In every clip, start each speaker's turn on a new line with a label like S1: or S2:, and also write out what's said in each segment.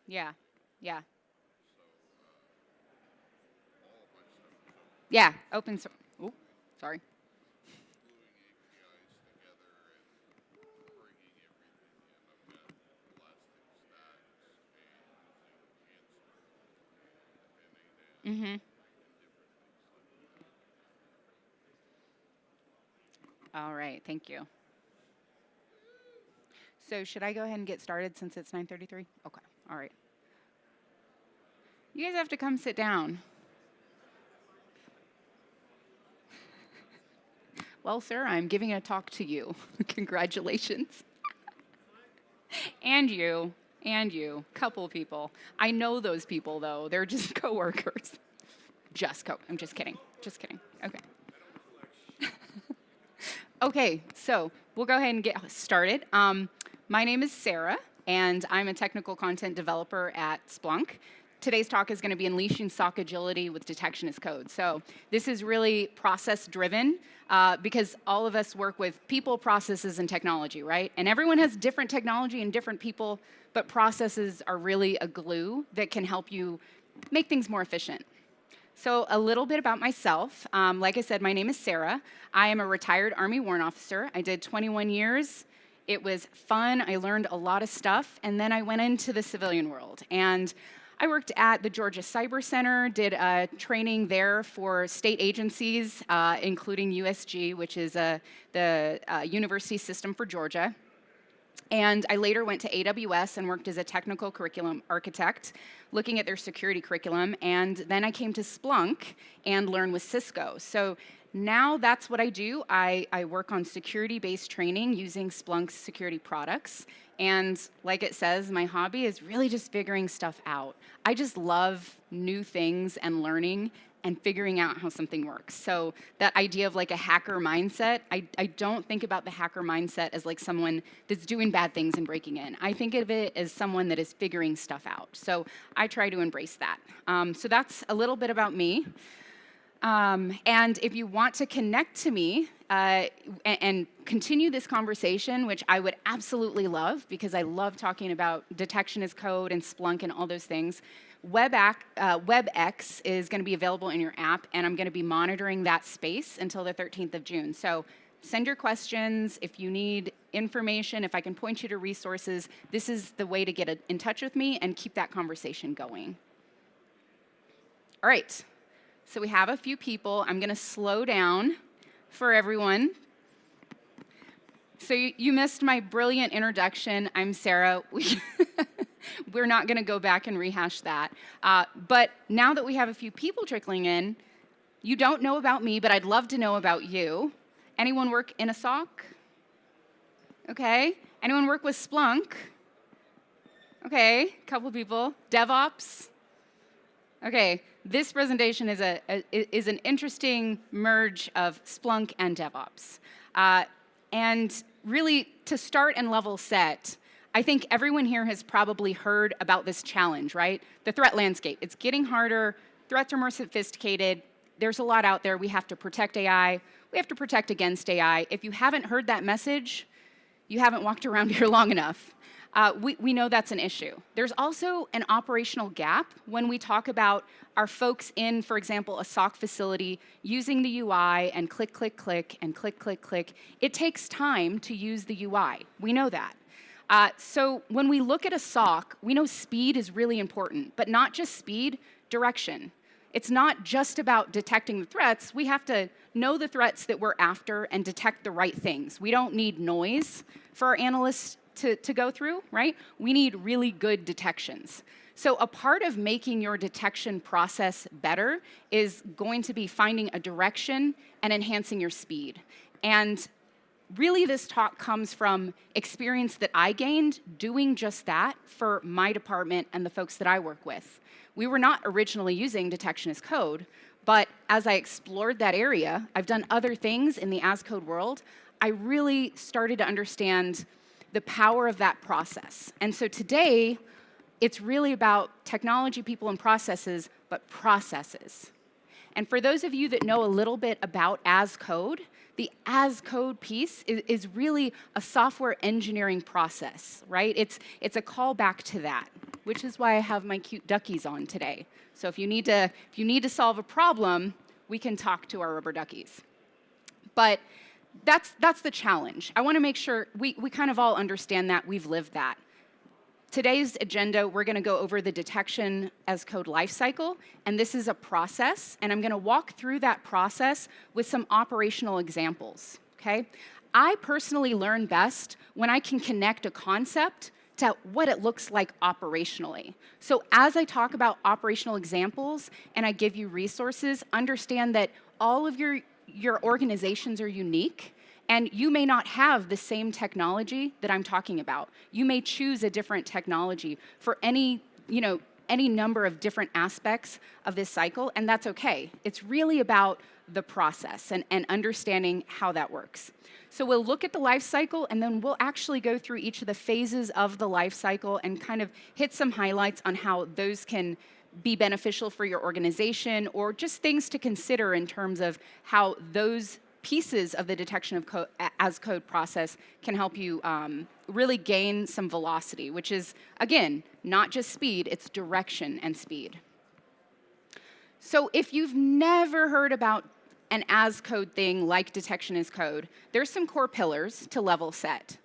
S1: Yeah. Yeah. Yeah. Open source. Oh, sorry. Mm-hmm. All right. Thank you. So should I go ahead and get started since it's 9:33? Okay. All right. You guys have to come sit down. Well, sir, I'm giving a talk to you. Congratulations. And you. And you. Couple people. I know those people, though. They're just coworkers. I'm just kidding. Just kidding. Okay. Okay, so we'll go ahead and get started. My name is Sarah, and I'm a technical content developer at Splunk. Today's talk is going to be Unleashing SOC Agility with Detection as Code. So this is really process-driven because all of us work with people, processes, and technology, right? And everyone has different technology and different people, but processes are really a glue that can help you make things more efficient. So a little bit about myself. Like I said, my name is Sarah. I am a retired Army warrant officer. I did 21 years. It was fun. I learned a lot of stuff. And then I went into the civilian world. And I worked at the Georgia Cyber Center, did training there for state agencies, including USG, which is the university system for Georgia. And I later went to AWS and worked as a technical curriculum architect, looking at their security curriculum. And then I came to Splunk and learned with Cisco. So now that's what I do. I work on security-based training using Splunk's security products. And like it says, my hobby is really just figuring stuff out. I just love new things and learning and figuring out how something works. So that idea of like a hacker mindset, I don't think about the hacker mindset as like someone that's doing bad things and breaking in. I think of it as someone that is figuring stuff out. So I try to embrace that. So that's a little bit about me. And if you want to connect to me and continue this conversation, which I would absolutely love because I love talking about detection as code and Splunk and all those things, WebEx is going to be available in your app, and I'm going to be monitoring that space until the 13th of June. So send your questions. If you need information, if I can point you to resources, this is the way to get in touch with me and keep that conversation going. All right. So we have a few people. I'm going to slow down for everyone. So you missed my brilliant introduction. I'm Sarah. We're not going to go back and rehash that. But now that we have a few people trickling in, you don't know about me, but I'd love to know about you. Anyone work in a SOC? Okay. Anyone work with Splunk? Okay, a couple people. DevOps? Okay, this presentation is an interesting merge of Splunk and DevOps. And really, to start and level set, I think everyone here has probably heard about this challenge, right? The threat landscape. It's getting harder. Threats are more sophisticated. There's a lot out there. We have to protect AI. We have to protect against AI. If you haven't heard that message, you haven't walked around here long enough. We know that's an issue. There's also an operational gap when we talk about our folks in, for example, a SOC facility using the UI and click, click, click, and click, click, click. It takes time to use the UI. We know that. So when we look at a SOC, we know speed is really important, but not just speed, direction. It's not just about detecting the threats. We have to know the threats that we're after and detect the right things. We don't need noise for our analysts to go through, right? We need really good detections. So a part of making your detection process better is going to be finding a direction and enhancing your speed. And really this talk comes from experience that I gained doing just that for my department and the folks that I work with. We were not originally using detection as code, but as I explored that area, I've done other things in the as code world, I really started to understand the power of that process. And so today, it's really about technology, people, and processes, but processes. And for those of you that know a little bit about as code, the as code piece is really a software engineering process, right? It's a callback to that. which is why I have my cute duckies on today. So if you need to solve a problem, we can talk to our rubber duckies. But that's the challenge. I want to make sure we kind of all understand that, we've lived that. Today's agenda, we're going to go over the detection as code lifecycle, and this is a process, and I'm going to walk through that process with some operational examples, okay? I personally learn best when I can connect a concept to what it looks like operationally. So as I talk about operational examples and I give you resources, understand that all of your organizations are unique, and you may not have the same technology that I'm talking about. You may choose a different technology for any number of different aspects of this cycle, and that's okay. It's really about the process and understanding how that works. So we'll look at the life cycle, and then we'll actually go through each of the phases of the life cycle and kind of hit some highlights on how those can be beneficial for your organization, or just things to consider in terms of how those pieces of the detection of code as code process can help you really gain some velocity, which is, again, not just speed, it's direction and speed. So if you've never heard about an as code thing like detection as code, there's some core pillars to level set.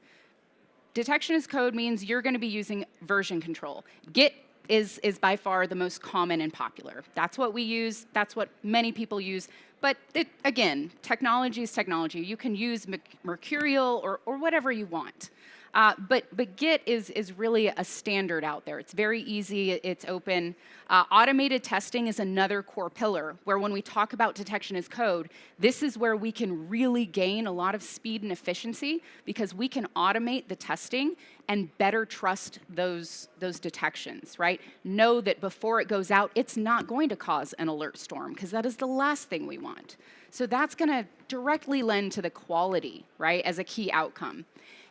S1: Detection as code means you're going to be using version control. Git is by far the most common and popular. That's what we use, that's what many people use. But again, technology is technology. You can use Mercurial or whatever you want. But Git is really a standard out there. It's very easy, it's open. Automated testing is another core pillar, where when we talk about detection as code, this is where we can really gain a lot of speed and efficiency, because we can automate the testing and better trust those detections, right? Know that before it goes out, it's not going to cause an alert storm, because that is the last thing we want. So that's going to directly lend to the quality, right, as a key outcome.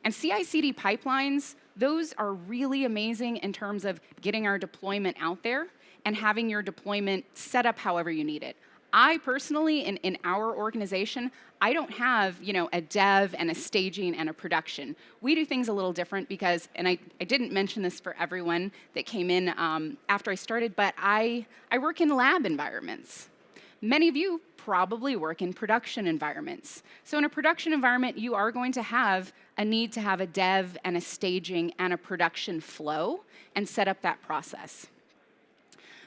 S1: And CI/CD pipelines, those are really amazing in terms of getting our deployment out there and having your deployment set up however you need it. I personally, in our organization, I don't have a dev and a staging and a production. We do things a little different because, and I didn't mention this for everyone that came in after I started, but I work in lab environments. Many of you probably work in production environments. So in a production environment, you are going to have a need to have a dev and a staging and a production flow and set up that process.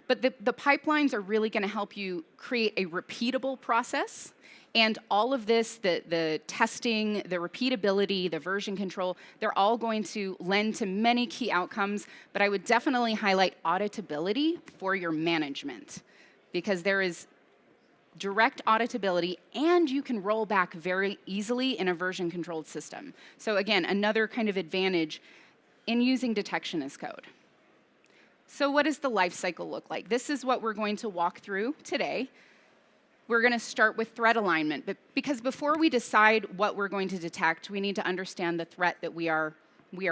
S1: But the pipelines are really going to help you create a repeatable process. And all of this, the testing, the repeatability, the version control, they're all going to lend to many key outcomes. But I would definitely highlight auditability for your management, because there is direct auditability, and you can roll back very easily in a version-controlled system. So again, another kind of advantage in using detection as code. So what does the life cycle look like? This is what we're going to walk through today. We're going to start with threat alignment, but because before we decide what we're going to detect, we need to understand the threat that we are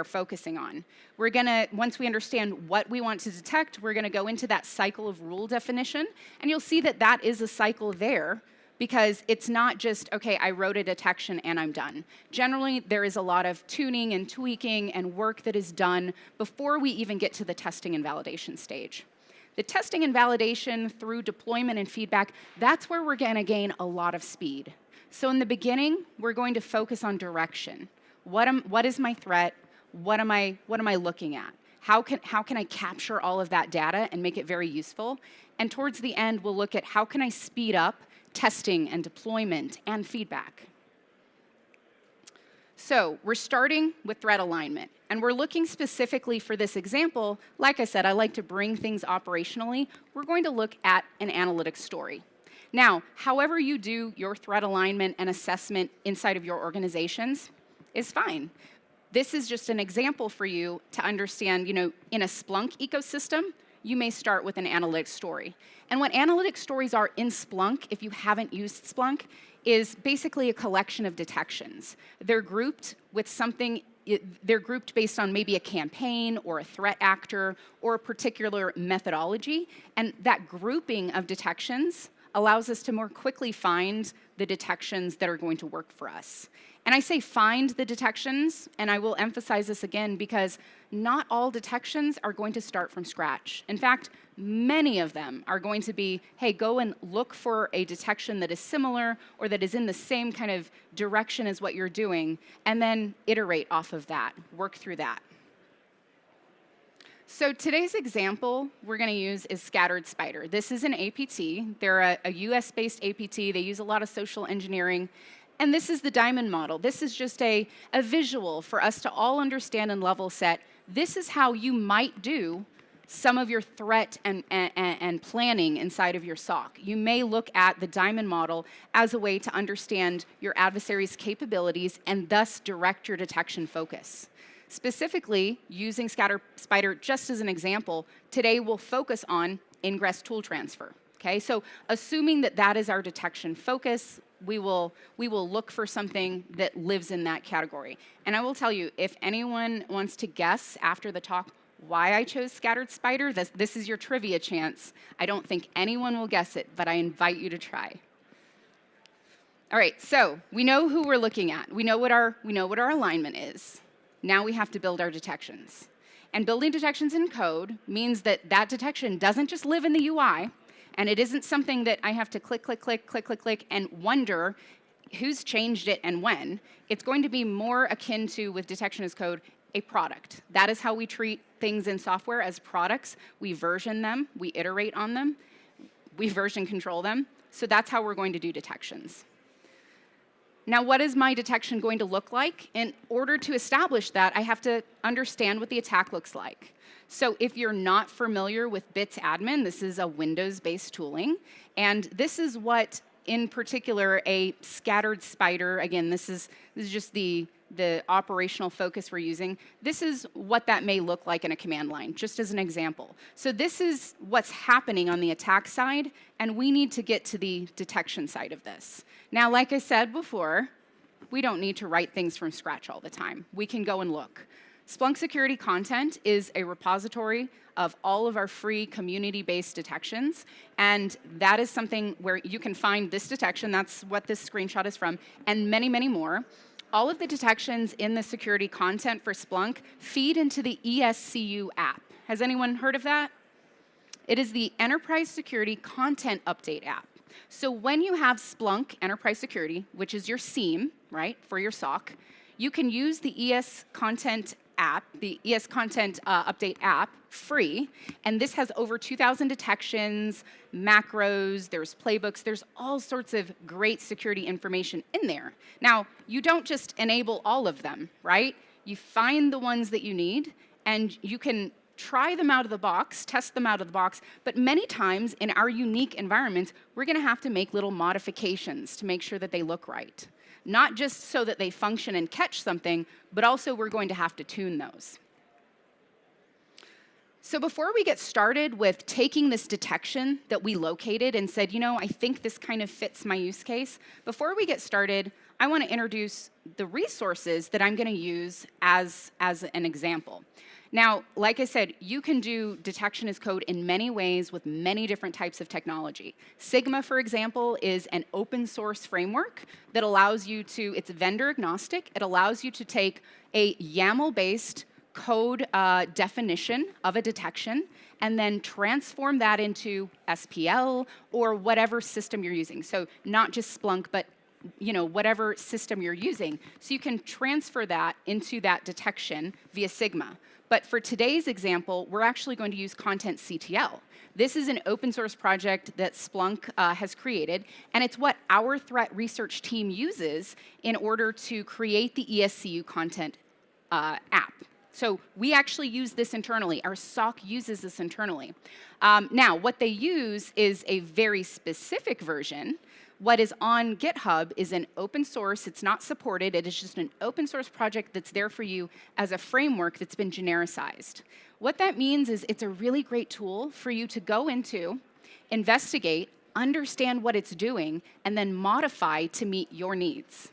S1: focusing on. We're gonna, once we understand what we want to detect, we're gonna go into that cycle of rule definition, and you'll see that that is a cycle there, because it's not just, okay, I wrote a detection and I'm done. Generally, there is a lot of tuning and tweaking and work that is done before we even get to the testing and validation stage. The testing and validation through deployment and feedback, that's where we're gonna gain a lot of speed. So in the beginning, we're going to focus on direction. What is my threat? What am I looking at? How can I capture all of that data and make it very useful? And towards the end, we'll look at how can I speed up testing and deployment and feedback. So we're starting with threat alignment, and we're looking specifically for this example. Like I said, I like to bring things operationally. We're going to look at an analytics story. Now, however you do your threat alignment and assessment inside of your organizations is fine. This is just an example for you to understand, in a Splunk ecosystem, you may start with an analytics story. And what analytics stories are in Splunk, if you haven't used Splunk, is basically a collection of detections. They're grouped with something, they're grouped based on maybe a campaign or a threat actor or a particular methodology. And that grouping of detections allows us to more quickly find the detections that are going to work for us. And I say find the detections, and I will emphasize this again because not all detections are going to start from scratch. In fact, many of them are going to be, hey, go and look for a detection that is similar or that is in the same kind of direction as what you're doing, and then iterate off of that, work through that. So today's example we're going to use is Scattered Spider. This is an APT. They're a US-based APT. They use a lot of social engineering. And this is the diamond model. This is just a visual for us to all understand and level set. This is how you might do some of your threat and planning inside of your SOC. You may look at the diamond model as a way to understand your adversary's capabilities and thus direct your detection focus. Specifically, using Scattered Spider just as an example, today we'll focus on ingress tool transfer. Okay, so assuming that that is our detection focus, we will look for something that lives in that category. And I will tell you, if anyone wants to guess after the talk why I chose Scattered Spider, this is your trivia chance. I don't think anyone will guess it, but I invite you to try. All right, so we know who we're looking at. We know what our alignment is. Now we have to build our detections. And building detections in code means that that detection doesn't just live in the UI, and it isn't something that I have to click, click, click, click, click, click, and wonder who's changed it and when. It's going to be more akin to, with detection as code, a product. That is how we treat things in software as products. We version them, we iterate on them, we version control them. So that's how we're going to do detections. Now, what is my detection going to look like? In order to establish that, I have to understand what the attack looks like. So if you're not familiar with Bits Admin, this is a Windows-based tooling, and this is what, in particular, a Scattered Spider, again, this is just the operational focus we're using. This is what that may look like in a command line, just as an example. So this is what's happening on the attack side, and we need to get to the detection side of this. Now, like I said before, we don't need to write things from scratch all the time. We can go and look. Splunk Security Content is a repository of all of our free community-based detections, and that is something where you can find this detection, that's what this screenshot is from, and many, many more. All of the detections in the security content for Splunk feed into the CiscoU app. Has anyone heard of that? It is the Enterprise Security Content Update app. So when you have Splunk Enterprise Security, which is your SIEM, right, for your SOC, you can use the ES Content app, the ES Content Update app, free, and this has over 2,000 detections, macros, there's playbooks, there's all sorts of great security information in there. Now, you don't just enable all of them, right? You find the ones that you need, and you can try them out of the box, test them out of the box, but many times in our unique environments, we're gonna have to make little modifications to make sure that they look right. Not just so that they function and catch something, but also we're going to have to tune those. So before we get started with taking this detection that we located and said, you know, I think this kind of fits my use case, before we get started, I want to introduce the resources that I'm going to use as an example. Now, like I said, you can do detection as code in many ways with many different types of technology. Sigma, for example, is an open source framework that allows you to, it's vendor agnostic, it allows you to take a YAML-based code definition of a detection and then transform that into SPL or whatever system you're using. So not just Splunk, but whatever system you're using. So you can transfer that into that detection via Sigma. But for today's example, we're actually going to use Content CTL. This is an open source project that Splunk has created, and it's what our threat research team uses in order to create the CiscoU content app. So we actually use this internally. Our SOC uses this internally. Now, what they use is a very specific version. What is on GitHub is an open source. It's not supported. It is just an open source project that's there for you as a framework that's been genericized. What that means is it's a really great tool for you to go into, investigate, understand what it's doing, and then modify to meet your needs.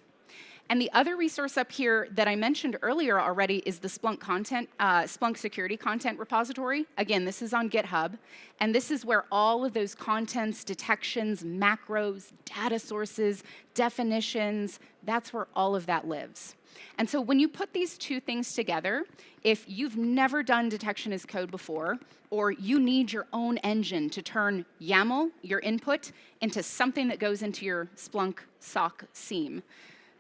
S1: And the other resource up here that I mentioned earlier already is the Splunk security content repository. Again, this is on GitHub, and this is where all of those contents, detections, macros, data sources, definitions, that's where all of that lives. And so when you put these two things together, if you've never done detection as code before, or you need your own engine to turn YAML, your input, into something that goes into your Splunk SOC SIEM,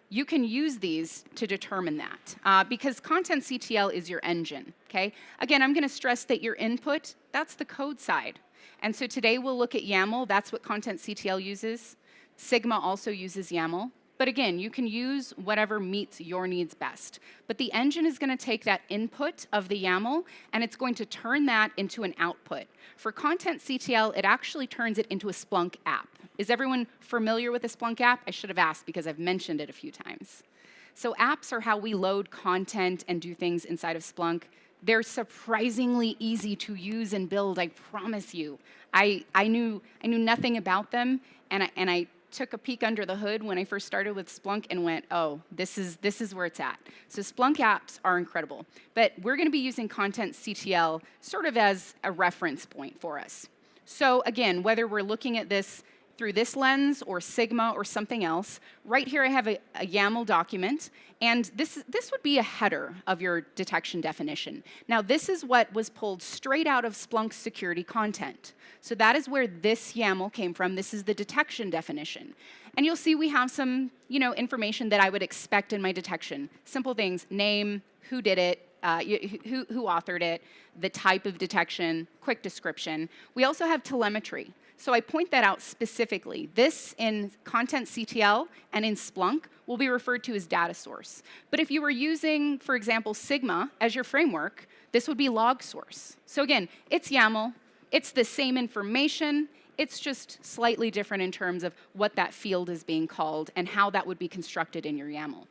S1: you can use these to determine that because Content CTL is your engine, okay? Again, I'm gonna stress that your input, that's the code side. And so today we'll look at YAML, that's what Content CTL uses. Sigma also uses YAML. But again, you can use whatever meets your needs best. But the engine is gonna take that input of the YAML and it's going to turn that into an output. For Content CTL, it actually turns it into a Splunk app. Is everyone familiar with a Splunk app? I should have asked because I've mentioned it a few times. So apps are how we load content and do things inside of Splunk. They're surprisingly easy to use and build, I promise you. I knew nothing about them, and I took a peek under the hood when I first started with Splunk and went, oh, this is where it's at. So Splunk apps are incredible. But we're gonna be using Content CTL sort of as a reference point for us. So again, whether we're looking at this through this lens or Sigma or something else, right here I have a YAML document, and this would be a header of your detection definition. Now this is what was pulled straight out of Splunk's security content. So that is where this YAML came from. This is the detection definition. And you'll see we have some information that I would expect in my detection. Simple things, name, who did it, who authored it, the type of detection, quick description. We also have telemetry. So I point that out specifically. This in Content CTL and in Splunk will be referred to as data source. But if you were using, for example, Sigma as your framework, this would be log source. So again, it's YAML, it's the same information, it's just slightly different in terms of what that field is being called and how that would be constructed in your YAML.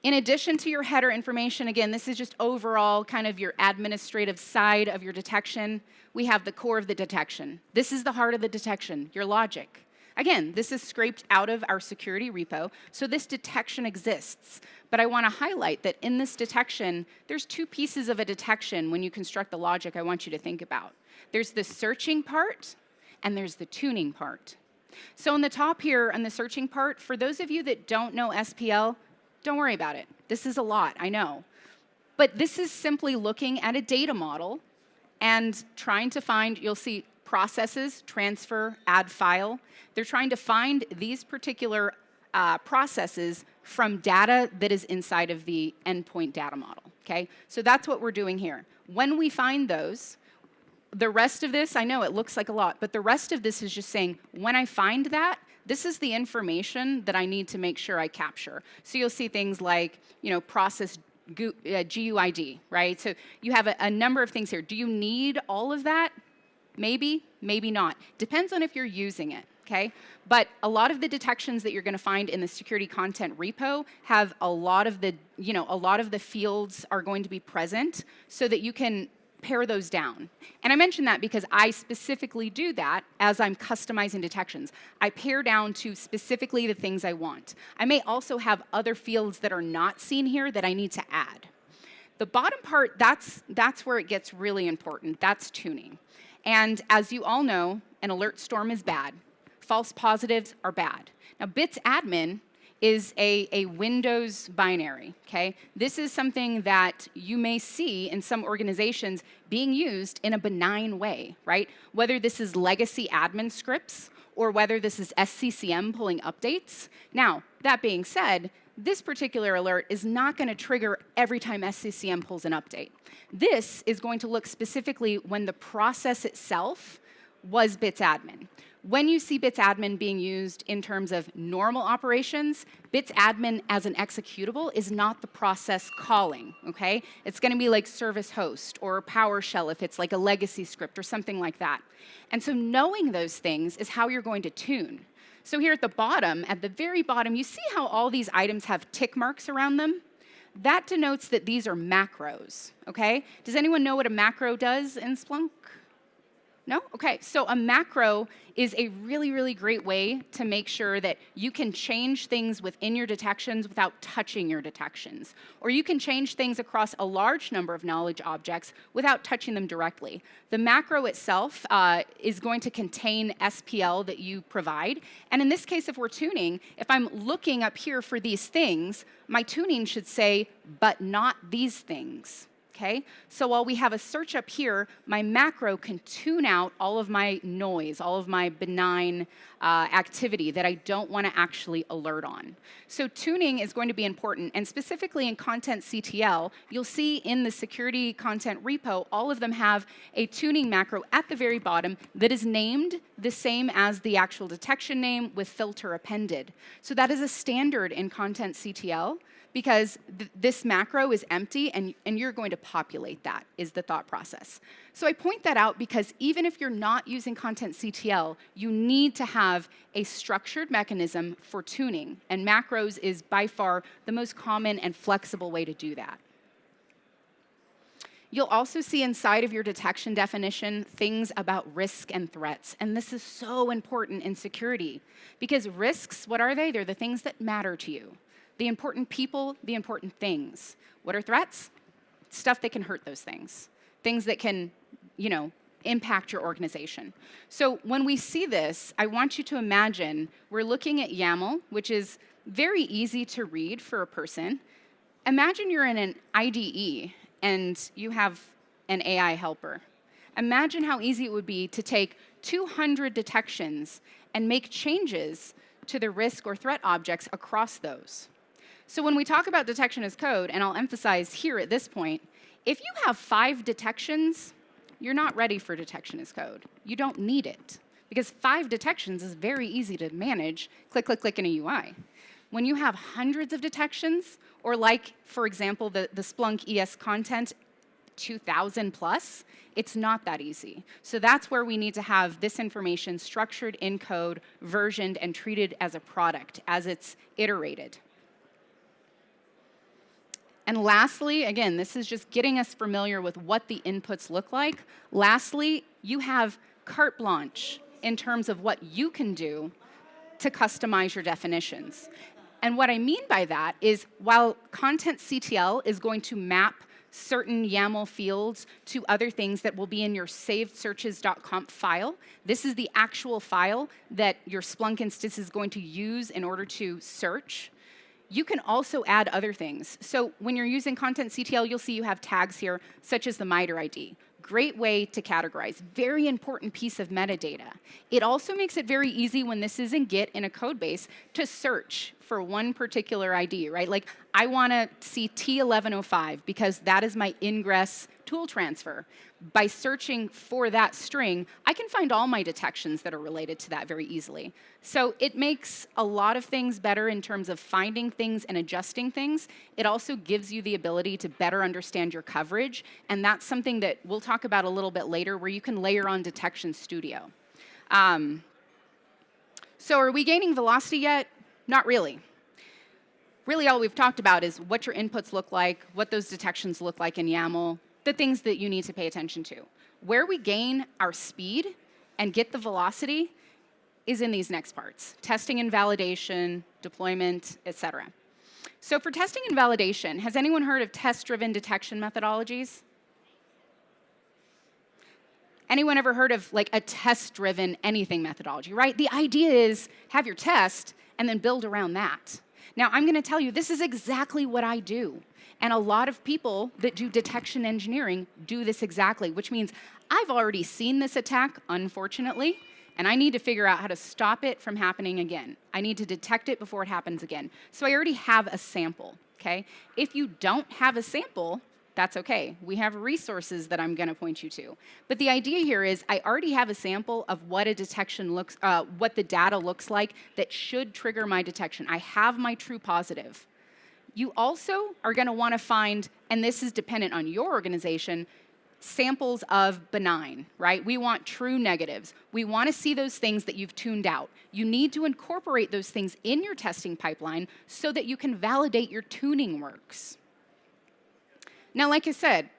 S1: In addition to your header information, again, this is just overall kind of your administrative side of your detection. We have the core of the detection. This is the heart of the detection, your logic. Again, this is scraped out of our security repo, so this detection exists. But I want to highlight that in this detection, there's two pieces of a detection when you construct the logic I want you to think about. There's the searching part, and there's the tuning part. So in the top here, on the searching part, for those of you that don't know SPL, don't worry about it. This is a lot, I know. But this is simply looking at a data model and trying to find, you'll see processes, transfer, add file. They're trying to find these particular processes from data that is inside of the endpoint data model, okay? So that's what we're doing here. When we find those, the rest of this, I know it looks like a lot, but the rest of this is just saying, when I find that, this is the information that I need to make sure I capture. So you'll see things like, process GUID, right? So you have a number of things here. Do you need all of that? Maybe, maybe not. Depends on if you're using it, okay? But a lot of the detections that you're gonna find in the security content repo have a lot of the, a lot of the fields are going to be present so that you can pare those down. And I mention that because I specifically do that as I'm customizing detections. I pare down to specifically the things I want. I may also have other fields that are not seen here that I need to add. The bottom part, that's where it gets really important. That's tuning. And as you all know, an alert storm is bad. False positives are bad. Now, bits admin is a Windows binary, okay? This is something that you may see in some organizations being used in a benign way, right? Whether this is legacy admin scripts or whether this is SCCM pulling updates. Now, that being said, this particular alert is not gonna trigger every time SCCM pulls an update. This is going to look specifically when the process itself was bits admin. When you see bits admin being used in terms of normal operations, bits admin as an executable is not the process calling, okay? It's gonna be like service host or PowerShell if it's like a legacy script or something like that. And so knowing those things is how you're going to tune. So here at the very bottom, you see how all these items have tick marks around them? That denotes that these are macros, okay? Does anyone know what a macro does in Splunk? No? Okay, so a macro is a really, really great way to make sure that you can change things within your detections without touching your detections. Or you can change things across a large number of knowledge objects without touching them directly. The macro itself is going to contain SPL that you provide. And in this case, if we're tuning, if I'm looking up here for these things, my tuning should say, but not these things. Okay? So while we have a search up here, my macro can tune out all of my noise, all of my benign activity that I don't want to actually alert on. So tuning is going to be important, and specifically in content CTL, you'll see in the security content repo, all of them have a tuning macro at the very bottom that is named the same as the actual detection name with filter appended. So that is a standard in content CTL, because this macro is empty, and you're going to populate that, is the thought process. So I point that out because even if you're not using content CTL, you need to have a structured mechanism for tuning, and macros is by far the most common and flexible way to do that. You'll also see inside of your detection definition things about risk and threats, and this is so important in security, because risks, what are they? They're the things that matter to you. The important people, the important things. What are threats? Stuff that can hurt those things. Things that can, impact your organization. So when we see this, I want you to imagine we're looking at YAML, which is very easy to read for a person. Imagine you're in an IDE and you have an AI helper. Imagine how easy it would be to take 200 detections and make changes to the risk or threat objects across those. So when we talk about detection as code, and I'll emphasize here at this point, if you have 5 detections, you're not ready for detection as code. You don't need it, because 5 detections is very easy to manage, click, click, click in a UI. When you have hundreds of detections, or like, for example, the Splunk ES content, 2,000 plus, it's not that easy. So that's where we need to have this information structured in code, versioned, and treated as a product, as it's iterated. And lastly, again, this is just getting us familiar with what the inputs look like. Lastly, you have carte blanche in terms of what you can do to customize your definitions. And what I mean by that is, while content CTL is going to map certain YAML fields to other things that will be in your savedsearches.conf file, this is the actual file that your Splunk instance is going to use in order to search. You can also add other things. So when you're using content CTL, you'll see you have tags here, such as the MITRE ID. Great way to categorize. Very important piece of metadata. It also makes it very easy when this is in Git in a code base to search for one particular ID, right? Like, I want to see T1105 because that is my ingress tool transfer. By searching for that string, I can find all my detections that are related to that very easily. So it makes a lot of things better in terms of finding things and adjusting things. It also gives you the ability to better understand your coverage, and that's something that we'll talk about a little bit later, where you can layer on Detection Studio. So are we gaining velocity yet? Not really. Really, all we've talked about is what your inputs look like, what those detections look like in YAML, the things that you need to pay attention to. Where we gain our speed and get the velocity is in these next parts: testing and validation, deployment, etc. So for testing and validation, has anyone heard of test-driven detection methodologies? Anyone ever heard of like a test-driven anything methodology, right? The idea is have your test and then build around that. Now, I'm going to tell you, this is exactly what I do. And a lot of people that do detection engineering do this exactly, which means I've already seen this attack, unfortunately, and I need to figure out how to stop it from happening again. I need to detect it before it happens again. So I already have a sample, okay? If you don't have a sample, that's okay. We have resources that I'm going to point you to. But the idea here is I already have a sample of what a detection looks, what the data looks like that should trigger my detection. I have my true positive. You also are going to want to find, and this is dependent on your organization, samples of benign, right? We want true negatives. We want to see those things that you've tuned out. You need to incorporate those things in your testing pipeline so that you can validate your tuning works. Now, like I said,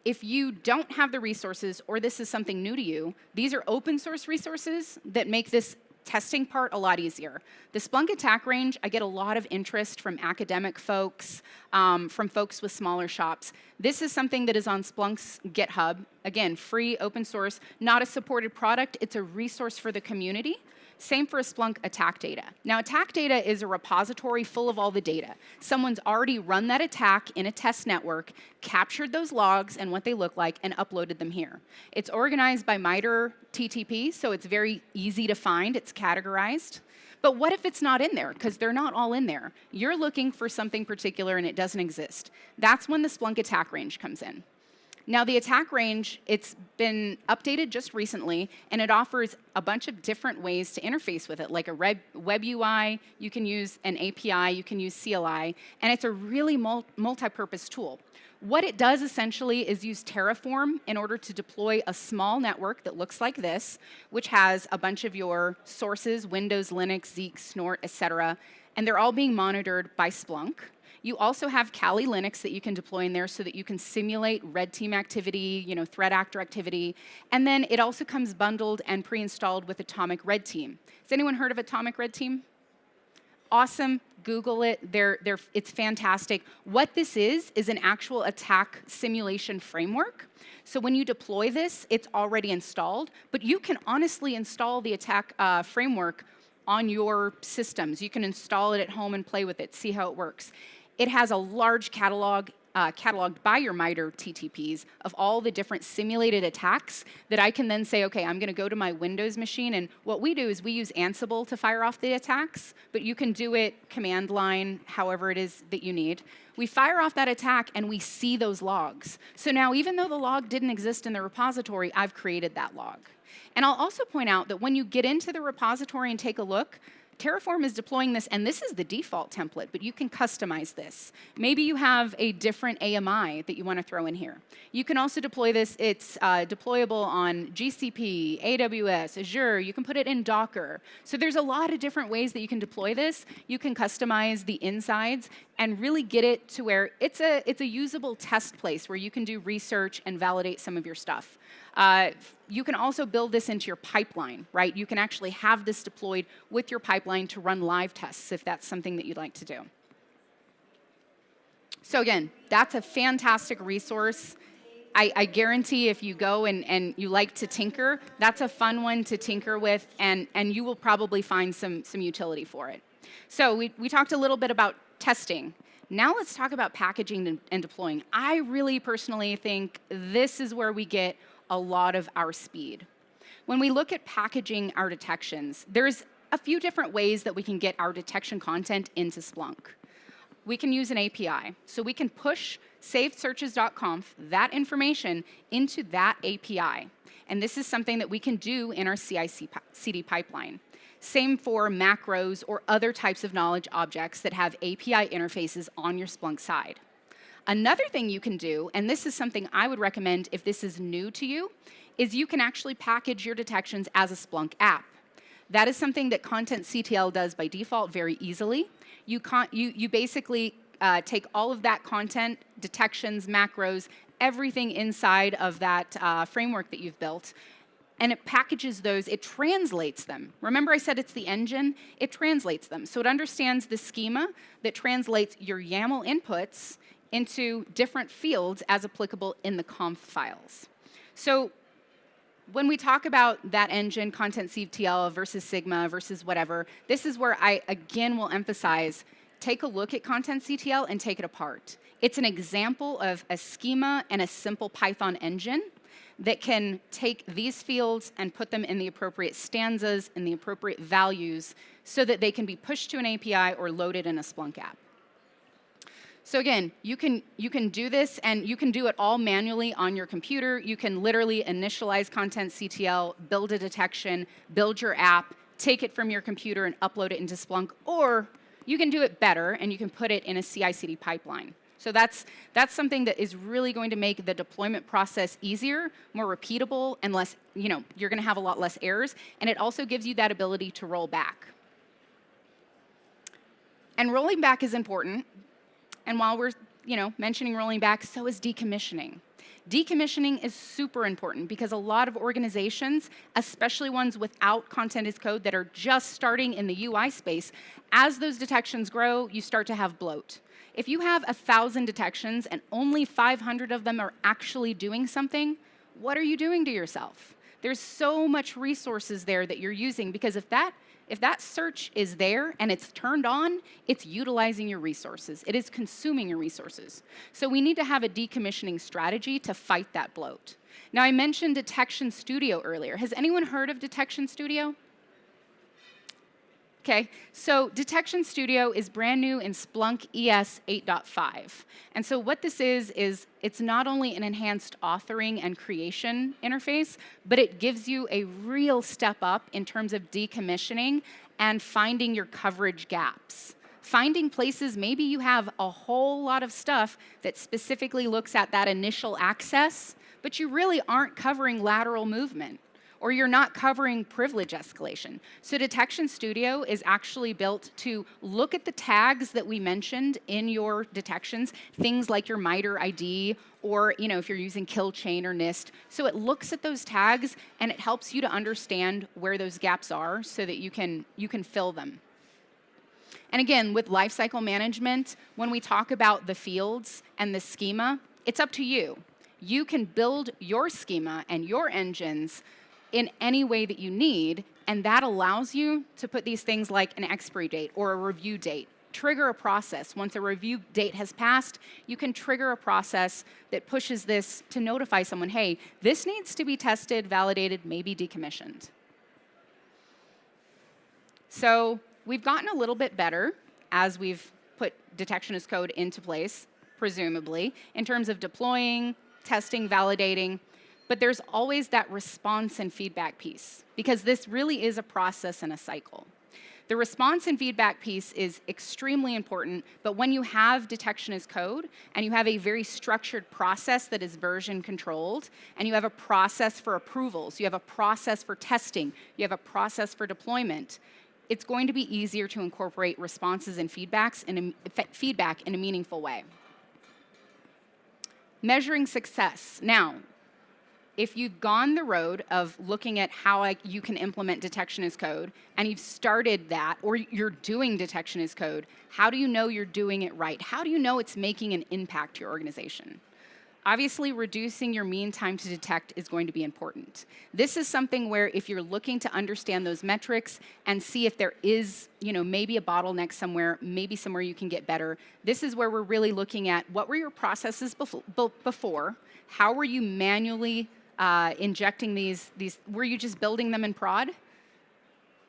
S1: if you don't have the resources or this is something new to you, these are open source resources that make this testing part a lot easier. The Splunk attack range, I get a lot of interest from academic folks, from folks with smaller shops. This is something that is on Splunk's GitHub. Again, free, open source, not a supported product. It's a resource for the community. Same for Splunk attack data. Now, attack data is a repository full of all the data. Someone's already run that attack in a test network, captured those logs and what they look like, and uploaded them here. It's organized by MITRE TTP, so it's very easy to find. It's categorized. But what if it's not in there? Because they're not all in there. You're looking for something particular and it doesn't exist. That's when the Splunk attack range comes in. Now, the attack range, it's been updated just recently, and it offers a bunch of different ways to interface with it, like a web UI, you can use an API, you can use CLI, and it's a really multi-purpose tool. What it does essentially is use Terraform in order to deploy a small network that looks like this, which has a bunch of your sources, Windows, Linux, Zeek, Snort, etc., and they're all being monitored by Splunk. You also have Kali Linux that you can deploy in there so that you can simulate red team activity, threat actor activity. And then it also comes bundled and pre-installed with Atomic Red Team. Has anyone heard of Atomic Red Team? Awesome. Google it. It's fantastic. What this is an actual attack simulation framework. So when you deploy this, it's already installed. But you can honestly install the attack framework on your systems. You can install it at home and play with it, see how it works. It has a large catalog, cataloged by your MITRE TTPs of all the different simulated attacks that I can then say, okay, I'm going to go to my Windows machine, and what we do is we use Ansible to fire off the attacks, but you can do it command line, however it is that you need. We fire off that attack, and we see those logs. So now, even though the log didn't exist in the repository, I've created that log. And I'll also point out that when you get into the repository and take a look, Terraform is deploying this, and this is the default template, but you can customize this. Maybe you have a different AMI that you want to throw in here. You can also deploy this. It's deployable on GCP, AWS, Azure. You can put it in Docker. So there's a lot of different ways that you can deploy this. You can customize the insides and really get it to where it's a usable test place where you can do research and validate some of your stuff. You can also build this into your pipeline, right? You can actually have this deployed with your pipeline to run live tests if that's something that you'd like to do. So again, that's a fantastic resource. I guarantee if you go and you like to tinker, that's a fun one to tinker with, and you will probably find some utility for it. So we talked a little bit about testing. Now let's talk about packaging and deploying. I really personally think this is where we get a lot of our speed. When we look at packaging our detections, there's a few different ways that we can get our detection content into Splunk. We can use an API. So we can push savedsearches.conf, that information, into that API. And this is something that we can do in our CI/CD pipeline. Same for macros or other types of knowledge objects that have API interfaces on your Splunk side. Another thing you can do, and this is something I would recommend if this is new to you, is you can actually package your detections as a Splunk app. That is something that ContentCTL does by default very easily. You basically take all of that content, detections, macros, everything inside of that framework that you've built, and it packages those, it translates them. Remember I said it's the engine? It translates them. So it understands the schema that translates your YAML inputs into different fields as applicable in the conf files. So when we talk about that engine, ContentCTL versus Sigma versus whatever, this is where I, again, will emphasize, take a look at ContentCTL and take it apart. It's an example of a schema and a simple Python engine that can take these fields and put them in the appropriate stanzas and the appropriate values so that they can be pushed to an API or loaded in a Splunk app. So again, you can do this, and you can do it all manually on your computer. You can literally initialize ContentCTL, build a detection, build your app, take it from your computer and upload it into Splunk, or you can do it better and you can put it in a CI/CD pipeline. So that's something that is really going to make the deployment process easier, more repeatable, and less, you're going to have a lot less errors, and it also gives you that ability to roll back. And rolling back is important. And while we're mentioning rolling back, so is decommissioning. Decommissioning is super important because a lot of organizations, especially ones without content as code that are just starting in the UI space, as those detections grow, you start to have bloat. If you have 1,000 detections and only 500 of them are actually doing something, what are you doing to yourself? There's so much resources there that you're using, because if that search is there and it's turned on, it's utilizing your resources. It is consuming your resources. So we need to have a decommissioning strategy to fight that bloat. Now, I mentioned Detection Studio earlier. Has anyone heard of Detection Studio? Okay, so Detection Studio is brand new in Splunk ES 8.5. And so what this is it's not only an enhanced authoring and creation interface, but it gives you a real step up in terms of decommissioning and finding your coverage gaps. Finding places, maybe you have a whole lot of stuff that specifically looks at that initial access, but you really aren't covering lateral movement, or you're not covering privilege escalation. So Detection Studio is actually built to look at the tags that we mentioned in your detections, things like your MITRE ID, or if you're using kill chain or NIST. So it looks at those tags and it helps you to understand where those gaps are so that you can fill them. And again, with lifecycle management, when we talk about the fields and the schema, it's up to you. You can build your schema and your engines in any way that you need, and that allows you to put these things like an expiry date or a review date, trigger a process. Once a review date has passed, you can trigger a process that pushes this to notify someone, hey, this needs to be tested, validated, maybe decommissioned. So we've gotten a little bit better as we've put detection as code into place, presumably, in terms of deploying, testing, validating. But there's always that response and feedback piece, because this really is a process and a cycle. The response and feedback piece is extremely important, but when you have detection as code, and you have a very structured process that is version controlled, and you have a process for approvals, you have a process for testing, you have a process for deployment, it's going to be easier to incorporate responses and feedback in a meaningful way. Measuring success. Now, if you've gone the road of looking at how you can implement detection as code, and you've started that, or you're doing detection as code, how do you know you're doing it right? How do you know it's making an impact to your organization? Obviously, reducing your mean time to detect is going to be important. This is something where if you're looking to understand those metrics and see if there is, maybe a bottleneck somewhere, maybe somewhere you can get better, this is where we're really looking at what were your processes before, how were you manually injecting these, were you just building them in prod?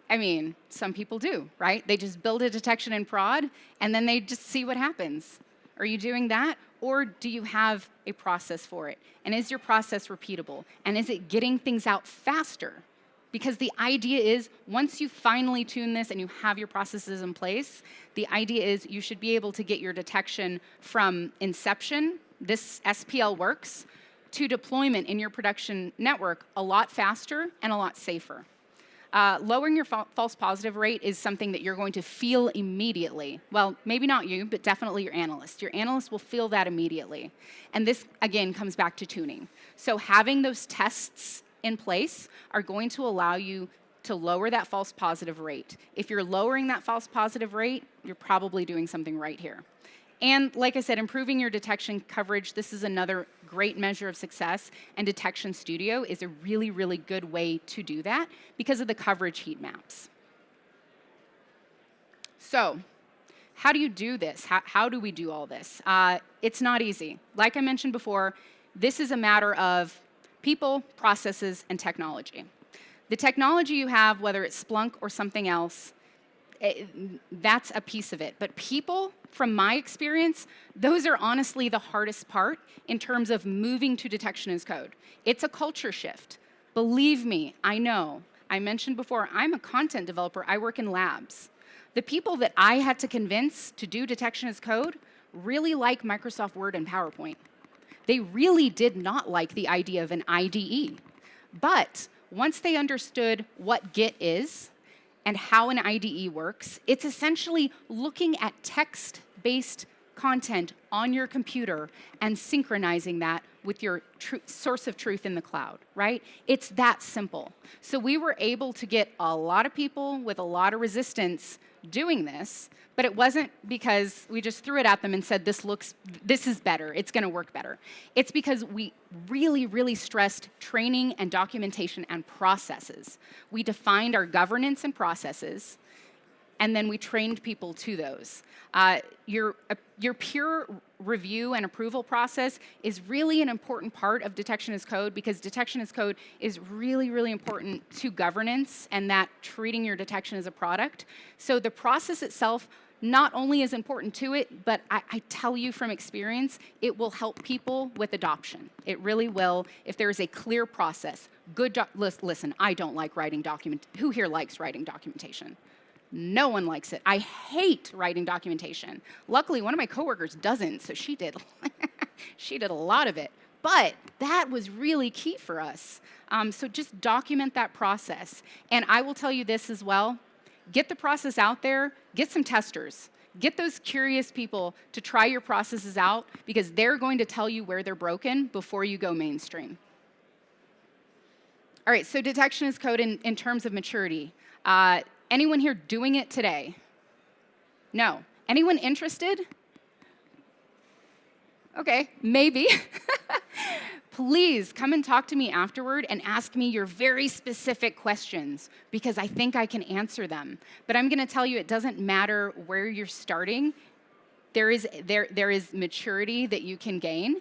S1: I mean, some people do, right? They just build a detection in prod, and then they just see what happens. Are you doing that? Or do you have a process for it? And is your process repeatable? And is it getting things out faster? Because the idea is, once you finally tune this and you have your processes in place, the idea is you should be able to get your detection from inception, this SPL works, to deployment in your production network a lot faster and a lot safer. Lowering your false positive rate is something that you're going to feel immediately. Well, maybe not you, but definitely your analyst. Your analyst will feel that immediately. And this, again, comes back to tuning. So having those tests in place are going to allow you to lower that false positive rate. If you're lowering that false positive rate, you're probably doing something right here. And like I said, improving your detection coverage, this is another great measure of success, and Detection Studio is a really, really good way to do that because of the coverage heat maps. So, how do you do this? How do we do all this? It's not easy. Like I mentioned before, this is a matter of people, processes, and technology. The technology you have, whether it's Splunk or something else, that's a piece of it. But people, from my experience, those are honestly the hardest part in terms of moving to detection as code. It's a culture shift. Believe me, I know. I mentioned before, I'm a content developer. I work in labs. The people that I had to convince to do detection as code really like Microsoft Word and PowerPoint. They really did not like the idea of an IDE. But once they understood what Git is, and how an IDE works, it's essentially looking at text-based content on your computer and synchronizing that with your source of truth in the cloud, right? It's that simple. So we were able to get a lot of people with a lot of resistance doing this, but it wasn't because we just threw it at them and said, this is better, it's gonna work better. It's because we really, really stressed training and documentation and processes. We defined our governance and processes, and then we trained people to those. Your peer review and approval process is really an important part of detection as code, because detection as code is really, really important to governance and that treating your detection as a product. So the process itself not only is important to it, but I tell you from experience, it will help people with adoption. It really will if there is a clear process. Listen, I don't like writing Who here likes writing documentation? No one likes it. I hate writing documentation. Luckily, one of my coworkers doesn't, so she did. She did a lot of it. But that was really key for us. So just document that process. And I will tell you this as well. Get the process out there. Get some testers. Get those curious people to try your processes out, because they're going to tell you where they're broken before you go mainstream. All right, so detection as code in terms of maturity. Anyone here doing it today? No. Anyone interested? Okay, maybe. Please come and talk to me afterward and ask me your very specific questions, because I think I can answer them. But I'm going to tell you, it doesn't matter where you're starting. There is maturity that you can gain.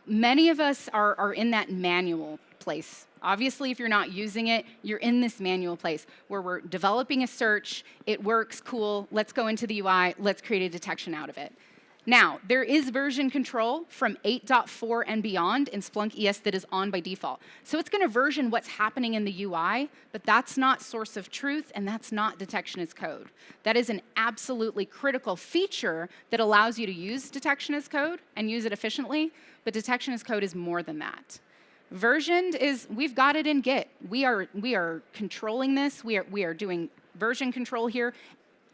S1: Many of us are in that manual place. Obviously, if you're not using it, you're in this manual place where we're developing a search, it works, cool, let's go into the UI, let's create a detection out of it. Now, there is version control from 8.4 and beyond in Splunk ES that is on by default. So it's going to version what's happening in the UI, but that's not source of truth, and that's not detection as code. That is an absolutely critical feature that allows you to use detection as code and use it efficiently, but detection as code is more than that. Versioned is, we've got it in Git. We are controlling this. We are doing version control here,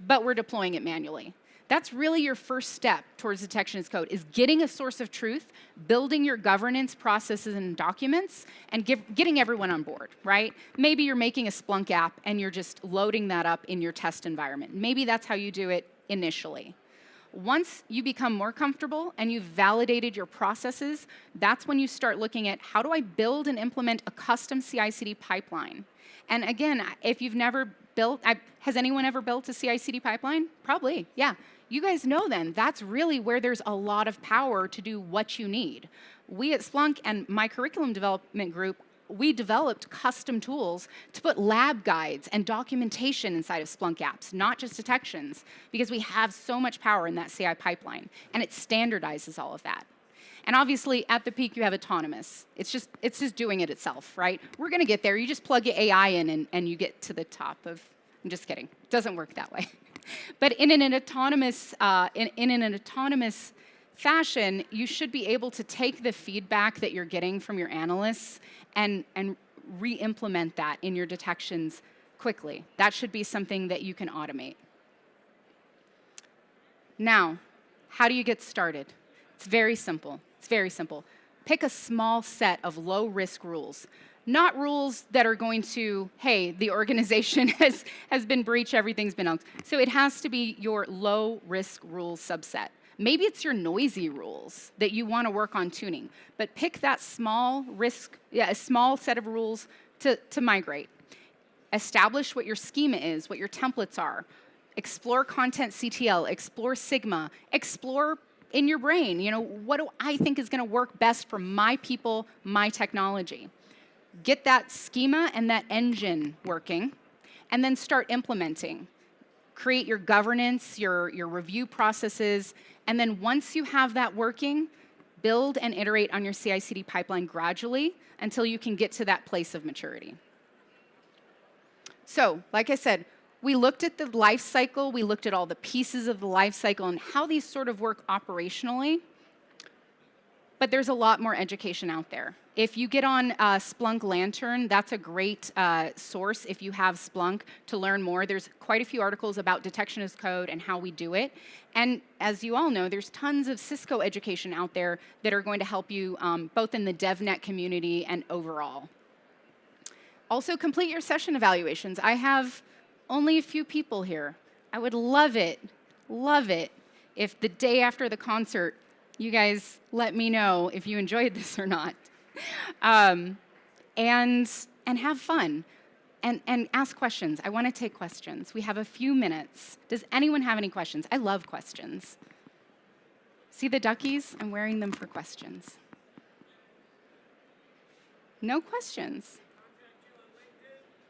S1: but we're deploying it manually. That's really your first step towards detection as code, is getting a source of truth, building your governance processes and documents, and getting everyone on board, right? Maybe you're making a Splunk app and you're just loading that up in your test environment. Maybe that's how you do it initially. Once you become more comfortable and you've validated your processes, that's when you start looking at, how do I build and implement a custom CI/CD pipeline? And again, if you've never built, has anyone ever built a CI/CD pipeline? Probably, yeah. You guys know then, that's really where there's a lot of power to do what you need. We at Splunk and my curriculum development group, we developed custom tools to put lab guides and documentation inside of Splunk apps, not just detections, because we have so much power in that CI pipeline, and it standardizes all of that. And obviously, at the peak, you have autonomous. It's just doing it itself, right? We're going to get there. You just plug your AI in, and you get to the top of. I'm just kidding. It doesn't work that way. But in an autonomous fashion, you should be able to take the feedback that you're getting from your analysts and re-implement that in your detections quickly. That should be something that you can automate. Now, how do you get started? It's very simple. It's very simple. Pick a small set of low-risk rules. Not rules that are going to, hey, the organization has been breached, everything's been out. So it has to be your low-risk rules subset. Maybe it's your noisy rules that you want to work on tuning, but pick that small set of rules to migrate. Establish what your schema is, what your templates are. Explore content CTL, explore Sigma, explore in your brain, what do I think is going to work best for my people, my technology? Get that schema and that engine working, and then start implementing. Create your governance, your review processes, and then once you have that working, build and iterate on your CI/CD pipeline gradually until you can get to that place of maturity. So, like I said, we looked at the life cycle, we looked at all the pieces of the life cycle and how these sort of work operationally. but there's a lot more education out there. If you get on Splunk Lantern, that's a great source if you have Splunk to learn more. There's quite a few articles about detection as code and how we do it. And as you all know, there's tons of Cisco education out there that are going to help you both in the DevNet community and overall. Also, complete your session evaluations. I have only a few people here. I would love it, if the day after the concert, you guys let me know if you enjoyed this or not. And have fun. And ask questions. I want to take questions. We have a few minutes. Does anyone have any questions? I love questions. See the duckies? I'm wearing them for questions. No questions.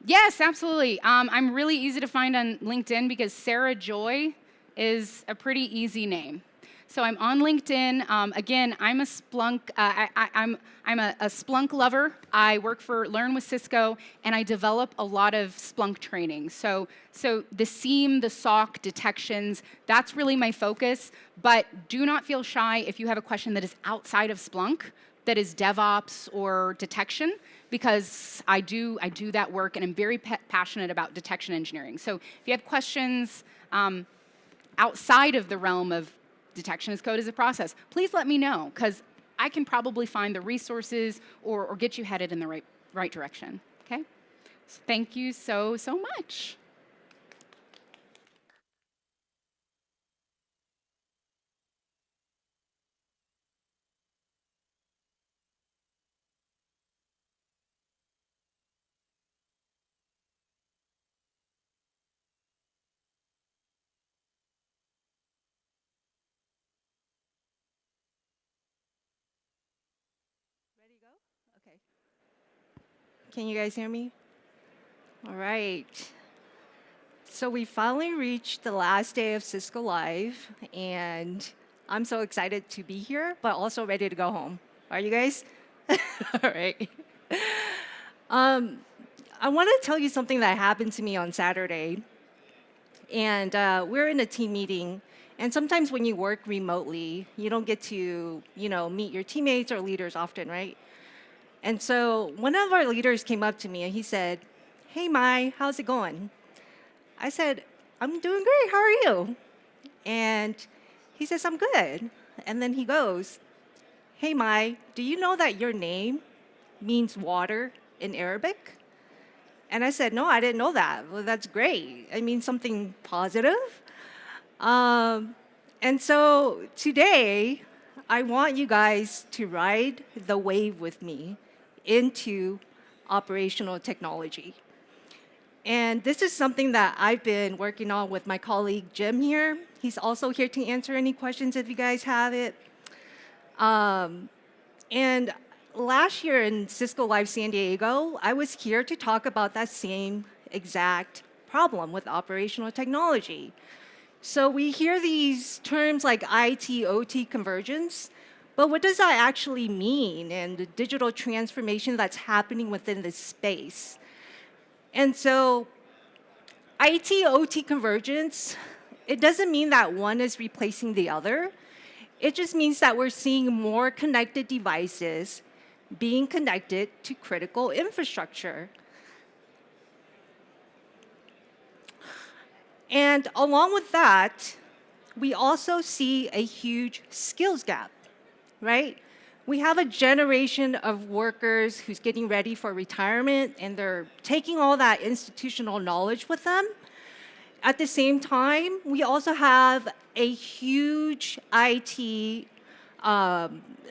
S1: Yes, absolutely. I'm really easy to find on LinkedIn because Sarah Joy is a pretty easy name. So I'm on LinkedIn. Again, I'm a Splunk. I'm a Splunk lover. I work for Learn with Cisco, and I develop a lot of Splunk training. So the SIEM, the SOC detections, that's really my focus. But do not feel shy if you have a question that is outside of Splunk, that is DevOps or detection, because I do that work, and I'm very passionate about detection engineering. So if you have questions outside of the realm of detection as code as a process, please let me know, because I can probably find the resources or get you headed in the right direction, okay? So thank you so much.
S2: Ready to go? Okay. Can you guys hear me? All right. So we finally reached the last day of Cisco Live, and I'm so excited to be here, but also ready to go home. Are you guys? All right. I want to tell you something that happened to me on Saturday. And we're in a team meeting. And sometimes when you work remotely, you don't get to, meet your teammates or leaders often, right? And so one of our leaders came up to me and he said, "Hey, Mai, how's it going?" I said, "I'm doing great. How are you?" And he says, "I'm good." And then he goes, "Hey, Mai, do you know that your name means water in Arabic?" And I said, "No, I didn't know that." "Well, that's great. It means something positive." And so today, I want you guys to ride the wave with me into operational technology. And this is something that I've been working on with my colleague Jim here. He's also here to answer any questions if you guys have it. And last year in Cisco Live San Diego, I was here to talk about that same exact problem with operational technology. So we hear these terms like IT-OT convergence, but what does that actually mean, and the digital transformation that's happening within this space? And so IT-OT convergence, it doesn't mean that one is replacing the other. It just means that we're seeing more connected devices being connected to critical infrastructure. And along with that, we also see a huge skills gap, right? We have a generation of workers who's getting ready for retirement, and they're taking all that institutional knowledge with them. At the same time, we also have a huge IT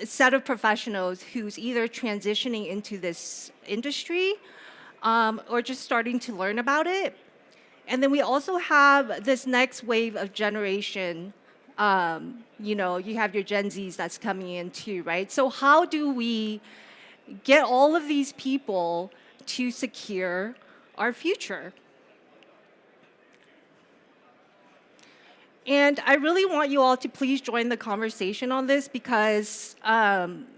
S2: set of professionals who's either transitioning into this industry or just starting to learn about it. And then we also have this next wave of generation. You have your Gen Zs that's coming in too, right? So how do we get all of these people to secure our future? And I really want you all to please join the conversation on this, because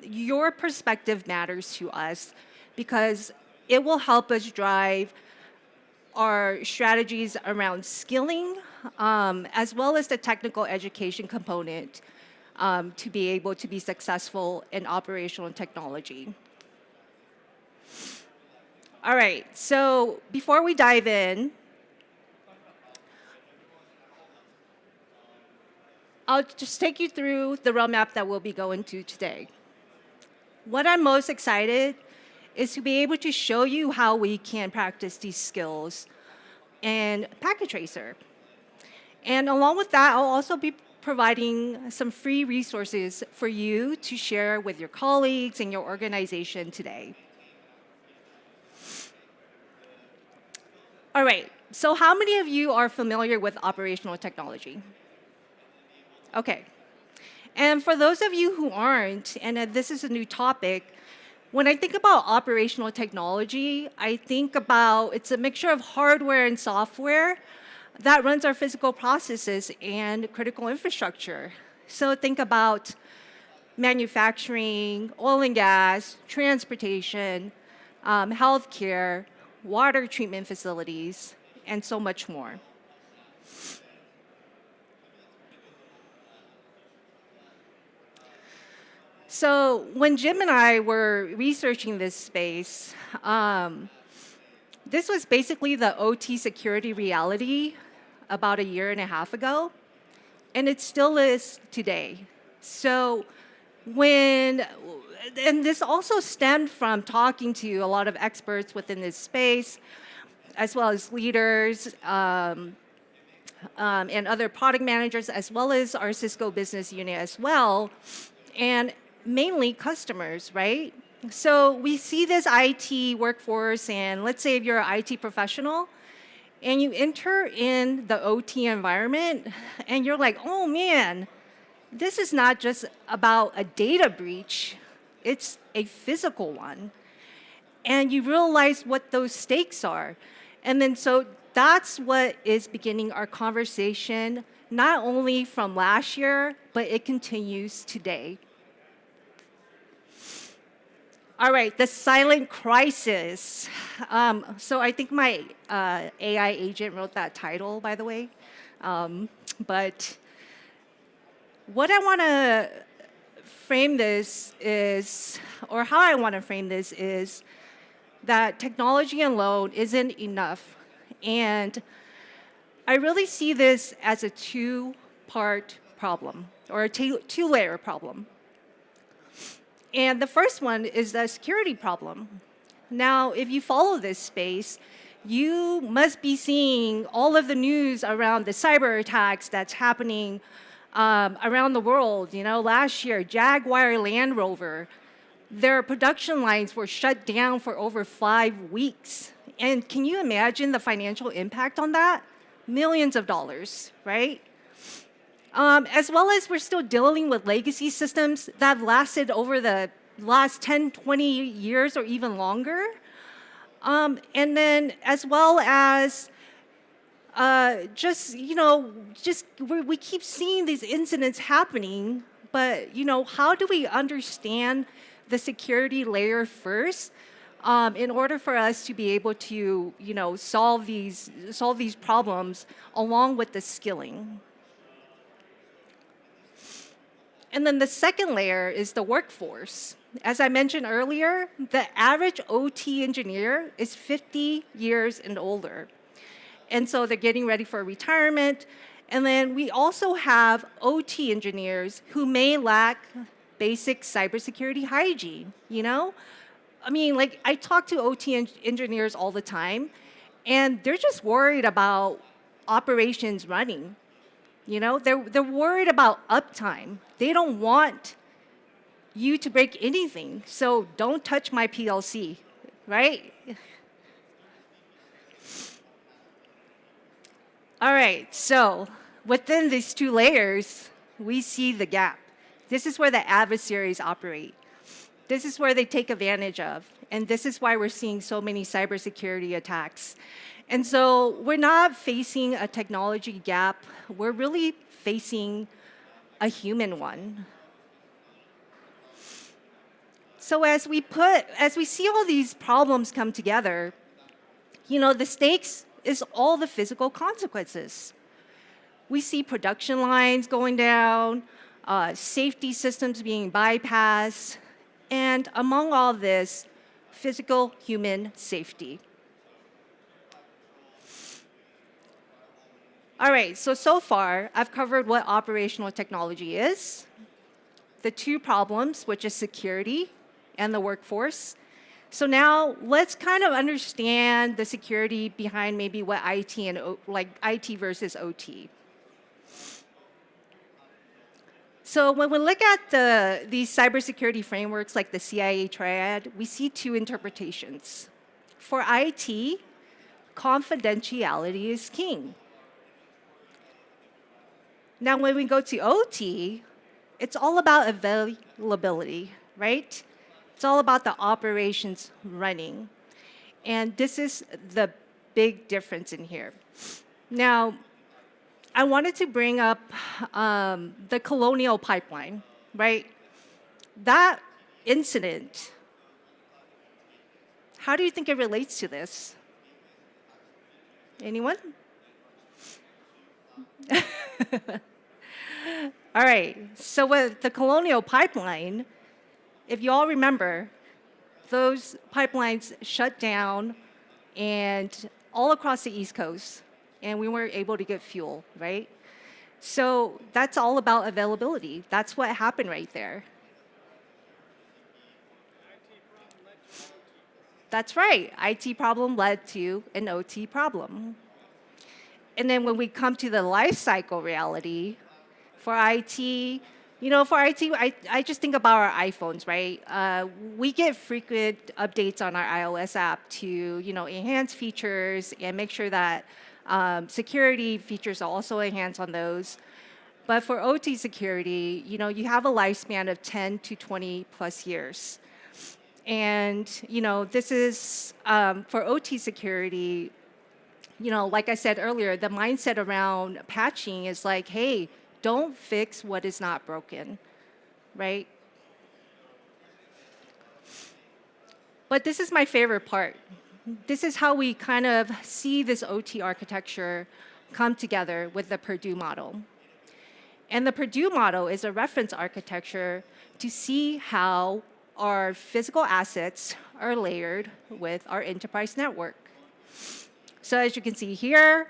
S2: your perspective matters to us, because it will help us drive our strategies around skilling, as well as the technical education component to be able to be successful in operational technology. All right, so before we dive in, I'll just take you through the roadmap that we'll be going to today. What I'm most excited is to be able to show you how we can practice these skills in Packet Tracer. And along with that, I'll also be providing some free resources for you to share with your colleagues and your organization today. All right, so how many of you are familiar with operational technology? Okay. And for those of you who aren't, and this is a new topic, when I think about operational technology, I think about it's a mixture of hardware and software that runs our physical processes and critical infrastructure. So think about manufacturing, oil and gas, transportation, healthcare, water treatment facilities, and so much more. So when Jim and I were researching this space, this was basically the OT security reality about a year and a half ago, and it still is today. So and this also stemmed from talking to a lot of experts within this space, as well as leaders and other product managers, as well as our Cisco business unit as well, and mainly customers, right? So we see this IT workforce, and let's say if you're an IT professional, and you enter in the OT environment, and you're like, oh man, this is not just about a data breach, it's a physical one. And you realize what those stakes are. And then so that's what is beginning our conversation, not only from last year, but it continues today. All right, the silent crisis. So I think my AI agent wrote that title, by the way. But what I want to frame this is, or how I want to frame this is, that technology alone isn't enough. And I really see this as a two-part problem, or a two-layer problem. And the first one is the security problem. Now, if you follow this space, you must be seeing all of the news around the cyber attacks that's happening around the world. You know, last year, Jaguar Land Rover, their production lines were shut down for over 5 weeks. And can you imagine the financial impact on that? Millions of dollars, right? As well as we're still dealing with legacy systems that have lasted over the last 10, 20 years or even longer. And then as well as we keep seeing these incidents happening, but how do we understand the security layer first in order for us to be able to solve these problems along with the skilling? And then the second layer is the workforce. As I mentioned earlier, the average OT engineer is 50 years and older. And so they're getting ready for retirement. And then we also have OT engineers who may lack basic cybersecurity hygiene, I mean, like, I talk to OT engineers all the time, and they're just worried about operations running. They're worried about uptime. They don't want you to break anything, so don't touch my PLC, right? All right, so within these two layers, we see the gap. This is where the adversaries operate. This is where they take advantage of, and this is why we're seeing so many cybersecurity attacks. And so we're not facing a technology gap, we're really facing a human one. So as we see all these problems come together, the stakes is all the physical consequences. We see production lines going down, safety systems being bypassed, and among all this, physical human safety. All right, so far, I've covered what operational technology is, the two problems, which is security and the workforce. So now let's kind of understand the security behind maybe what IT and like IT versus OT. So when we look at these cybersecurity frameworks like the CIA triad, we see two interpretations. For IT, confidentiality is king. Now, when we go to OT, it's all about availability, right? It's all about the operations running. And this is the big difference in here. Now, I wanted to bring up the Colonial Pipeline, right? That incident, how do you think it relates to this? Anyone? All right, so with the Colonial Pipeline, if you all remember, those pipelines shut down and all across the East Coast, and we weren't able to get fuel, right? So that's all about availability. That's what happened right there. That's right, IT problem led to an OT problem. And then when we come to the life cycle reality, for IT, I just think about our iPhones, right? We get frequent updates on our iOS app to, enhance features and make sure that security features are also enhanced on those. But for OT security, you have a lifespan of 10 to 20 plus years. And, this is, for OT security, like I said earlier, the mindset around patching is like, hey, don't fix what is not broken, right? But this is my favorite part. This is how we kind of see this OT architecture come together with the Purdue model. And the Purdue model is a reference architecture to see how our physical assets are layered with our enterprise network. So as you can see here,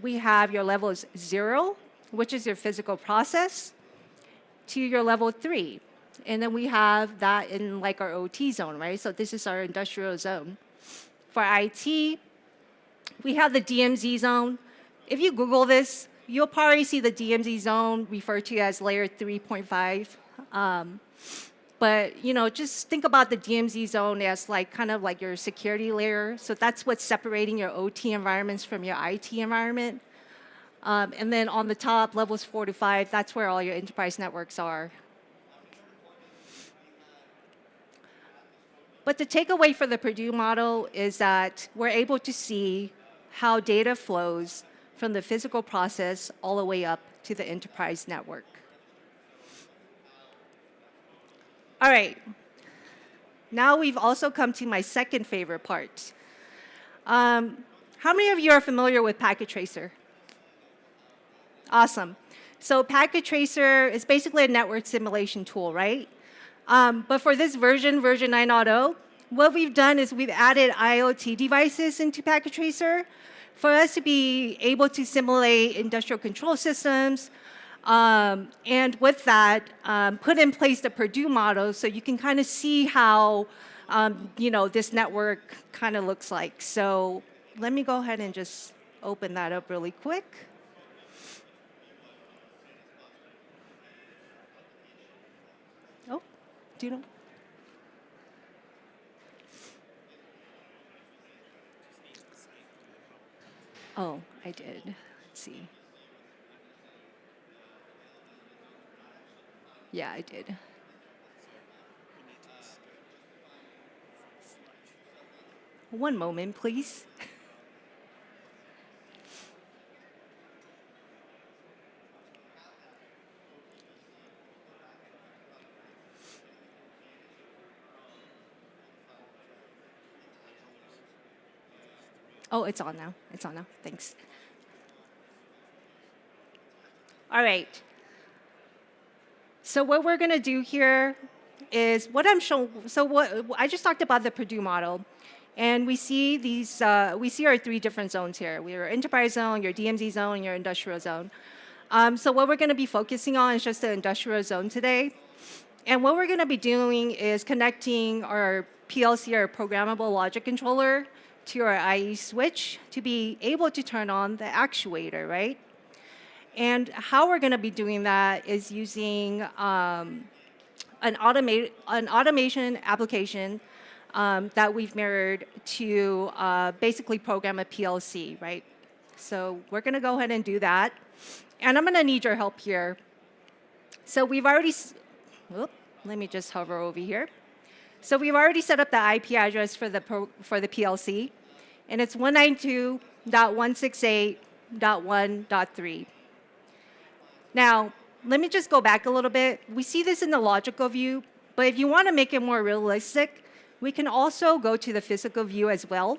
S2: we have your levels 0, which is your physical process, to your level 3. And then we have that in like our OT zone, right? So this is our industrial zone. For IT, we have the DMZ zone. If you Google this, you'll probably see the DMZ zone referred to as layer 3.5. But just think about the DMZ zone as like kind of like your security layer. So that's what's separating your OT environments from your IT environment. And then on the top, levels 4 to 5, that's where all your enterprise networks are. But the takeaway for the Purdue model is that we're able to see how data flows from the physical process all the way up to the enterprise network. All right, now we've also come to my second favorite part. How many of you are familiar with Packet Tracer? Awesome. So Packet Tracer is basically a network simulation tool, right? But for this version 9.0, what we've done is we've added IoT devices into Packet Tracer for us to be able to simulate industrial control systems, and with that, put in place the Purdue model so you can kind of see how this network kind of looks like. So let me go ahead and just open that up really quick. Oh, do you know? Oh, I did. Let's see. Yeah, I did. One moment, please. Oh, it's on now. It's on now. Thanks. All right. So what we're going to do here is what I'm showing. So what I just talked about the Purdue model, and we see these. We see our three different zones here. We have your enterprise zone, your DMZ zone, and your industrial zone. So what we're going to be focusing on is just the industrial zone today. And what we're going to be doing is connecting our PLC, our programmable logic controller, to our IE switch to be able to turn on the actuator, right? And how we're going to be doing that is using an automation application that we've mirrored to basically program a PLC, right? So we're going to go ahead and do that. And I'm going to need your help here. So we've already, let me just hover over here. So we've already set up the IP address for the PLC, and it's 192.168.1.3. Now, let me just go back a little bit. We see this in the logical view, but if you want to make it more realistic, we can also go to the physical view as well.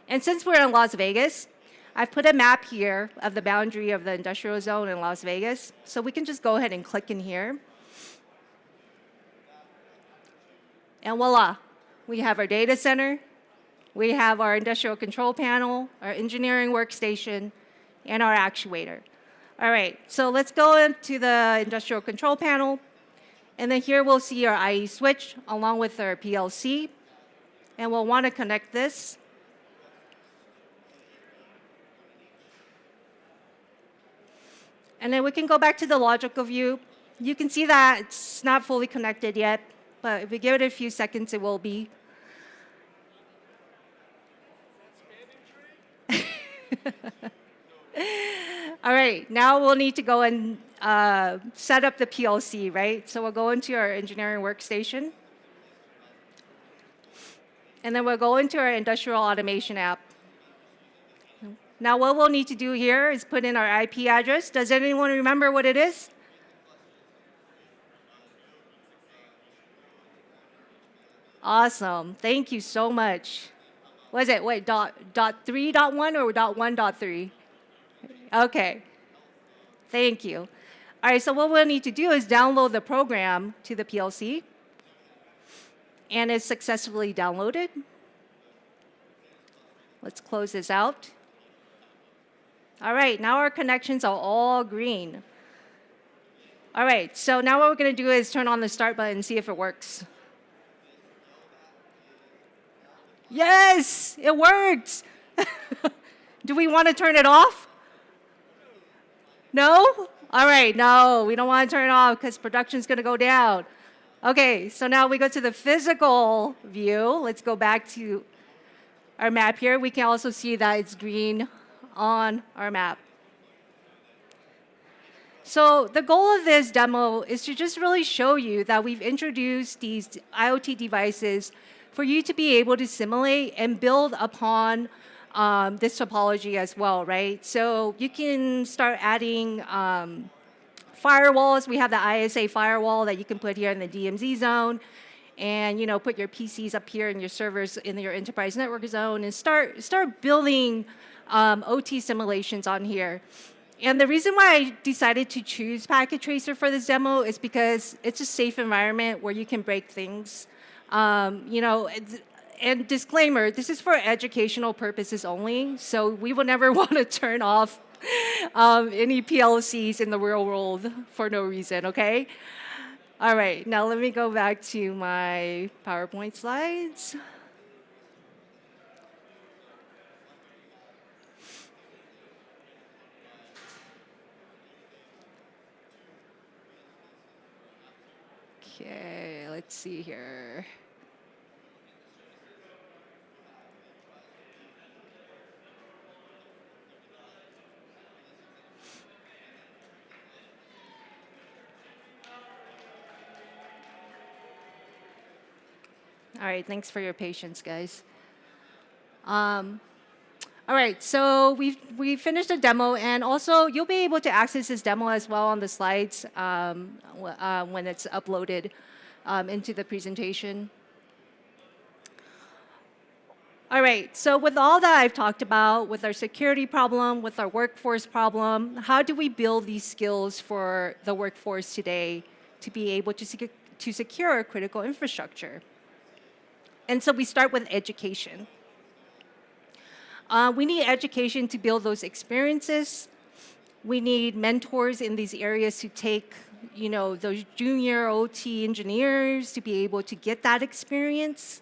S2: And since we're in Las Vegas, I've put a map here of the boundary of the industrial zone in Las Vegas. So we can just go ahead and click in here. And voila, we have our data center, we have our industrial control panel, our engineering workstation, and our actuator. All right, so let's go into the industrial control panel. And then here we'll see our IE switch along with our PLC. And we'll want to connect this. And then we can go back to the logical view. You can see that it's not fully connected yet, but if we give it a few seconds, it will be. All right, now we'll need to go and set up the PLC, right? So we'll go into our engineering workstation. And then we'll go into our industrial automation app. Now what we'll need to do here is put in our IP address. Does anyone remember what it is? Awesome, thank you so much. Was it, wait, .3.1 or .1.3? Okay, thank you. All right, so what we'll need to do is download the program to the PLC. And it's successfully downloaded. Let's close this out. All right, now our connections are all green. All right, so now what we're going to do is turn on the start button and see if it works. Yes, it works. Do we want to turn it off? No? All right, no, we don't want to turn it off because production's going to go down. Okay, so now we go to the physical view. Let's go back to our map here. We can also see that it's green on our map. So the goal of this demo is to just really show you that we've introduced these IoT devices for you to be able to simulate and build upon this topology as well, right? So you can start adding firewalls. We have the ISA firewall that you can put here in the DMZ zone, and put your PCs up here and your servers in your enterprise network zone, and start building OT simulations on here. And the reason why I decided to choose Packet Tracer for this demo is because it's a safe environment where you can break things. And disclaimer, this is for educational purposes only, so we will never want to turn off any PLCs in the real world for no reason, okay? All right, now let me go back to my PowerPoint slides. Okay, let's see here. All right, thanks for your patience, guys. All right, so we finished the demo, and also you'll be able to access this demo as well on the slides when it's uploaded into the presentation. All right, so with all that I've talked about, with our security problem, with our workforce problem, how do we build these skills for the workforce today to be able to secure critical infrastructure? And so we start with education. We need education to build those experiences. We need mentors in these areas to take, those junior OT engineers to be able to get that experience.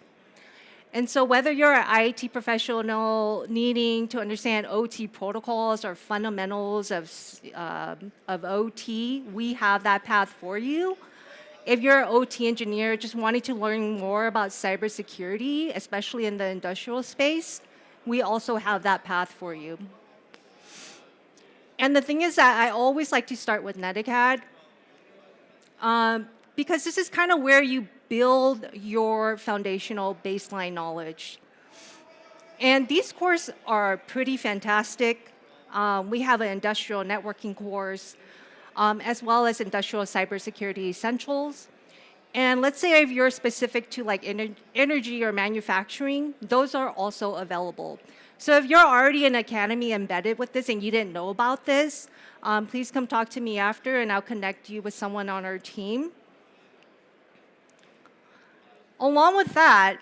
S2: And so whether you're an IT professional needing to understand OT protocols or fundamentals of OT, we have that path for you. If you're an OT engineer just wanting to learn more about cybersecurity, especially in the industrial space, we also have that path for you. And the thing is that I always like to start with Netacad because this is kind of where you build your foundational baseline knowledge. And these courses are pretty fantastic. We have an industrial networking course, as well as industrial cybersecurity essentials. And let's say if you're specific to like energy or manufacturing, those are also available. So if you're already in Academy embedded with this and you didn't know about this, please come talk to me after and I'll connect you with someone on our team. Along with that,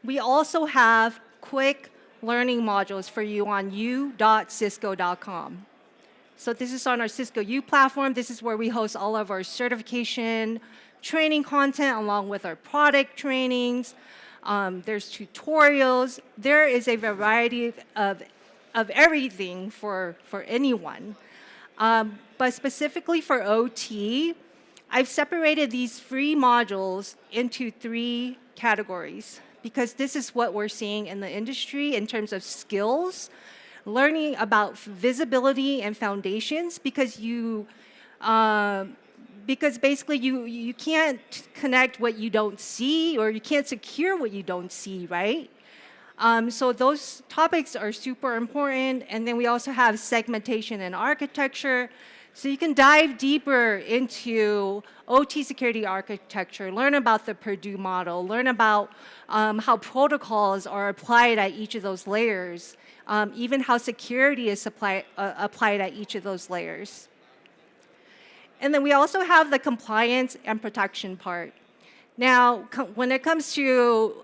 S2: we also have quick learning modules for you on u.cisco.com. So this is on our Cisco U platform. This is where we host all of our certification training content along with our product trainings. There's tutorials. There is a variety of everything for anyone. But specifically for OT, I've separated these free modules into 3 categories because this is what we're seeing in the industry in terms of skills, learning about visibility and foundations because basically you can't connect what you don't see or you can't secure what you don't see, right? So those topics are super important. And then we also have segmentation and architecture. So you can dive deeper into OT security architecture, learn about the Purdue model, learn about how protocols are applied at each of those layers, even how security is applied at each of those layers. And then we also have the compliance and protection part. Now, when it comes to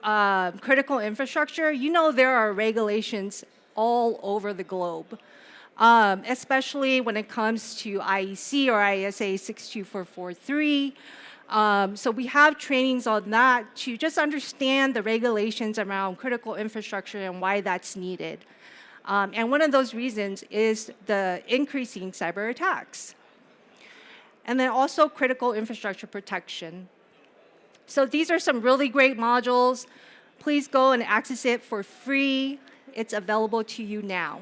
S2: critical infrastructure, there are regulations all over the globe, especially when it comes to IEC or ISA 62443. So we have trainings on that to just understand the regulations around critical infrastructure and why that's needed. And one of those reasons is the increasing cyber attacks. And then also critical infrastructure protection. So these are some really great modules. Please go and access it for free. It's available to you now.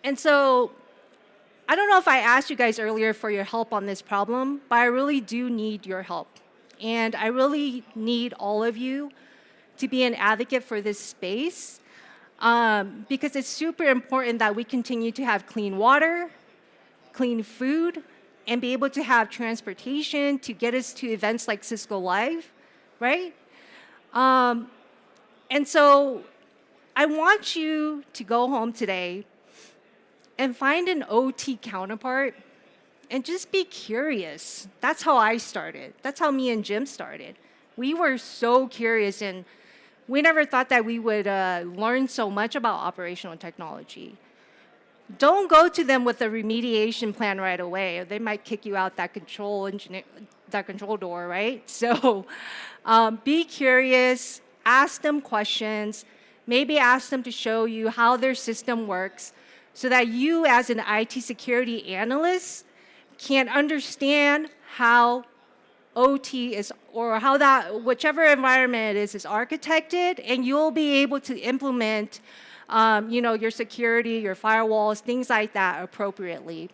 S2: And so I don't know if I asked you guys earlier for your help on this problem, but I really do need your help. And I really need all of you to be an advocate for this space because it's super important that we continue to have clean water, clean food, and be able to have transportation to get us to events like Cisco Live, right? And so I want you to go home today and find an OT counterpart and just be curious. That's how I started. That's how me and Jim started. We were so curious, and we never thought that we would learn so much about operational technology. Don't go to them with a remediation plan right away. They might kick you out that control door, right? So be curious, ask them questions, maybe ask them to show you how their system works so that you as an IT security analyst can understand how OT is, or how that, whichever environment it is architected, and you'll be able to implement your security, your firewalls, things like that appropriately.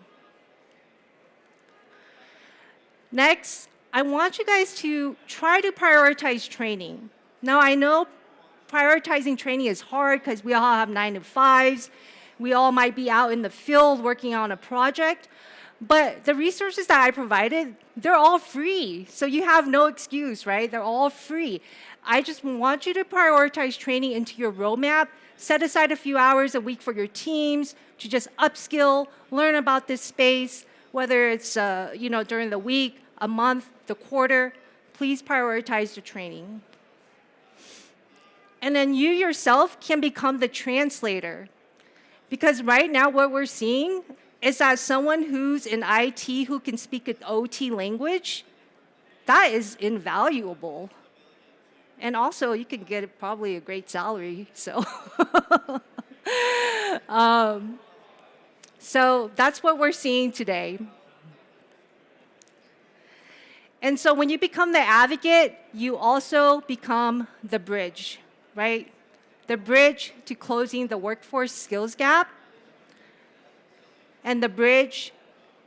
S2: Next, I want you guys to try to prioritize training. Now, I know prioritizing training is hard because we all have 9 to 5s. We all might be out in the field working on a project. But the resources that I provided, they're all free. So you have no excuse, right? They're all free. I just want you to prioritize training into your roadmap. Set aside a few hours a week for your teams to just upskill, learn about this space, whether it's during the week, a month, the quarter. Please prioritize the training. And then you yourself can become the translator. Because right now what we're seeing is that someone who's in IT who can speak an OT language, that is invaluable. And also, you can get probably a great salary. So, so that's what we're seeing today. And so when you become the advocate, you also become the bridge, right? The bridge to closing the workforce skills gap, and the bridge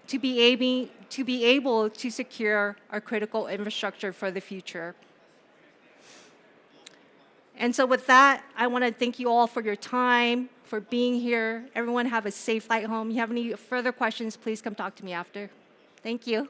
S2: to be able to secure our critical infrastructure for the future. And so with that, I want to thank you all for your time, for being here. Everyone have a safe flight home. If you have any further questions, please come talk to me after. Thank you.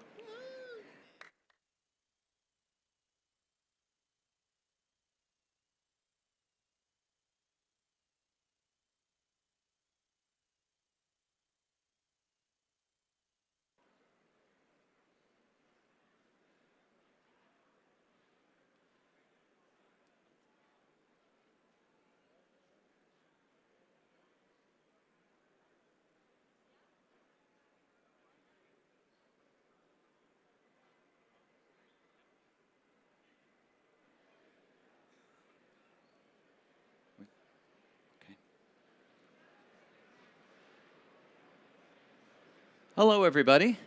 S3: Hello, everybody,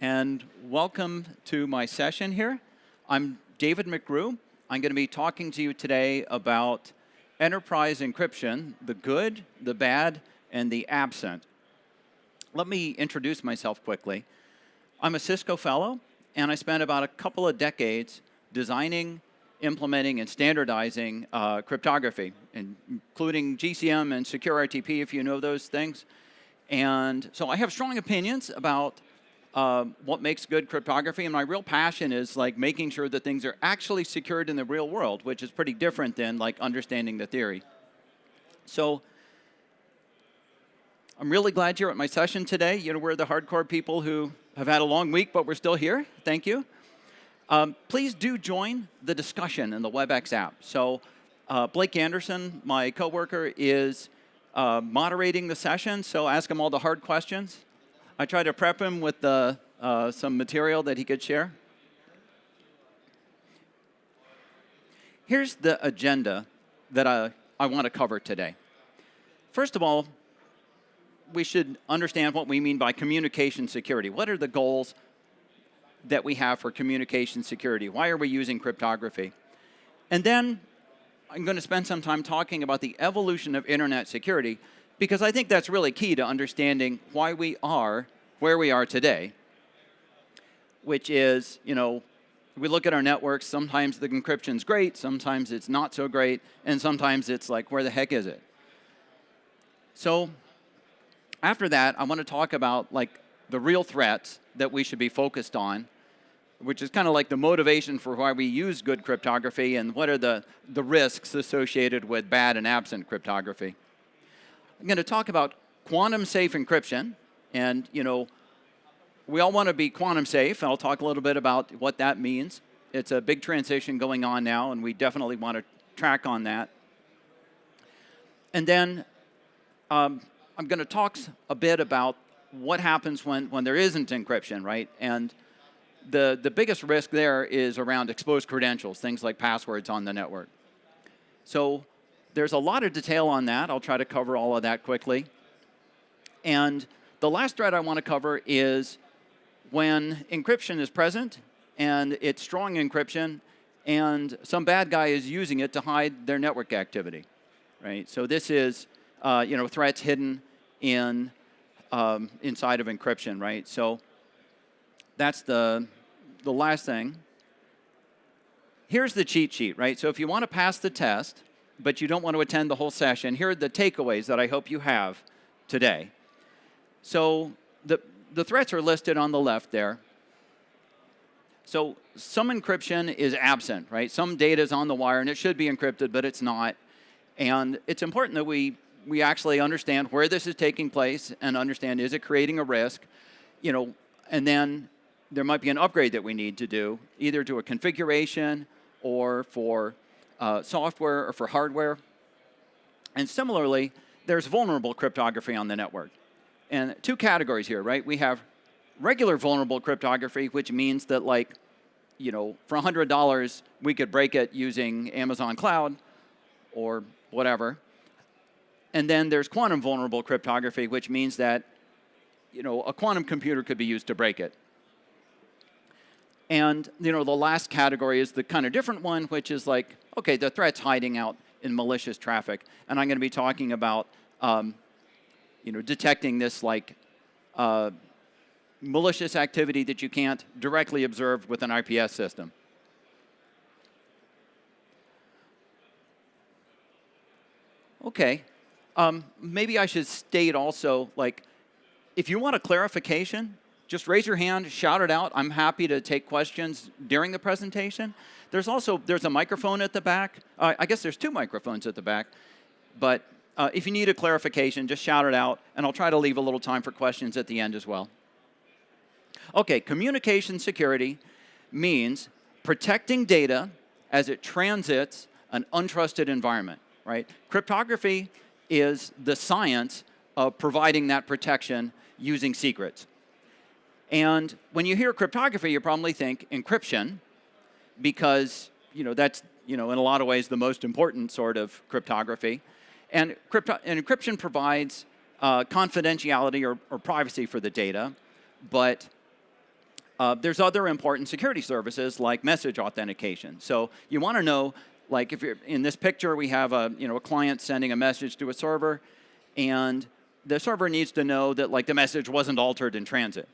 S3: and welcome to my session here. I'm David McGrew. I'm going to be talking to you today about enterprise encryption, the good, the bad, and the absent. Let me introduce myself quickly. I'm a Cisco fellow, and I spent about a couple of decades designing, implementing, and standardizing cryptography, including GCM and secure RTP, if you know those things. And so I have strong opinions about what makes good cryptography, and my real passion is like making sure that things are actually secured in the real world, which is pretty different than like understanding the theory. So I'm really glad you're at my session today. You know, we're the hardcore people who have had a long week, but we're still here. Thank you. Please do join the discussion in the WebEx app. So Blake Anderson, my coworker, is moderating the session, so ask him all the hard questions. I try to prep him with some material that he could share. Here's the agenda that I want to cover today. First of all, we should understand what we mean by communication security. What are the goals that we have for communication security? Why are we using cryptography? And then I'm going to spend some time talking about the evolution of internet security, because I think that's really key to understanding why we are where we are today, which is, you know, we look at our networks, sometimes the encryption's great, sometimes it's not so great, and sometimes it's like, where the heck is it? So after that, I want to talk about like the real threats that we should be focused on, which is kind of like the motivation for why we use good cryptography and what are the risks associated with bad and absent cryptography. I'm going to talk about quantum safe encryption, and you know, we all want to be quantum safe. I'll talk a little bit about what that means. It's a big transition going on now, and we definitely want to track on that. And then I'm going to talk a bit about what happens when there isn't encryption, right? And the biggest risk there is around exposed credentials, things like passwords on the network. So there's a lot of detail on that. I'll try to cover all of that quickly. And the last thread I want to cover is when encryption is present, and it's strong encryption, and some bad guy is using it to hide their network activity, right? So this is threats hidden in inside of encryption, right? So that's the last thing. Here's the cheat sheet, right? So if you want to pass the test, but you don't want to attend the whole session, here are the takeaways that I hope you have today. So the threats are listed on the left there. So some encryption is absent, right? Some data is on the wire, and it should be encrypted, but it's not. And it's important that we actually understand where this is taking place and understand, is it creating a risk? And then there might be an upgrade that we need to do, either to a configuration or for software or for hardware. And similarly, there's vulnerable cryptography on the network. And two categories here, right? We have regular vulnerable cryptography, which means that, like, for $100, we could break it using Amazon Cloud or whatever. And then there's quantum vulnerable cryptography, which means that, a quantum computer could be used to break it. And, the last category is the kind of different one, which is like, okay, the threat's hiding out in malicious traffic. And I'm going to be talking about, detecting this, like, malicious activity that you can't directly observe with an IPS system. Okay. Maybe I should state also, like, if you want a clarification, just raise your hand, shout it out. I'm happy to take questions during the presentation. There's a microphone at the back. I guess there's 2 microphones at the back. But if you need a clarification, just shout it out, and I'll try to leave a little time for questions at the end as well. Okay, communication security means protecting data as it transits an untrusted environment, right? Cryptography is the science of providing that protection using secrets. And when you hear cryptography, you probably think encryption, because that's in a lot of ways the most important sort of cryptography. And encryption provides confidentiality or privacy for the data, but there's other important security services like message authentication. So you want to know, like, if you're in this picture, we have a client sending a message to a server, and the server needs to know that, like, the message wasn't altered in transit,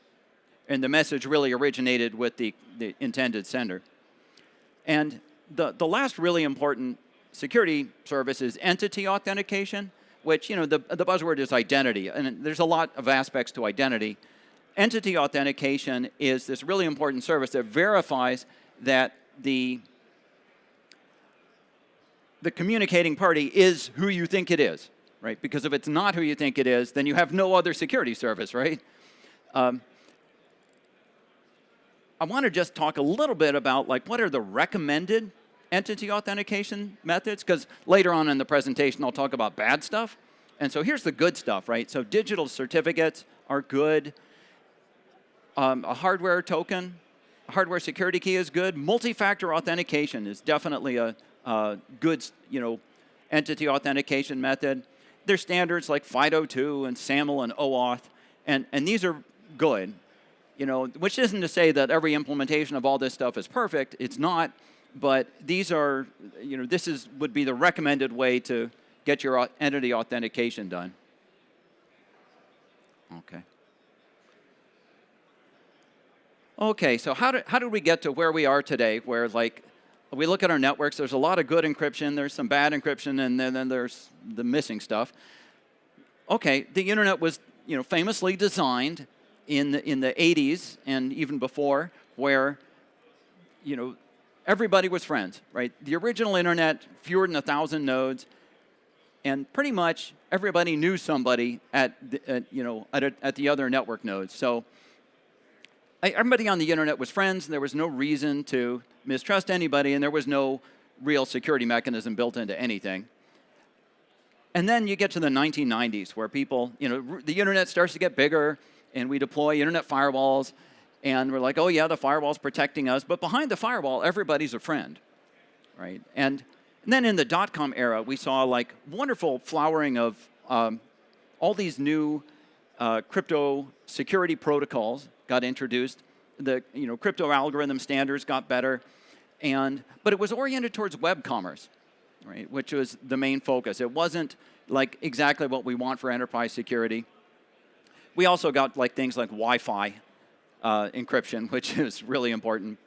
S3: and the message really originated with the intended sender. And the last really important security service is entity authentication, which, the buzzword is identity, and there's a lot of aspects to identity. Entity authentication is this really important service that verifies that the communicating party is who you think it is, right? Because if it's not who you think it is, then you have no other security service, right? I want to just talk a little bit about, like, what are the recommended entity authentication methods, because later on in the presentation I'll talk about bad stuff. And so here's the good stuff, right? So digital certificates are good. A hardware token, a hardware security key is good. Multi-factor authentication is definitely a good, entity authentication method. There's standards like FIDO2 and SAML and OAuth, and these are good. Which isn't to say that every implementation of all this stuff is perfect. It's not, but these are, would be the recommended way to get your entity authentication done. Okay. Okay, so how did we get to where we are today, where, like, we look at our networks, there's a lot of good encryption, there's some bad encryption, and then there's the missing stuff. Okay, the internet was, famously designed in the 80s and even before, where, everybody was friends, right? The original internet, fewer than 1,000 nodes, and pretty much everybody knew somebody at the other network nodes. So everybody on the internet was friends, and there was no reason to mistrust anybody, and there was no real security mechanism built into anything. And then you get to the 1990s, where people, the internet starts to get bigger, and we deploy internet firewalls, and we're like, oh yeah, the firewall's protecting us, but behind the firewall, everybody's a friend, right? And then in the dot-com era, we saw, like, wonderful flowering of all these new crypto security protocols got introduced. The crypto algorithm standards got better, but it was oriented towards web commerce, right? Which was the main focus. It wasn't, like, exactly what we want for enterprise security. We also got, like, things like Wi-Fi encryption, which is really important.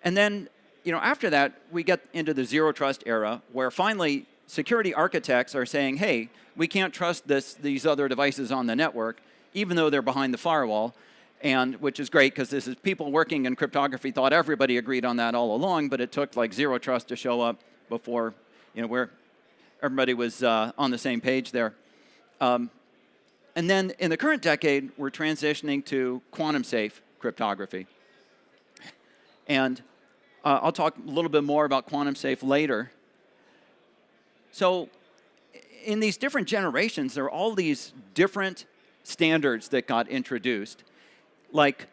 S3: And then, after that, we get into the zero trust era, where finally security architects are saying, hey, we can't trust these other devices on the network. even though they're behind the firewall, and which is great because this is people working in cryptography thought everybody agreed on that all along, but it took like zero trust to show up before, where everybody was on the same page there. And then in the current decade, we're transitioning to quantum safe cryptography. And I'll talk a little bit more about quantum safe later. So in these different generations, there are all these different standards that got introduced. Like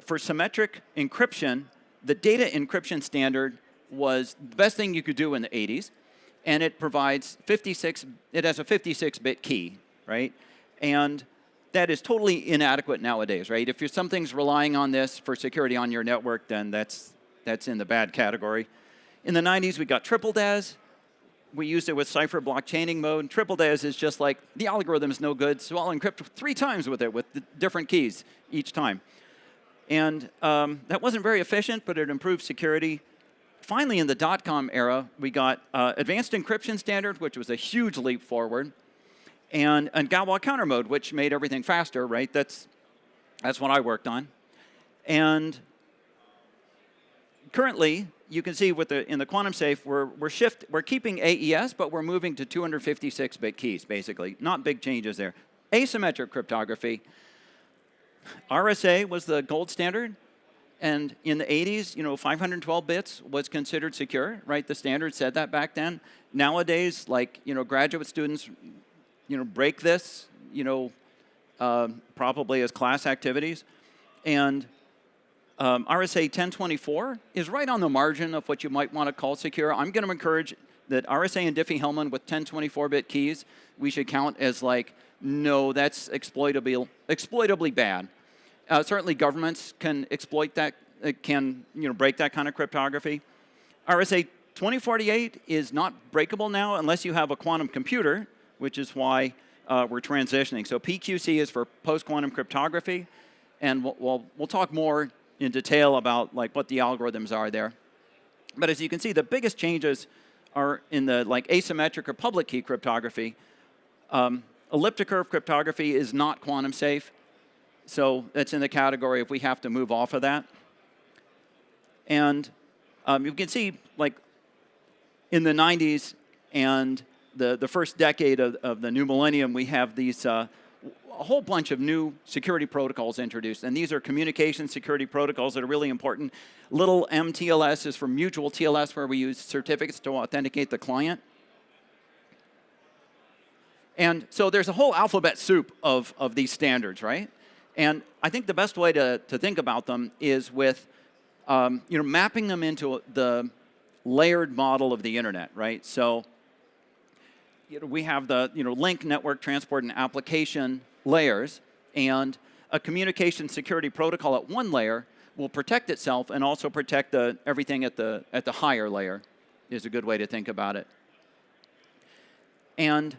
S3: for symmetric encryption, the data encryption standard was the best thing you could do in the 80s, and it provides it has a 56-bit key, right? And that is totally inadequate nowadays, right? If something's relying on this for security on your network, then that's in the bad category. In the 90s, we got triple DES. We used it with cipher blockchaining mode. Triple DES is just like, the algorithm is no good, so I'll encrypt 3 times with it with the different keys each time. And that wasn't very efficient, but it improved security. Finally, in the dot-com era, we got advanced encryption standard, which was a huge leap forward, and Galois counter mode, which made everything faster, right? That's what I worked on. And currently, you can see in the quantum safe, we're keeping AES, but we're moving to 256-bit keys, basically. Not big changes there. Asymmetric cryptography. RSA was the gold standard, and in the 80s, 512 bits was considered secure, right? The standard said that back then. Nowadays, like, graduate students, break this, probably as class activities, and RSA 1024 is right on the margin of what you might want to call secure. I'm going to encourage that RSA and Diffie-Hellman with 1024-bit keys, we should count as like, no, that's exploitably bad. Certainly governments can exploit that, can break that kind of cryptography. RSA 2048 is not breakable now unless you have a quantum computer, which is why we're transitioning. So PQC is for post-quantum cryptography, and we'll talk more in detail about like what the algorithms are there. But as you can see, the biggest changes are in the like asymmetric or public key cryptography. Elliptic curve cryptography is not quantum safe, so that's in the category if we have to move off of that. And you can see like in the 90s and the first decade of the new millennium, we have these a whole bunch of new security protocols introduced, and these are communication security protocols that are really important. Little MTLS is for mutual TLS, where we use certificates to authenticate the client. And so there's a whole alphabet soup of these standards, right? And I think the best way to think about them is with mapping them into the layered model of the internet, right? So we have the link, network, transport, and application layers, and a communication security protocol at one layer will protect itself and also protect everything at the higher layer, is a good way to think about it. And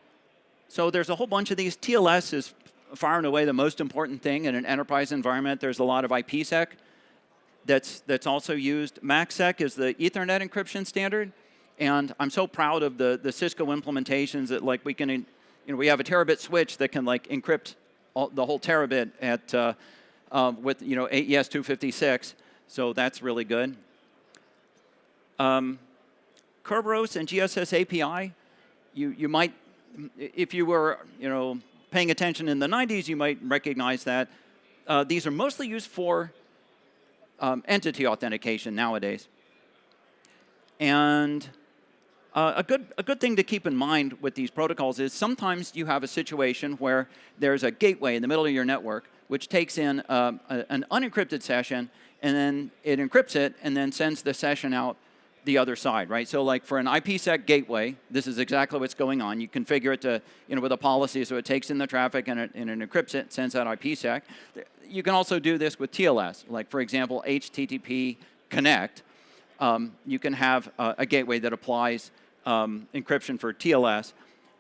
S3: so there's a whole bunch of these. TLS is far and away the most important thing in an enterprise environment. There's a lot of IPsec that's also used. MACsec is the Ethernet encryption standard, and I'm so proud of the Cisco implementations that like we can, we have a terabit switch that can like encrypt the whole terabit at with AES 256, so that's really good. Kerberos and GSS API, you might, if you were paying attention in the 90s, you might recognize that. These are mostly used for entity authentication nowadays. And a good thing to keep in mind with these protocols is sometimes you have a situation where there's a gateway in the middle of your network which takes in an unencrypted session, and then it encrypts it and then sends the session out the other side, right? So like for an IPsec gateway, this is exactly what's going on. You configure it to, with a policy so it takes in the traffic and it encrypts it, sends out IPsec. You can also do this with TLS, like for example, HTTP Connect. You can have a gateway that applies encryption for TLS.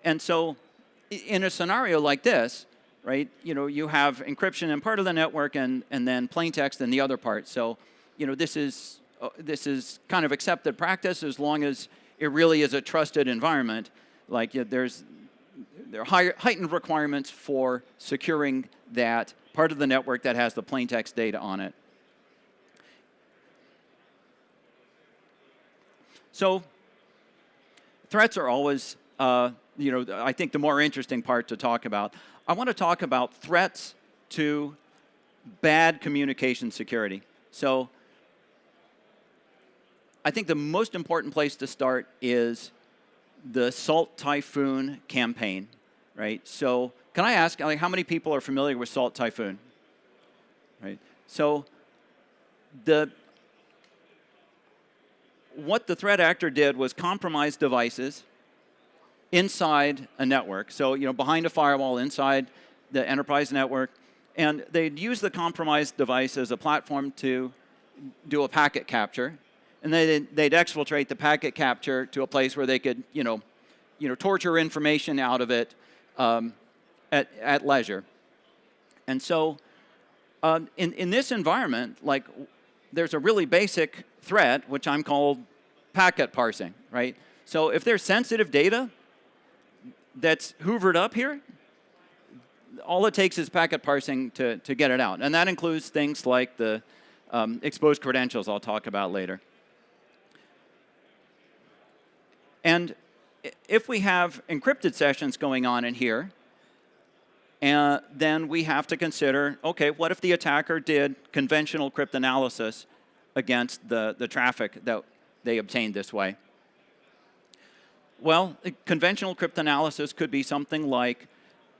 S3: And so in a scenario like this, right, you have encryption in part of the network and then plain text in the other part. So, this is kind of accepted practice as long as it really is a trusted environment. Like there's there are heightened requirements for securing that part of the network that has the plain text data on it. So threats are always, I think the more interesting part to talk about. I want to talk about threats to bad communication security. So I think the most important place to start is the Salt Typhoon campaign, right? So can I ask, like, how many people are familiar with Salt Typhoon? Right. So what the threat actor did was compromise devices inside a network. So, behind a firewall, inside the enterprise network, and they'd use the compromised device as a platform to do a packet capture, and they'd exfiltrate the packet capture to a place where they could, torture information out of it at leisure. And so, in this environment, like, there's a really basic threat, which I'm called packet parsing, right? So if there's sensitive data that's hoovered up here, all it takes is packet parsing to get it out. And that includes things like the exposed credentials I'll talk about later. And if we have encrypted sessions going on in here, then we have to consider, okay, what if the attacker did conventional cryptanalysis against the traffic that they obtained this way? Well, conventional cryptanalysis could be something like,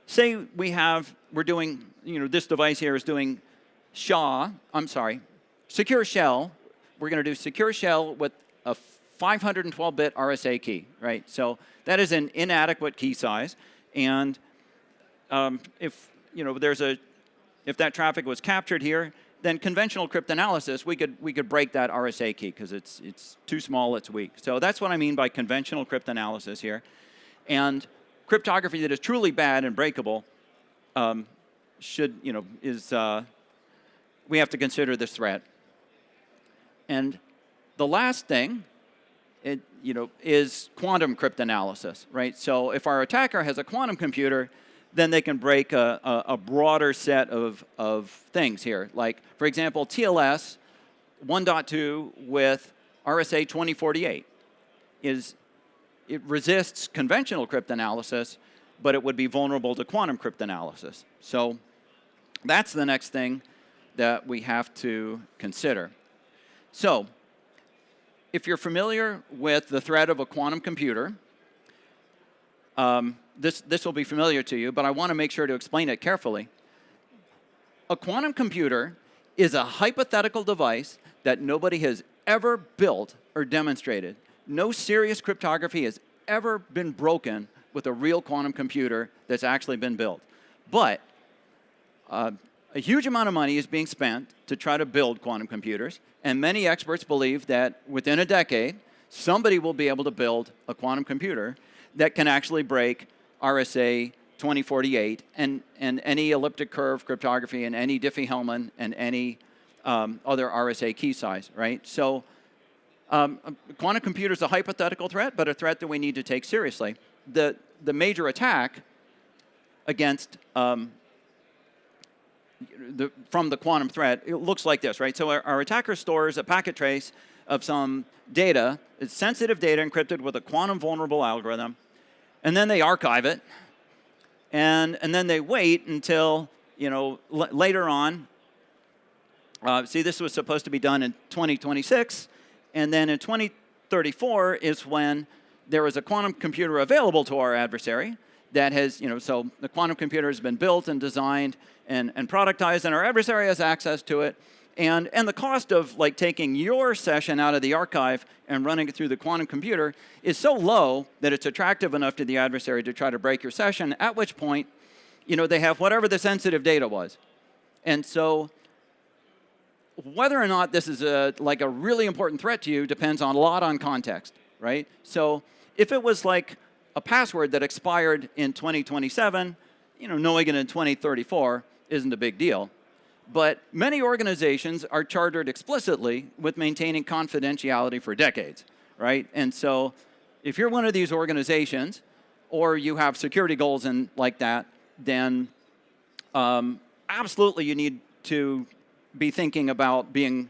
S3: say we're doing, this device here is doing secure shell. We're going to do secure shell with a 512-bit RSA key, right? So that is an inadequate key size, and if that traffic was captured here, then conventional cryptanalysis, we could break that RSA key because it's too small, it's weak. So that's what I mean by conventional cryptanalysis here. And cryptography that is truly bad and breakable we have to consider this threat. And the last thing, is quantum cryptanalysis, right? So if our attacker has a quantum computer, then they can break a broader set of things here. Like, for example, TLS 1.2 with RSA 2048 it resists conventional cryptanalysis, but it would be vulnerable to quantum cryptanalysis. So that's the next thing that we have to consider. So if you're familiar with the threat of a quantum computer, this will be familiar to you, but I want to make sure to explain it carefully. A quantum computer is a hypothetical device that nobody has ever built or demonstrated. No serious cryptography has ever been broken with a real quantum computer that's actually been built. But a huge amount of money is being spent to try to build quantum computers, and many experts believe that within a decade, somebody will be able to build a quantum computer that can actually break RSA 2048 and any elliptic curve cryptography and any Diffie-Hellman and any other RSA key size, right? So quantum computer is a hypothetical threat, but a threat that we need to take seriously. The major attack against from the quantum threat, it looks like this, right? So our attacker stores a packet trace of some data. It's sensitive data encrypted with a quantum vulnerable algorithm, and then they archive it, and then they wait until later on. See, this was supposed to be done in 2026, and then in 2034 is when there is a quantum computer available to our adversary that has, so the quantum computer has been built and designed and productized, and our adversary has access to it. And the cost of taking your session out of the archive and running it through the quantum computer is so low that it's attractive enough to the adversary to try to break your session, at which point, they have whatever the sensitive data was. And so whether or not this is a really important threat to you depends a lot on context, right? So if it was like a password that expired in 2027, knowing it in 2034 isn't a big deal. But many organizations are chartered explicitly with maintaining confidentiality for decades, right? And so if you're one of these organizations, or you have security goals and like that, then absolutely you need to be thinking about being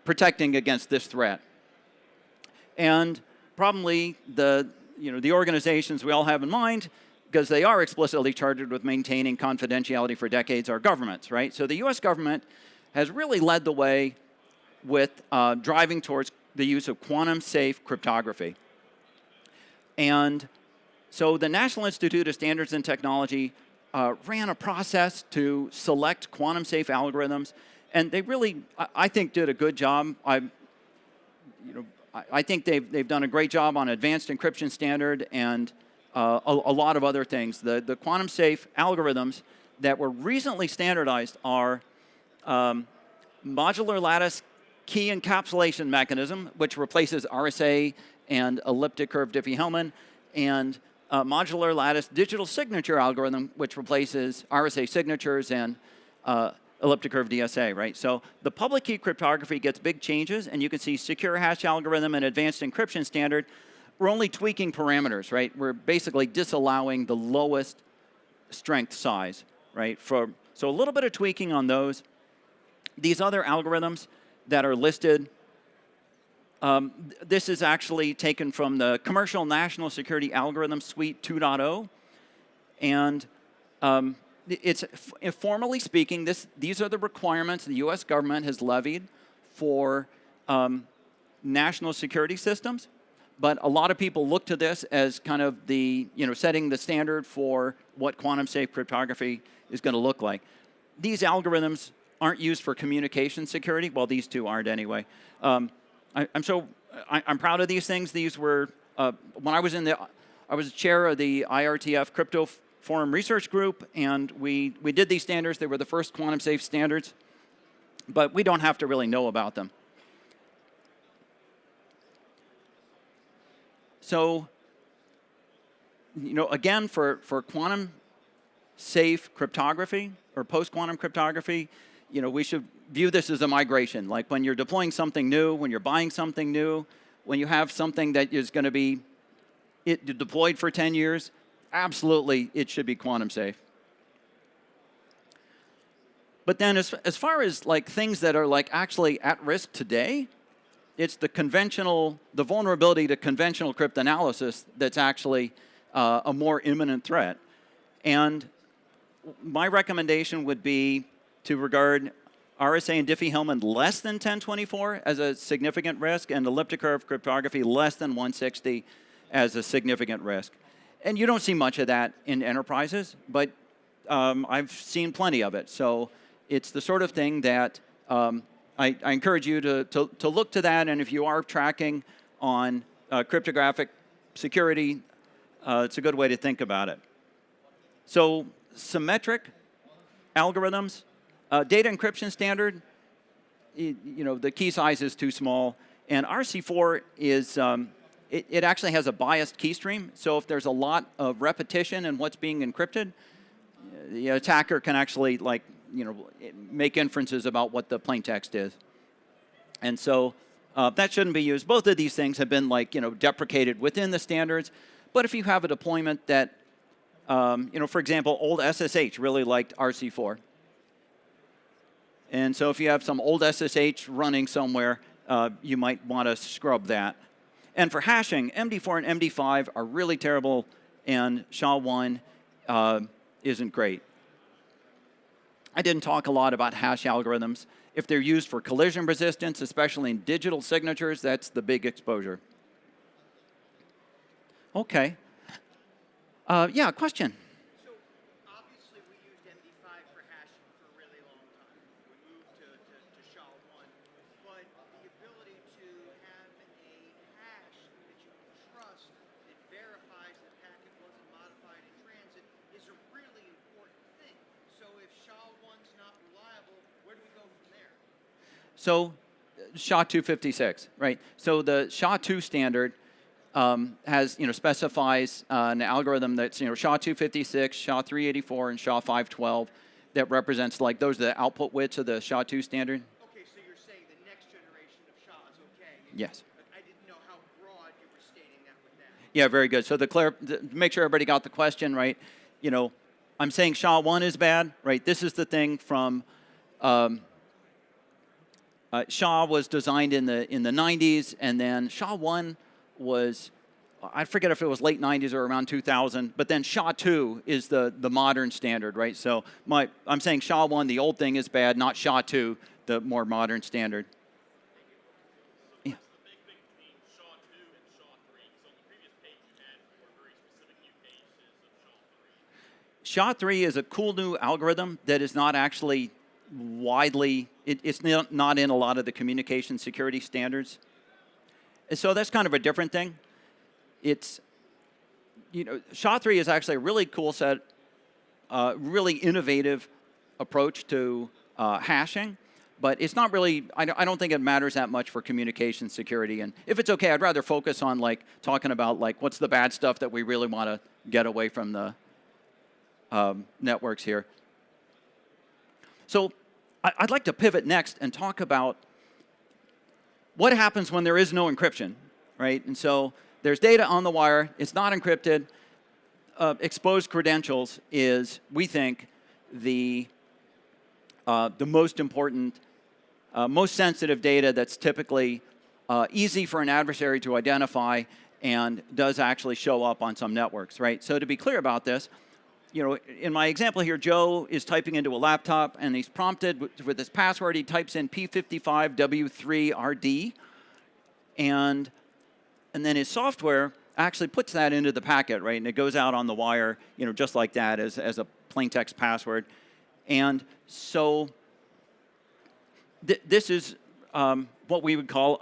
S3: protecting against this threat. And probably the organizations we all have in mind, because they are explicitly charged with maintaining confidentiality for decades, are governments, right? So the U.S. government has really led the way with driving towards the use of quantum-safe cryptography. And so the National Institute of Standards and Technology ran a process to select quantum-safe algorithms, and they really, I think, did a good job. I think they've done a great job on advanced encryption standard and a lot of other things. The quantum-safe algorithms that were recently standardized are modular lattice key encapsulation mechanism, which replaces RSA and elliptic curve Diffie-Hellman, and modular lattice digital signature algorithm, which replaces RSA signatures and elliptic curve DSA, right? So the public key cryptography gets big changes, and you can see secure hash algorithm and advanced encryption standard. We're only tweaking parameters, right? We're basically disallowing the lowest strength size, right? So a little bit of tweaking on those. These other algorithms that are listed, this is actually taken from the Commercial National Security Algorithm Suite 2.0, and it's formally speaking, these are the requirements the U.S. government has levied for national security systems. But a lot of people look to this as kind of the, setting the standard for what quantum-safe cryptography is going to look like. These algorithms aren't used for communication security. Well, these two aren't anyway. I'm proud of these things. These were when I was chair of the IRTF Crypto Forum Research Group, and we did these standards. They were the first quantum-safe standards, but we don't have to really know about them. So, again, for quantum-safe cryptography or post-quantum cryptography, we should view this as a migration. Like when you're deploying something new, when you're buying something new, when you have something that is going to be deployed for 10 years, absolutely it should be quantum-safe. But then as far as like things that are like actually at risk today, it's the vulnerability to conventional cryptanalysis that's actually a more imminent threat. And my recommendation would be to regard RSA and Diffie-Hellman less than 1024 as a significant risk, and elliptic curve cryptography less than 160 as a significant risk. And you don't see much of that in enterprises, but I've seen plenty of it. So it's the sort of thing that I encourage you to look to that, and if you are tracking on cryptographic security, it's a good way to think about it. So symmetric algorithms, data encryption standard, the key size is too small, and RC4 is, it actually has a biased key stream, so if there's a lot of repetition in what's being encrypted, the attacker can actually make inferences about what the plain text is. And so that shouldn't be used. Both of these things have been deprecated within the standards. But if you have a deployment that, for example, old SSH really liked RC4. And so if you have some old SSH running somewhere, you might want to scrub that. And for hashing, MD4 and MD5 are really terrible, and SHA-1 isn't great. I didn't talk a lot about hash algorithms. If they're used for collision resistance, especially in digital signatures, that's the big exposure. Okay. Yeah, question?
S4: So obviously we used MD5 for hashing for a really long time. We moved to SHA-1, but the ability to have a hash that you can trust that verifies the packet wasn't modified in transit is a really important thing. So if SHA-1's not reliable, where do we go from there?
S3: So SHA-256, right? So the SHA-2 standard has, specifies an algorithm that's, SHA-256, SHA-384, and SHA-512 that represents, those are the output widths of the SHA-2 standard.
S4: Okay, so you're saying the next generation of SHA is okay?
S3: Yes.
S4: But I didn't know how broad you were stating that with that.
S3: Yeah, very good. So to make sure everybody got the question right, you know, I'm saying SHA-1 is bad, right? This is the thing from SHA was designed in the 90s, and then SHA-1 was, I forget if it was late 90s or around 2000, but then SHA-2 is the modern standard, right? So I'm saying SHA-1, the old thing, is bad, not SHA-2, the more modern standard. Yeah. SHA-3 is a cool new algorithm that is not actually widely, it's not in a lot of the communication security standards. And so that's kind of a different thing. It's, you know, SHA-3 is actually a really cool set, really innovative approach to hashing, but it's not really, I don't think it matters that much for communication security. And if it's okay, I'd rather focus on like talking about like what's the bad stuff that we really want to get away from the networks here. So I'd like to pivot next and talk about what happens when there is no encryption, right? And so there's data on the wire, it's not encrypted. Exposed credentials is, we think, the most important, most sensitive data that's typically easy for an adversary to identify and does actually show up on some networks, right? So to be clear about this, you know, in my example here, Joe is typing into a laptop and he's prompted with his password. He types in P55W3RD, and then his software actually puts that into the packet, right? And it goes out on the wire, you know, just like that as a plain text password. And so this is what we would call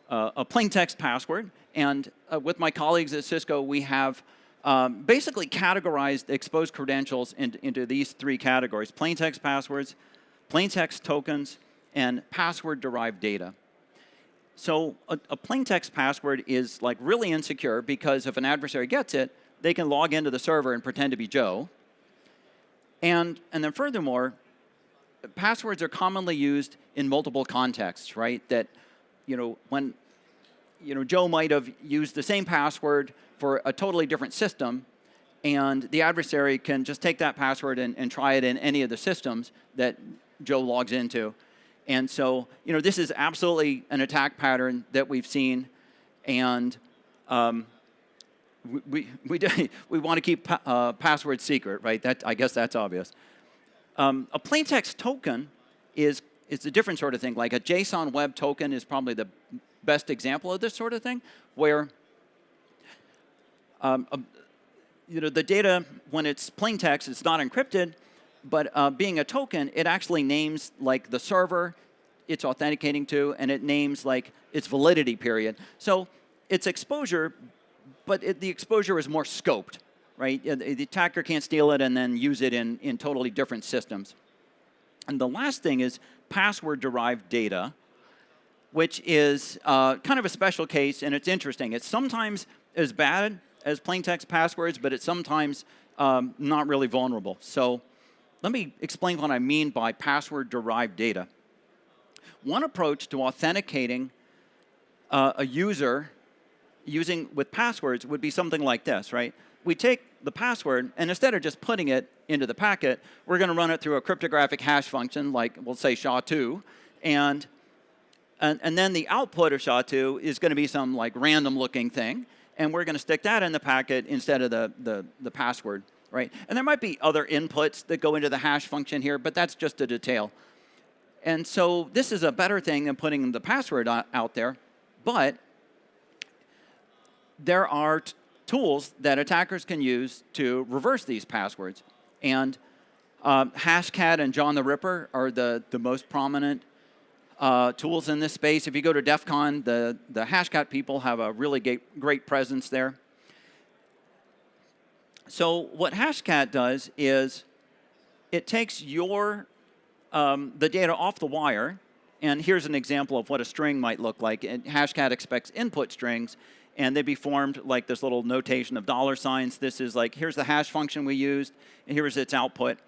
S3: a plain text password. And with my colleagues at Cisco, we have basically categorized exposed credentials into these three categories: plain text passwords, plain text tokens, and password-derived data. So a plain text password is like really insecure because if an adversary gets it, they can log into the server and pretend to be Joe. And then furthermore, passwords are commonly used in multiple contexts, right? That, you know, when, you know, Joe might have used the same password for a totally different system, and the adversary can just take that password and try it in any of the systems that Joe logs into. And so, you know, this is absolutely an attack pattern that we've seen, and we want to keep passwords secret, right? I guess that's obvious. A plain text token is a different sort of thing. Like a JSON web token is probably the best example of this sort of thing, where you know, the data, when it's plain text, it's not encrypted, but being a token, it actually names like the server it's authenticating to, and it names like its validity period. So it's exposure, but the exposure is more scoped, right? The attacker can't steal it and then use it in totally different systems. And the last thing is password-derived data, which is kind of a special case, and it's interesting. It's sometimes as bad as plain text passwords, but it's sometimes not really vulnerable. So let me explain what I mean by password-derived data. One approach to authenticating a user with passwords would be something like this, right? We take the password, and instead of just putting it into the packet, we're going to run it through a cryptographic hash function, like we'll say SHA-2, and then the output of SHA-2 is going to be some like random-looking thing, and we're going to stick that in the packet instead of the password, right? And there might be other inputs that go into the hash function here, but that's just a detail. And so this is a better thing than putting the password out there, but there are tools that attackers can use to reverse these passwords. And Hashcat and John the Ripper are the most prominent tools in this space. If you go to DEF CON, the Hashcat people have a really great presence there. So what Hashcat does is it takes the data off the wire, and here's an example of what a string might look like. And Hashcat expects input strings, and they'd be formed like this little notation of $signs. This is like, here's the hash function we used, and here's its output.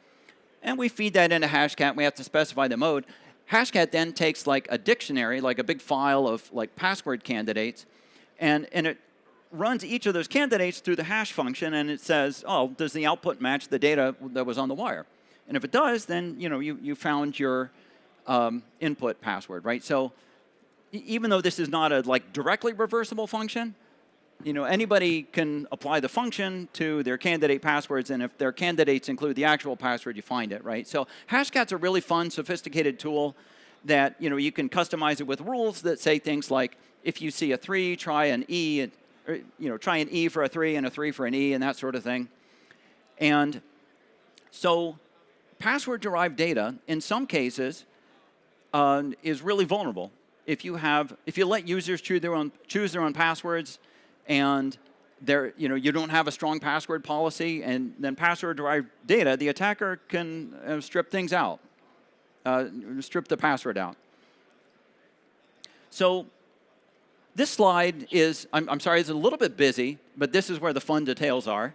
S3: And we feed that into Hashcat, and we have to specify the mode. Hashcat then takes like a dictionary, like a big file of like password candidates, and it runs each of those candidates through the hash function, and it says, oh, does the output match the data that was on the wire? And if it does, then you found your input password, right? So even though this is not a directly reversible function, anybody can apply the function to their candidate passwords, and if their candidates include the actual password, you find it, right? So Hashcat's a really fun, sophisticated tool that you can customize it with rules that say things like, if you see a 3, try an E, or try an E for a 3 and a 3 for an E, and that sort of thing. And so password-derived data, in some cases, is really vulnerable. If you let users choose their own passwords, and you don't have a strong password policy, and then password-derived data, the attacker can strip things out, strip the password out. So this slide is, I'm sorry, it's a little bit busy, but this is where the fun details are.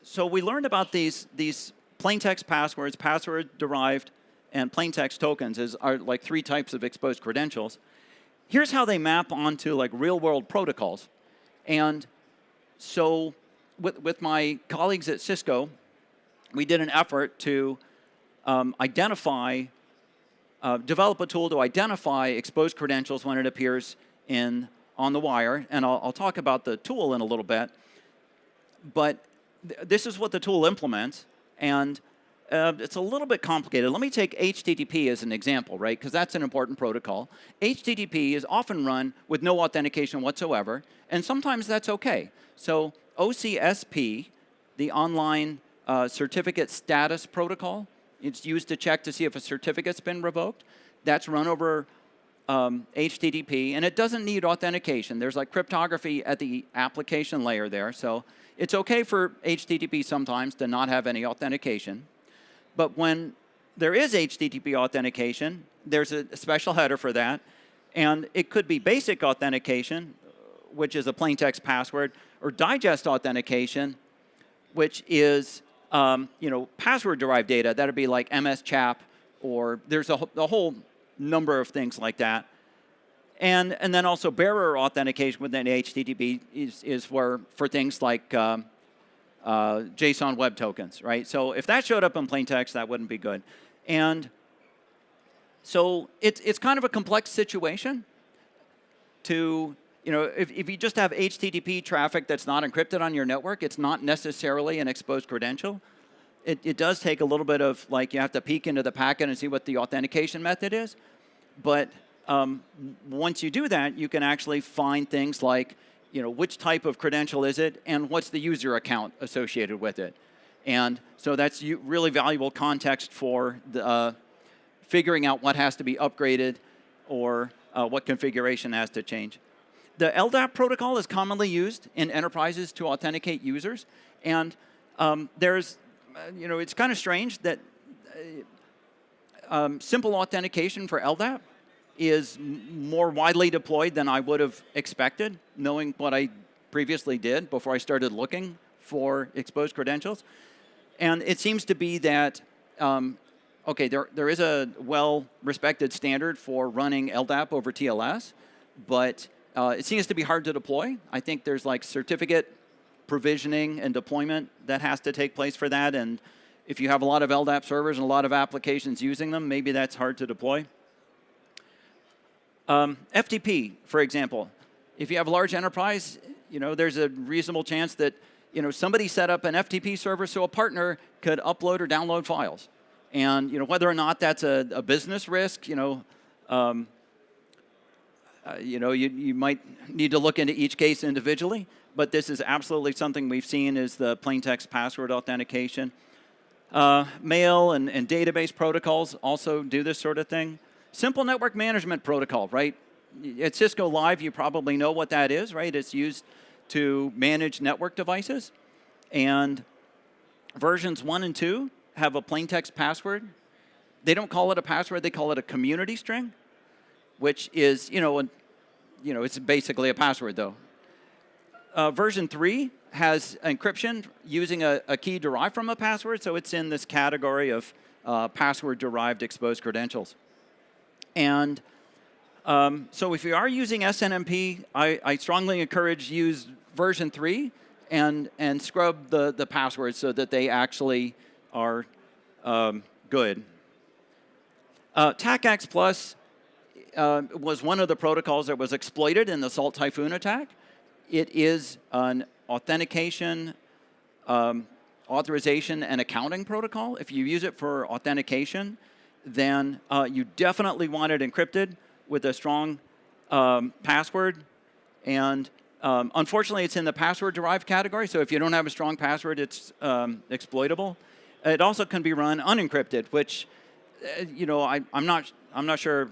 S3: So we learned about these plaintext passwords, password-derived, and plaintext tokens are like 3 types of exposed credentials. Here's how they map onto real-world protocols. And so with my colleagues at Cisco, we did an effort to develop a tool to identify exposed credentials when it appears on the wire. And I'll talk about the tool in a little bit. But this is what the tool implements. And it's a little bit complicated. Let me take HTTP as an example, right? Because that's an important protocol. HTTP is often run with no authentication whatsoever, and sometimes that's okay. So OCSP, the online certificate status protocol, it's used to check to see if a certificate's been revoked. That's run over HTTP, and it doesn't need authentication. There's cryptography at the application layer there, so it's okay for HTTP sometimes to not have any authentication. But when there is HTTP authentication, there's a special header for that. And it could be basic authentication, which is a plaintext password, or digest authentication, which is password-derived data. That would be like MSChap, or there's a whole number of things like that. And then also bearer authentication within HTTP is for things like JSON web tokens, right? So if that showed up in plaintext, that wouldn't be good. And so it's kind of a complex situation to, if you just have HTTP traffic that's not encrypted on your network, it's not necessarily an exposed credential. It does take a little bit of, you have to peek into the packet and see what the authentication method is. But once you do that, you can actually find things like, which type of credential is it, and what's the user account associated with it. And so that's really valuable context for figuring out what has to be upgraded or what configuration has to change. The LDAP protocol is commonly used in enterprises to authenticate users. And it's kind of strange that simple authentication for LDAP is more widely deployed than I would have expected, knowing what I previously did before I started looking for exposed credentials. And it seems to be that, there is a well-respected standard for running LDAP over TLS, but it seems to be hard to deploy. I think there's certificate provisioning and deployment that has to take place for that. And if you have a lot of LDAP servers and a lot of applications using them, maybe that's hard to deploy. FTP, for example, if you have a large enterprise, there's a reasonable chance that, somebody set up an FTP server so a partner could upload or download files. And, whether or not that's a business risk, you might need to look into each case individually, but this is absolutely something we've seen is the plaintext password authentication. Mail and database protocols also do this sort of thing. Simple network management protocol, right? At Cisco Live, you probably know what that is, right? It's used to manage network devices. And versions 1 and 2 have a plaintext password. They don't call it a password, they call it a community string, which is, it's basically a password, though. Version 3 has encryption using a key derived from a password, so it's in this category of password-derived exposed credentials. And So if you are using SNMP, I strongly encourage use version 3 and scrub the passwords so that they actually are good. TACAX Plus was one of the protocols that was exploited in the Salt Typhoon attack. It is an authentication, authorization, and accounting protocol. If you use it for authentication, then you definitely want it encrypted with a strong password. And unfortunately, it's in the password-derived category, so if you don't have a strong password, it's exploitable. It also can be run unencrypted, which, I'm not sure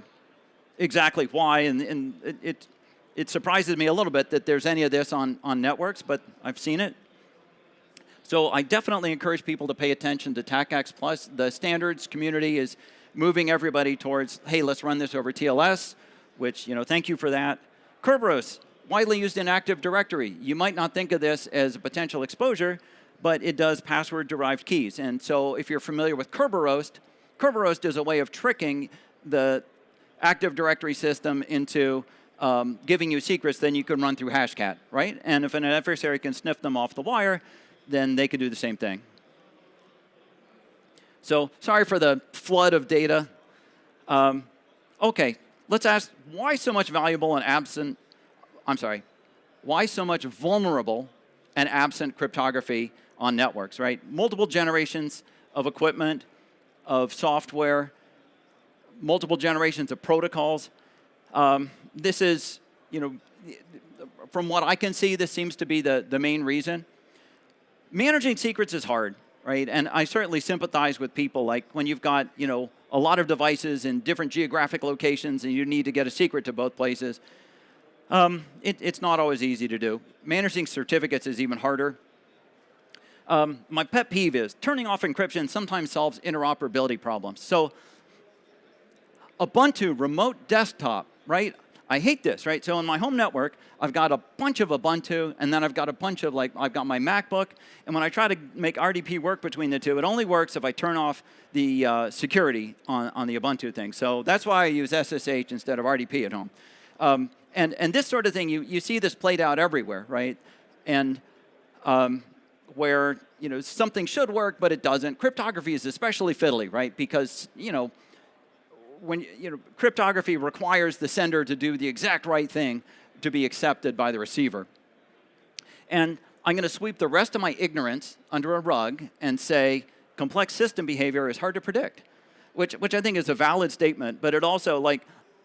S3: exactly why, and it surprises me a little bit that there's any of this on networks, but I've seen it. So I definitely encourage people to pay attention to TACAX Plus. The standards community is moving everybody towards, hey, let's run this over TLS, which, thank you for that. Kerberos, widely used in Active Directory. You might not think of this as a potential exposure, but it does password-derived keys. And so if you're familiar with Kerberos is a way of tricking the Active Directory system into giving you secrets, then you can run through Hashcat, right? And if an adversary can sniff them off the wire, then they could do the same thing. So sorry for the flood of data. Okay, let's ask why so much why so much vulnerable and absent cryptography on networks, right? Multiple generations of equipment, of software, multiple generations of protocols. This is, from what I can see, this seems to be the main reason. Managing secrets is hard, right? And I certainly sympathize with people like when you've got, a lot of devices in different geographic locations and you need to get a secret to both places. It's not always easy to do. Managing certificates is even harder. My pet peeve is turning off encryption sometimes solves interoperability problems. So Ubuntu remote desktop, right? I hate this, right? So on my home network, I've got a bunch of Ubuntu, and then I've got a bunch of, I've got my MacBook, and when I try to make RDP work between the two, it only works if I turn off the security on the Ubuntu thing. So that's why I use SSH instead of RDP at home. And this sort of thing, you see this played out everywhere, right? And where, something should work, but it doesn't. Cryptography is especially fiddly, right? Because, when cryptography requires the sender to do the exact right thing to be accepted by the receiver. And I'm going to sweep the rest of my ignorance under a rug and say complex system behavior is hard to predict, which I think is a valid statement, but it also,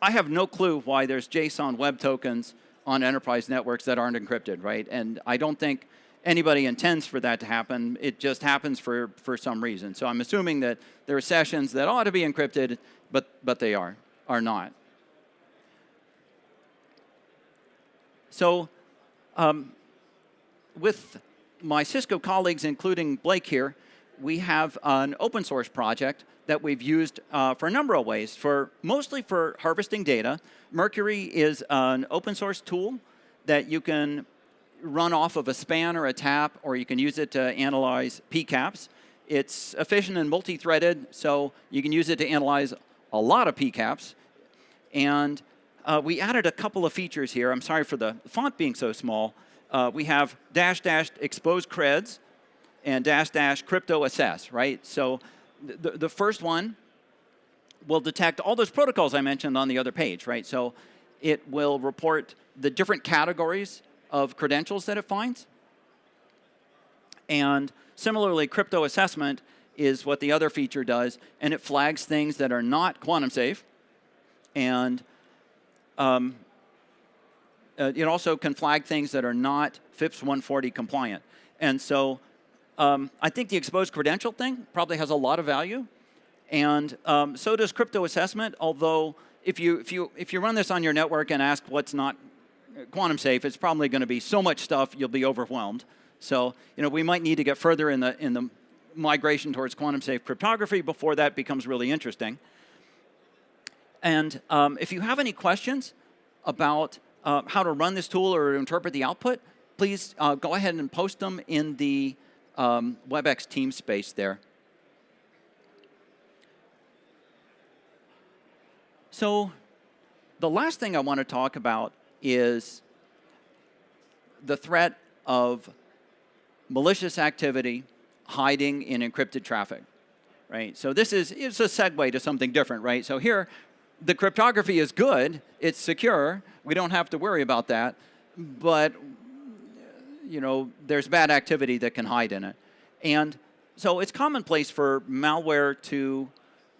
S3: I have no clue why there's JSON web tokens on enterprise networks that aren't encrypted, right? And I don't think anybody intends for that to happen. It just happens for some reason. So I'm assuming that there are sessions that ought to be encrypted, but they are not. So with my Cisco colleagues, including Blake here, we have an open source project that we've used for a number of ways, mostly for harvesting data. Mercury is an open source tool that you can run off of a span or a tap, or you can use it to analyze PCAPs. It's efficient and multi-threaded, so you can use it to analyze a lot of PCAPs. And we added a couple of features here. I'm sorry for the font being so small. We have -- expose creds and -- crypto assess, right? So the first one will detect all those protocols I mentioned on the other page, right? So it will report the different categories of credentials that it finds. And similarly, crypto assessment is what the other feature does, and it flags things that are not quantum safe. And it also can flag things that are not FIPS 140 compliant. And so I think the exposed credential thing probably has a lot of value. And so does crypto assessment, although if you run this on your network and ask what's not quantum safe, it's probably going to be so much stuff you'll be overwhelmed. So we might need to get further in the migration towards quantum safe cryptography before that becomes really interesting. And if you have any questions about how to run this tool or interpret the output, please go ahead and post them in the WebEx team space there. So the last thing I want to talk about is the threat of malicious activity hiding in encrypted traffic, right? So it's a segue to something different, right? So here, the cryptography is good, it's secure, we don't have to worry about that, but there's bad activity that can hide in it. And so it's commonplace for malware to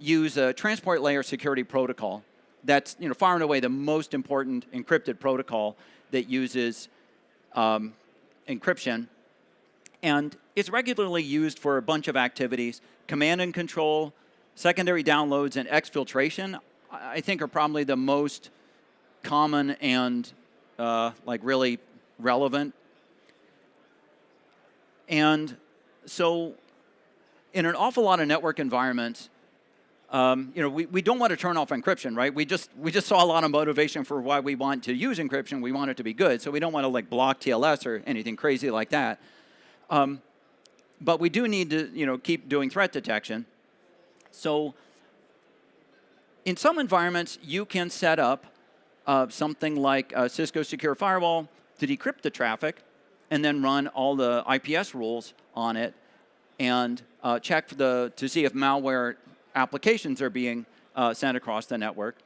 S3: use a transport layer security protocol. That's far and away the most important encrypted protocol that uses encryption. And it's regularly used for a bunch of activities. Command and control, secondary downloads, and exfiltration, I think, are probably the most common and really relevant. And so in an awful lot of network environments, we don't want to turn off encryption, right? We just saw a lot of motivation for why we want to use encryption. We want it to be good, so we don't want to block TLS or anything crazy like that. But we do need to keep doing threat detection. So in some environments, you can set up something like a Cisco Secure Firewall to decrypt the traffic, and then run all the IPS rules on it, and check to see if malware applications are being sent across the network.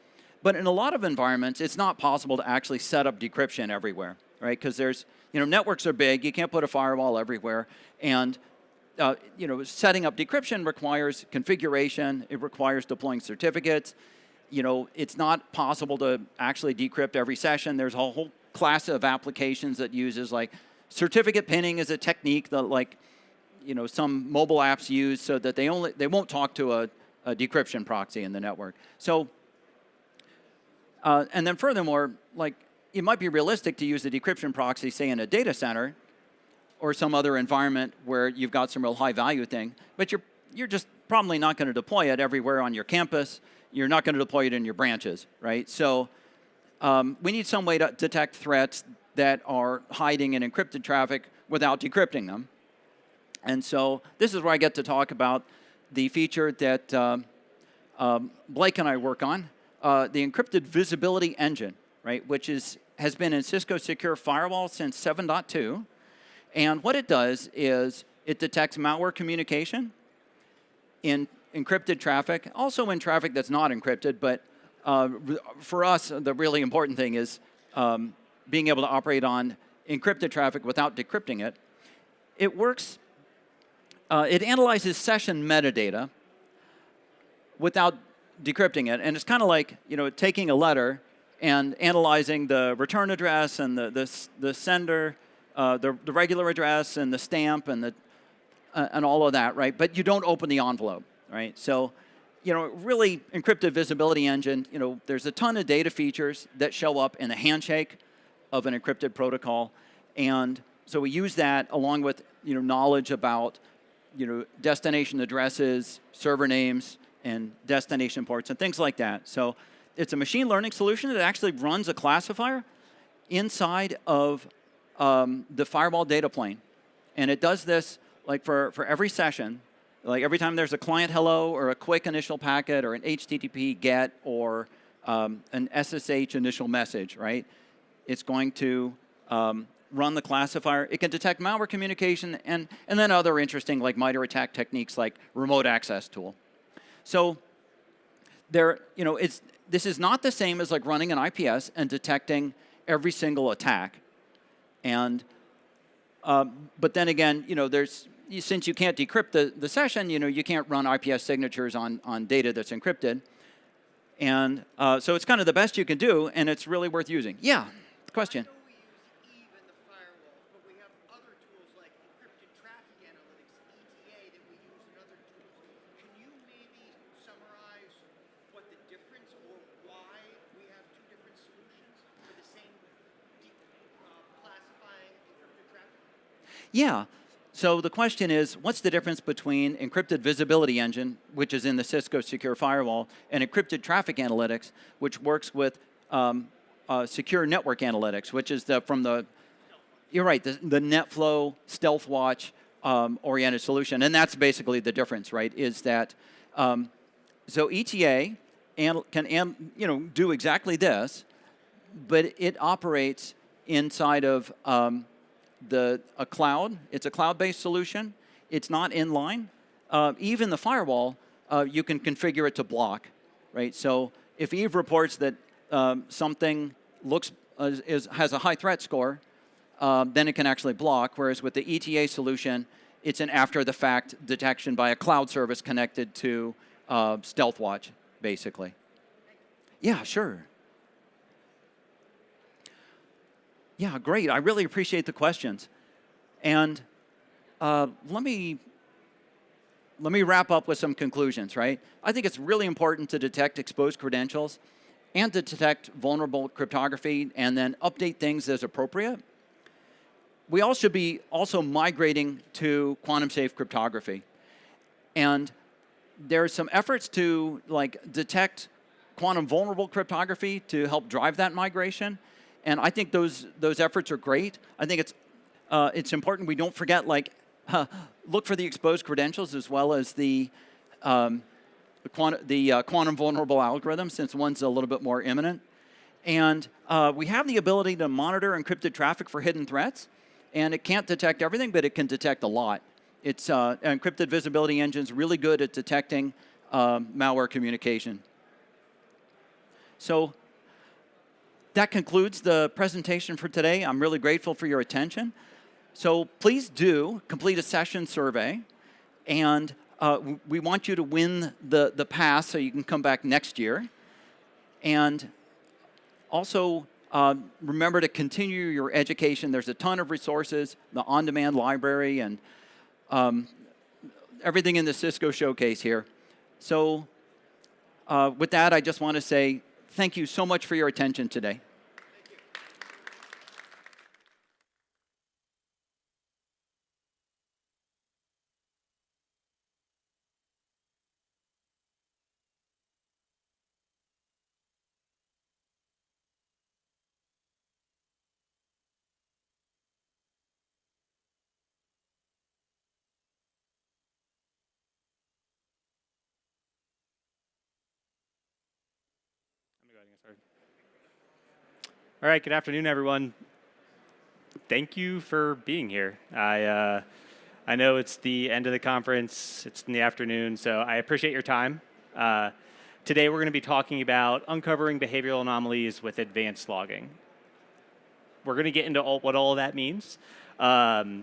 S3: But in a lot of environments, it's not possible to actually set up decryption everywhere, right? Because networks are big, you can't put a firewall everywhere, and setting up decryption requires configuration, it requires deploying certificates. It's not possible to actually decrypt every session. There's a whole class of applications that uses certificate pinning is a technique that some mobile apps use so that they won't talk to a decryption proxy in the network. So, and then furthermore, it might be realistic to use a decryption proxy, say in a data center or some other environment where you've got some real high value thing, but you're just probably not going to deploy it everywhere on your campus. You're not going to deploy it in your branches, right? So we need some way to detect threats that are hiding in encrypted traffic without decrypting them. And so this is where I get to talk about the feature that Blake and I work on, the encrypted visibility engine, right, which has been in Cisco Secure Firewall since 7.2. And what it does is it detects malware communication in encrypted traffic, also in traffic that's not encrypted, but for us, the really important thing is being able to operate on encrypted traffic without decrypting it. It works, it analyzes session metadata without decrypting it. And it's kind of like, taking a letter and analyzing the return address and the sender, the regular address and the stamp and all of that, right? But you don't open the envelope, right? So, really encrypted visibility engine, there's a ton of data features that show up in the handshake of an encrypted protocol. And so we use that along with, knowledge about, destination addresses, server names, and destination ports, and things like that. So it's a machine learning solution that actually runs a classifier inside of the firewall data plane. And it does this for every session. Every time there's a client hello or a quick initial packet or an HTTP get or an SSH initial message, right? It's going to run the classifier. It can detect malware communication and then other interesting MITRE attack techniques like remote access tool. So this is not the same as running an IPS and detecting every single attack. And but then again, since you can't decrypt the session, you can't run IPS signatures on data that's encrypted. And so it's kind of the best you can do, and it's really worth using. Yeah, question.
S4: I know we use Eve in the firewalls, but we have other tools like encrypted traffic analytics, ETA, that we use in other tools. Can you maybe summarize what the difference or why we have two different solutions for the same classifying encrypted traffic?
S3: Yeah. So the question is, what's the difference between encrypted visibility engine, which is in the Cisco Secure Firewall, and encrypted traffic analytics, which works with secure network analytics, which is you're right, the NetFlow Stealth Watch oriented solution. And that's basically the difference, right, is that, so ETA do exactly this, but it operates inside of a cloud. It's a cloud-based solution. It's not inline. Even the firewall, you can configure it to block, right? So if Eve reports that something has a high threat score, then it can actually block. Whereas with the ETA solution, it's an after-the-fact detection by a cloud service connected to StealthWatch, basically. Yeah, sure. Yeah, great. I really appreciate the questions. And let me wrap up with some conclusions, right? I think it's really important to detect exposed credentials and to detect vulnerable cryptography and then update things as appropriate. We all should be also migrating to quantum-safe cryptography. And there's some efforts to detect quantum vulnerable cryptography to help drive that migration. And I think those efforts are great. I think it's important we don't forget, look for the exposed credentials as well as the quantum vulnerable algorithm, since one's a little bit more imminent. And we have the ability to monitor encrypted traffic for hidden threats. And it can't detect everything, but it can detect a lot. It's encrypted visibility engine's really good at detecting malware communication. So that concludes the presentation for today. I'm really grateful for your attention. So please do complete a session survey. And we want you to win the pass so you can come back next year. And also, remember to continue your education. There's a ton of resources, the on-demand library, and everything in the Cisco showcase here. So with that, I just want to say thank you so much for your attention today.
S5: All right, good afternoon, everyone. Thank you for being here. I know it's the end of the conference, it's in the afternoon, so I appreciate your time. Today we're going to be talking about uncovering behavioral anomalies with advanced logging. We're going to get into what all of that means. We're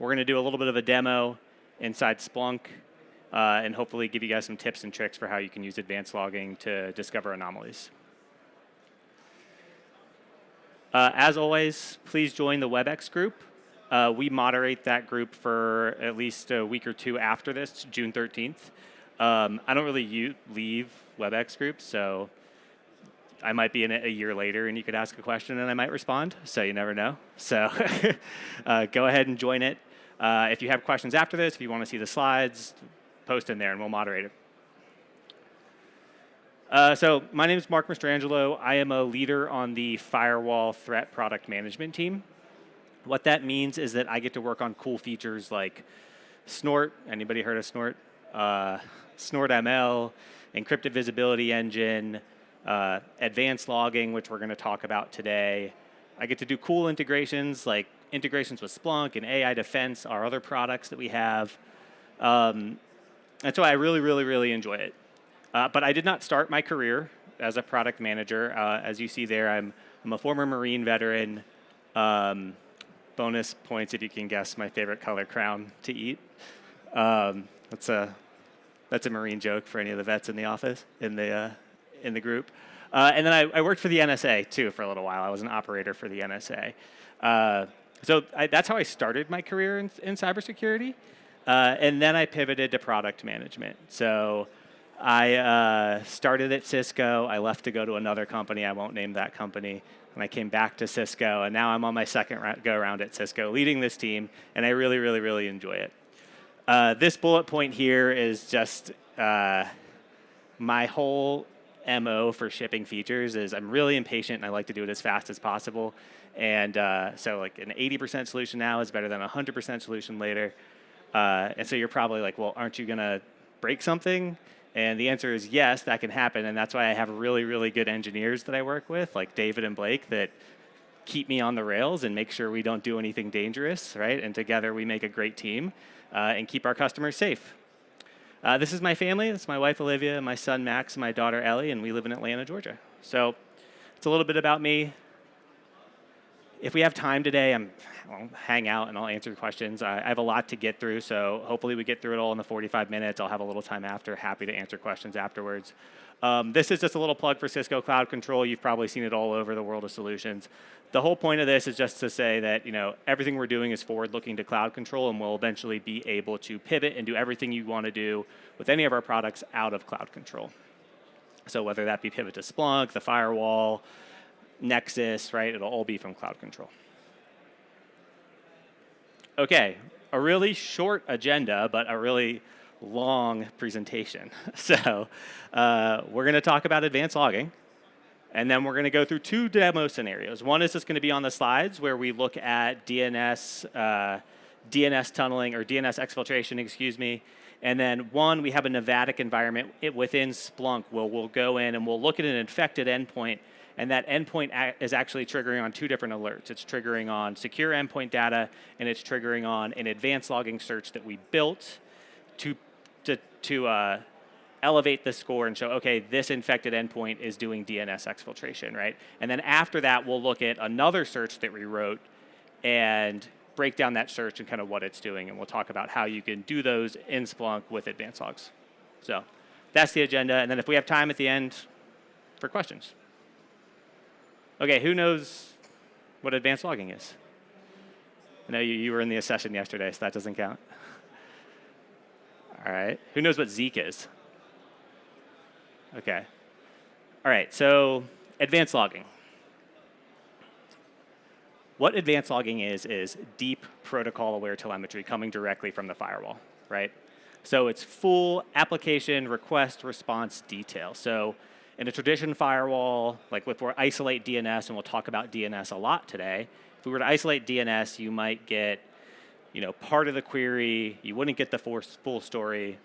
S5: going to do a little bit of a demo inside Splunk and hopefully give you guys some tips and tricks for how you can use advanced logging to discover anomalies. As always, please join the WebEx group. We moderate that group for at least a week or two after this, June 13th. I don't really leave WebEx groups, so I might be in it a year later and you could ask a question and I might respond, so you never know. So go ahead and join it. If you have questions after this, if you want to see the slides, post in there and we'll moderate it. So my name is Marc Mastrangelo. I am a leader on the Firewall threat product management team. What that means is that I get to work on cool features like Snort. Anybody heard of Snort? Snort ML, encrypted visibility engine, advanced logging, which we're going to talk about today. I get to do cool integrations like integrations with Splunk and AI Defense, our other products that we have. And so I really, really, really enjoy it. But I did not start my career as a product manager. As you see there, I'm a former Marine veteran. Bonus points if you can guess my favorite color crown to eat. That's a Marine joke for any of the vets in the office, in the group. And then I worked for the NSA, too, for a little while. I was an operator for the NSA. So that's how I started my career in cybersecurity. And then I pivoted to product management. So I started at Cisco. I left to go to another company. I won't name that company. And I came back to Cisco. And now I'm on my second go-around at Cisco, leading this team. And I really, really, really enjoy it. This bullet point here is just my whole MO for shipping features is I'm really impatient and I like to do it as fast as possible. And so like an 80% solution now is better than a 100% solution later. And so you're probably like, well, aren't you going to break something? And the answer is yes, that can happen. And that's why I have really, really good engineers that I work with, like David and Blake, that keep me on the rails and make sure we don't do anything dangerous, right? And together we make a great team and keep our customers safe. This is my family. This is my wife, Olivia, my son, Max, and my daughter, Ellie, and we live in Atlanta, Georgia. So it's a little bit about me. If we have time today, I'll hang out and I'll answer questions. I have a lot to get through, so hopefully we get through it all in the 45 minutes. I'll have a little time after. Happy to answer questions afterwards. This is just a little plug for Cisco Cloud Control. You've probably seen it all over the world of solutions. The whole point of this is just to say that everything we're doing is forward-looking to cloud control, and we'll eventually be able to pivot and do everything you want to do with any of our products out of cloud control. So whether that be pivot to Splunk, the Firewall, Nexus, right? It'll all be from cloud control. Okay, a really short agenda, but a really long presentation. So we're going to talk about advanced logging, and then we're going to go through 2 demo scenarios. One is just going to be on the slides where we look at DNS tunneling or DNS exfiltration, excuse me. And then one, we have a Nevadic environment within Splunk where we'll go in and we'll look at an infected endpoint. And that endpoint is actually triggering on 2 different alerts. It's triggering on secure endpoint data, and it's triggering on an advanced logging search that we built to elevate the score and show, okay, this infected endpoint is doing DNS exfiltration, right? And then after that, we'll look at another search that we wrote and break down that search and kind of what it's doing. And we'll talk about how you can do those in Splunk with advanced logs. So that's the agenda. And then if we have time at the end for questions. Okay, who knows what advanced logging is? I know you were in the session yesterday, so that doesn't count. All right. Who knows what Zeek is? Okay. All right, so advanced logging. What advanced logging is deep protocol-aware telemetry coming directly from the firewall, right? So it's full application request response detail. So in a traditional firewall, like if we isolate DNS, and we'll talk about DNS a lot today, if we were to isolate DNS, you might get part of the query. You wouldn't get the full story.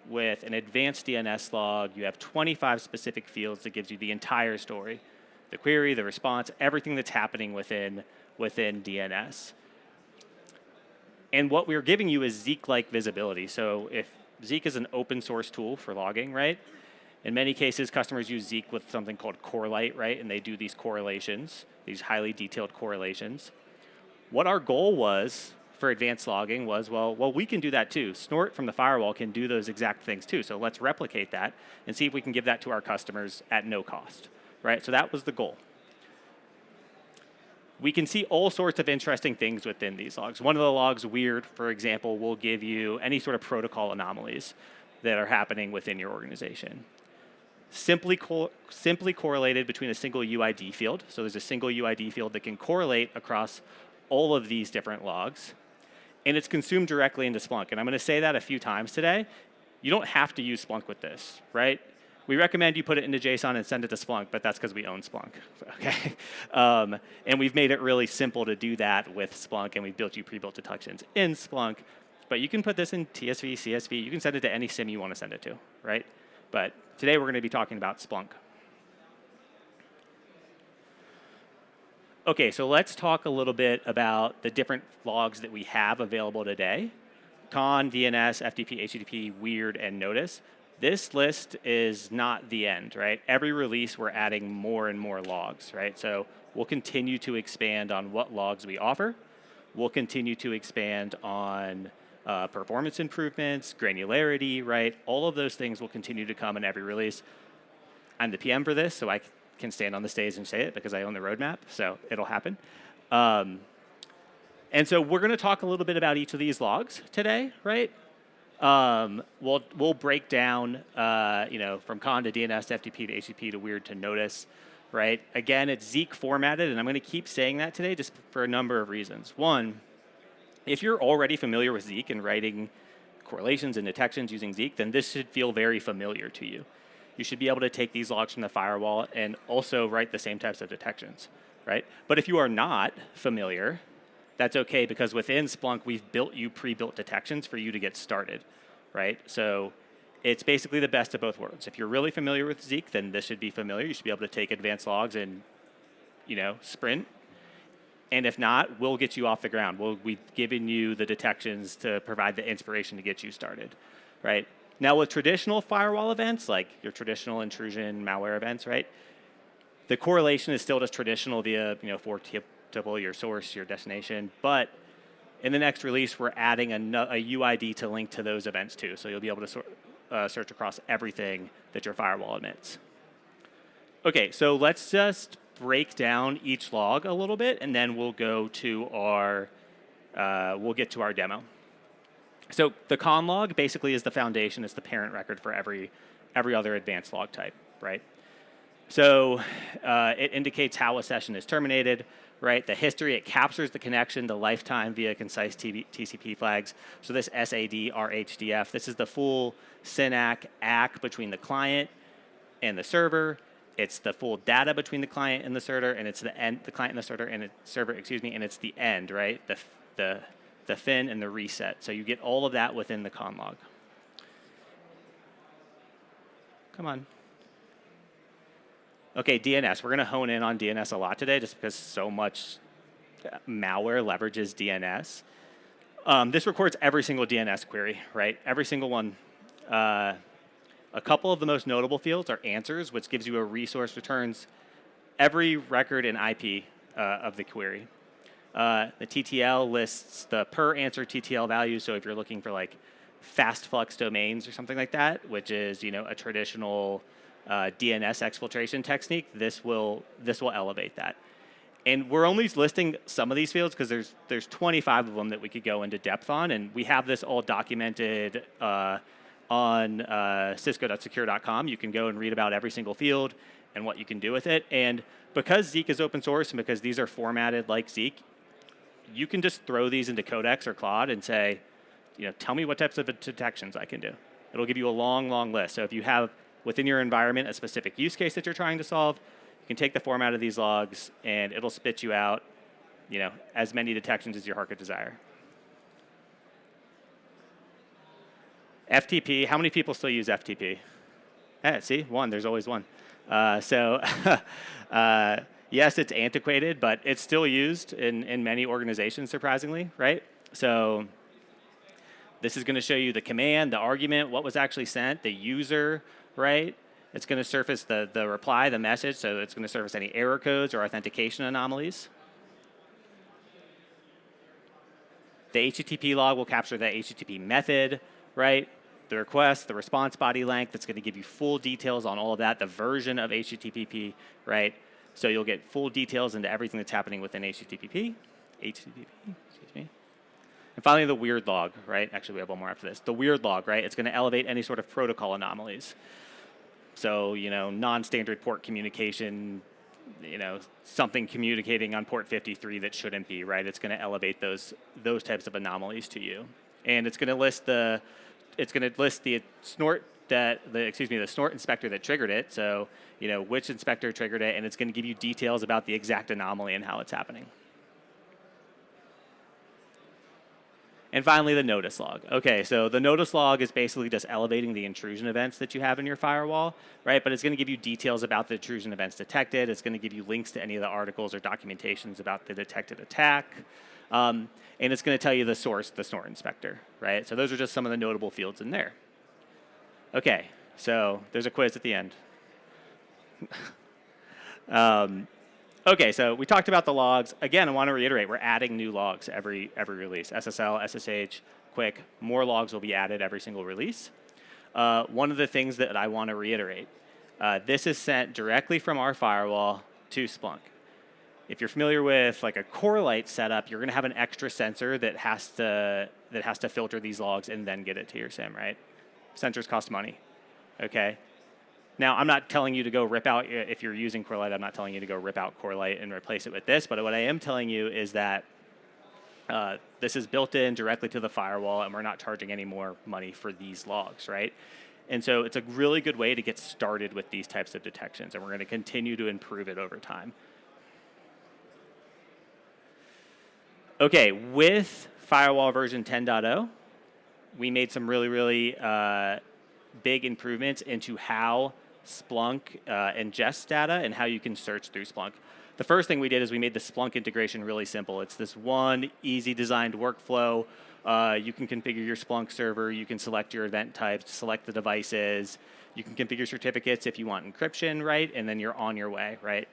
S5: With an advanced DNS log, you have 25 specific fields that gives you the entire story. The query, the response, everything that's happening within DNS. And what we're giving you is Zeek-like visibility. So if Zeek is an open source tool for logging, right? In many cases, customers use Zeek with something called Correlate, right? And they do these correlations, these highly detailed correlations. What our goal was for advanced logging was, well, we can do that too. Snort from the firewall can do those exact things too. So let's replicate that and see if we can give that to our customers at no cost, right? So that was the goal. We can see all sorts of interesting things within these logs. One of the logs, weird, for example, will give you any sort of protocol anomalies that are happening within your organization. Simply correlated between a single UID field. So there's a single UID field that can correlate across all of these different logs. And it's consumed directly into Splunk. And I'm going to say that a few times today. You don't have to use Splunk with this, right? We recommend you put it into JSON and send it to Splunk, but that's because we own Splunk, okay? And we've made it really simple to do that with Splunk, and we've built you pre-built detections in Splunk. But you can put this in TSV, CSV. You can send it to any SIM you want to send it to, right? But today we're going to be talking about Splunk. Okay, so let's talk a little bit about the different logs that we have available today. Con, DNS, FTP, HTTP, weird, and notice. This list is not the end, right? Every release, we're adding more and more logs, right? So we'll continue to expand on what logs we offer. We'll continue to expand on performance improvements, granularity, right? All of those things will continue to come in every release. I'm the PM for this, so I can stand on the stage and say it because I own the roadmap, so it'll happen. And so we're going to talk a little bit about each of these logs today, right? We'll break down, from con to DNS to FTP to HTTP to weird to notice, right? Again, it's Zeek formatted, and I'm going to keep saying that today just for a number of reasons. One, if you're already familiar with Zeek and writing correlations and detections using Zeek, then this should feel very familiar to you. You should be able to take these logs from the firewall and also write the same types of detections, right? But if you are not familiar, that's okay, because within Splunk, we've built you pre-built detections for you to get started, right? So it's basically the best of both worlds. If you're really familiar with Zeek, then this should be familiar. You should be able to take advanced logs and, sprint. And if not, we'll get you off the ground. We've given you the detections to provide the inspiration to get you started, right? Now with traditional firewall events, like your traditional intrusion, malware events, right? The correlation is still just traditional via, 4-tuple, your source, your destination. But in the next release, we're adding a UID to link to those events too. So you'll be able to search across everything that your firewall emits. Okay, so let's just break down each log a little bit, and then we'll go to we'll get to our demo. So the con log basically is the foundation. It's the parent record for every other advanced log type, right? So it indicates how a session is terminated, right? The history, it captures the connection, the lifetime via concise TCP flags. So this SAD, RHDF, this is the full SYNAC ACK between the client and the server. It's the full data between the client and the server, and it's the client and the server, and and it's the end, right? The fin and the reset. So you get all of that within the con log. Come on. Okay, DNS. We're going to hone in on DNS a lot today just because so much malware leverages DNS. This records every single DNS query, right? Every single one. A couple of the most notable fields are answers, which gives you a resource, returns every record and IP of the query. The TTL lists the per answer TTL value. So if you're looking for like fast flux domains or something like that, which is a traditional DNS exfiltration technique, this will elevate that. And we're only listing some of these fields because there's 25 of them that we could go into depth on, and we have this all documented on cisco.secure.com. You can go and read about every single field and what you can do with it. And because Zeek is open source and because these are formatted like Zeek, you can just throw these into Codex or Claude and say, tell me what types of detections I can do. It'll give you a long, long list. So if you have within your environment a specific use case that you're trying to solve, you can take the format of these logs and it'll spit you out, as many detections as your heart could desire. FTP, how many people still use FTP? See, one, there's always one. Yes, it's antiquated, but it's still used in many organizations, surprisingly, right? So this is going to show you the command, the argument, what was actually sent, the user, right? It's going to surface the reply, the message, so it's going to surface any error codes or authentication anomalies. The HTTP log will capture the HTTP method, right? The request, the response body length, that's going to give you full details on all of that, the version of HTTP, right? So you'll get full details into everything that's happening within HTTP, excuse me. And finally, the weird log, right? Actually, we have one more after this. The weird log, right? It's going to elevate any sort of protocol anomalies. So, non-standard port communication, something communicating on port 53 that shouldn't be, right? It's going to elevate those types of anomalies to you. And it's going to list the snort the snort inspector that triggered it. So, which inspector triggered it, and it's going to give you details about the exact anomaly and how it's happening. And finally, the notice log. Okay, so the notice log is basically just elevating the intrusion events that you have in your firewall, right? But it's going to give you details about the intrusion events detected. It's going to give you links to any of the articles or documentations about the detected attack. And it's going to tell you the source, the snort inspector, right? So those are just some of the notable fields in there. Okay, so there's a quiz at the end. Okay, so we talked about the logs. Again, I want to reiterate, we're adding new logs every release. SSL, SSH, Quick, more logs will be added every single release. One of the things that I want to reiterate, this is sent directly from our firewall to Splunk. If you're familiar with like a Corelight setup, you're going to have an extra sensor that has to filter these logs and then get it to your SIM, right? Sensors cost money, okay? Now, I'm not telling you to go rip out, if you're using Corelight, I'm not telling you to go rip out Corelight and replace it with this, but what I am telling you is that this is built in directly to the firewall, and we're not charging any more money for these logs, right? And so it's a really good way to get started with these types of detections, and we're going to continue to improve it over time. Okay, with Firewall version 10.0, we made some really big improvements into how Splunk ingests data and how you can search through Splunk. The first thing we did is we made the Splunk integration really simple. It's this one easy designed workflow. You can configure your Splunk server. You can select your event types, select the devices. You can configure certificates if you want encryption, right? And then you're on your way, right?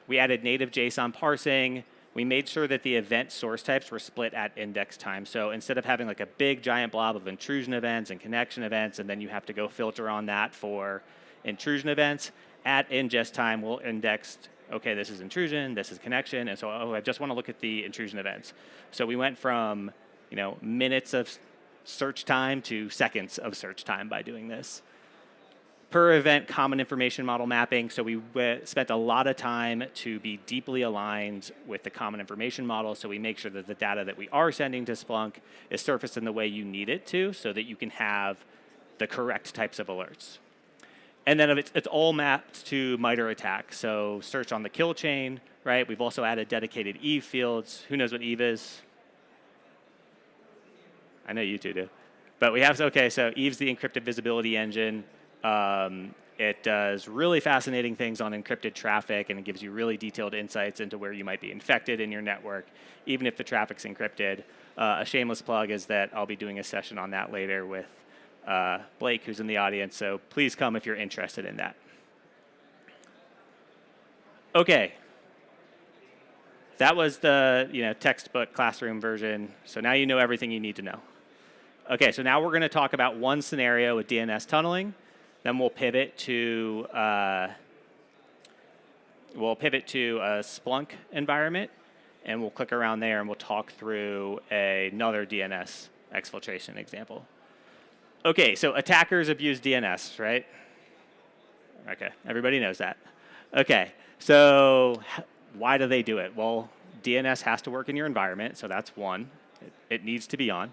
S5: We added native JSON parsing. We made sure that the event source types were split at index time. So instead of having like a big giant blob of intrusion events and connection events, and then you have to go filter on that for intrusion events, at ingest time we'll index, okay, this is intrusion, this is connection, and so, oh, I just want to look at the intrusion events. So we went from, minutes of search time to seconds of search time by doing this. Per event common information model mapping, so we spent a lot of time to be deeply aligned with the common information model, so we make sure that the data that we are sending to Splunk is surfaced in the way you need it to, so that you can have the correct types of alerts. And then it's all mapped to MITRE ATT&CK, so search on the kill chain, right? We've also added dedicated Eve fields. Who knows what Eve is? I know you two do. But we have, okay, so Eve's the encrypted visibility engine. It does really fascinating things on encrypted traffic, and it gives you really detailed insights into where you might be infected in your network, even if the traffic's encrypted. A shameless plug is that I'll be doing a session on that later with Blake, who's in the audience, so please come if you're interested in that. Okay. That was the textbook classroom version, so now you know everything you need to know. Okay, so now we're going to talk about one scenario with DNS tunneling. Then we'll pivot to a Splunk environment, and we'll click around there, and we'll talk through another DNS exfiltration example. Okay, so attackers abuse DNS, right? Okay, everybody knows that. Okay, so why do they do it? Well, DNS has to work in your environment, so that's one. It needs to be on.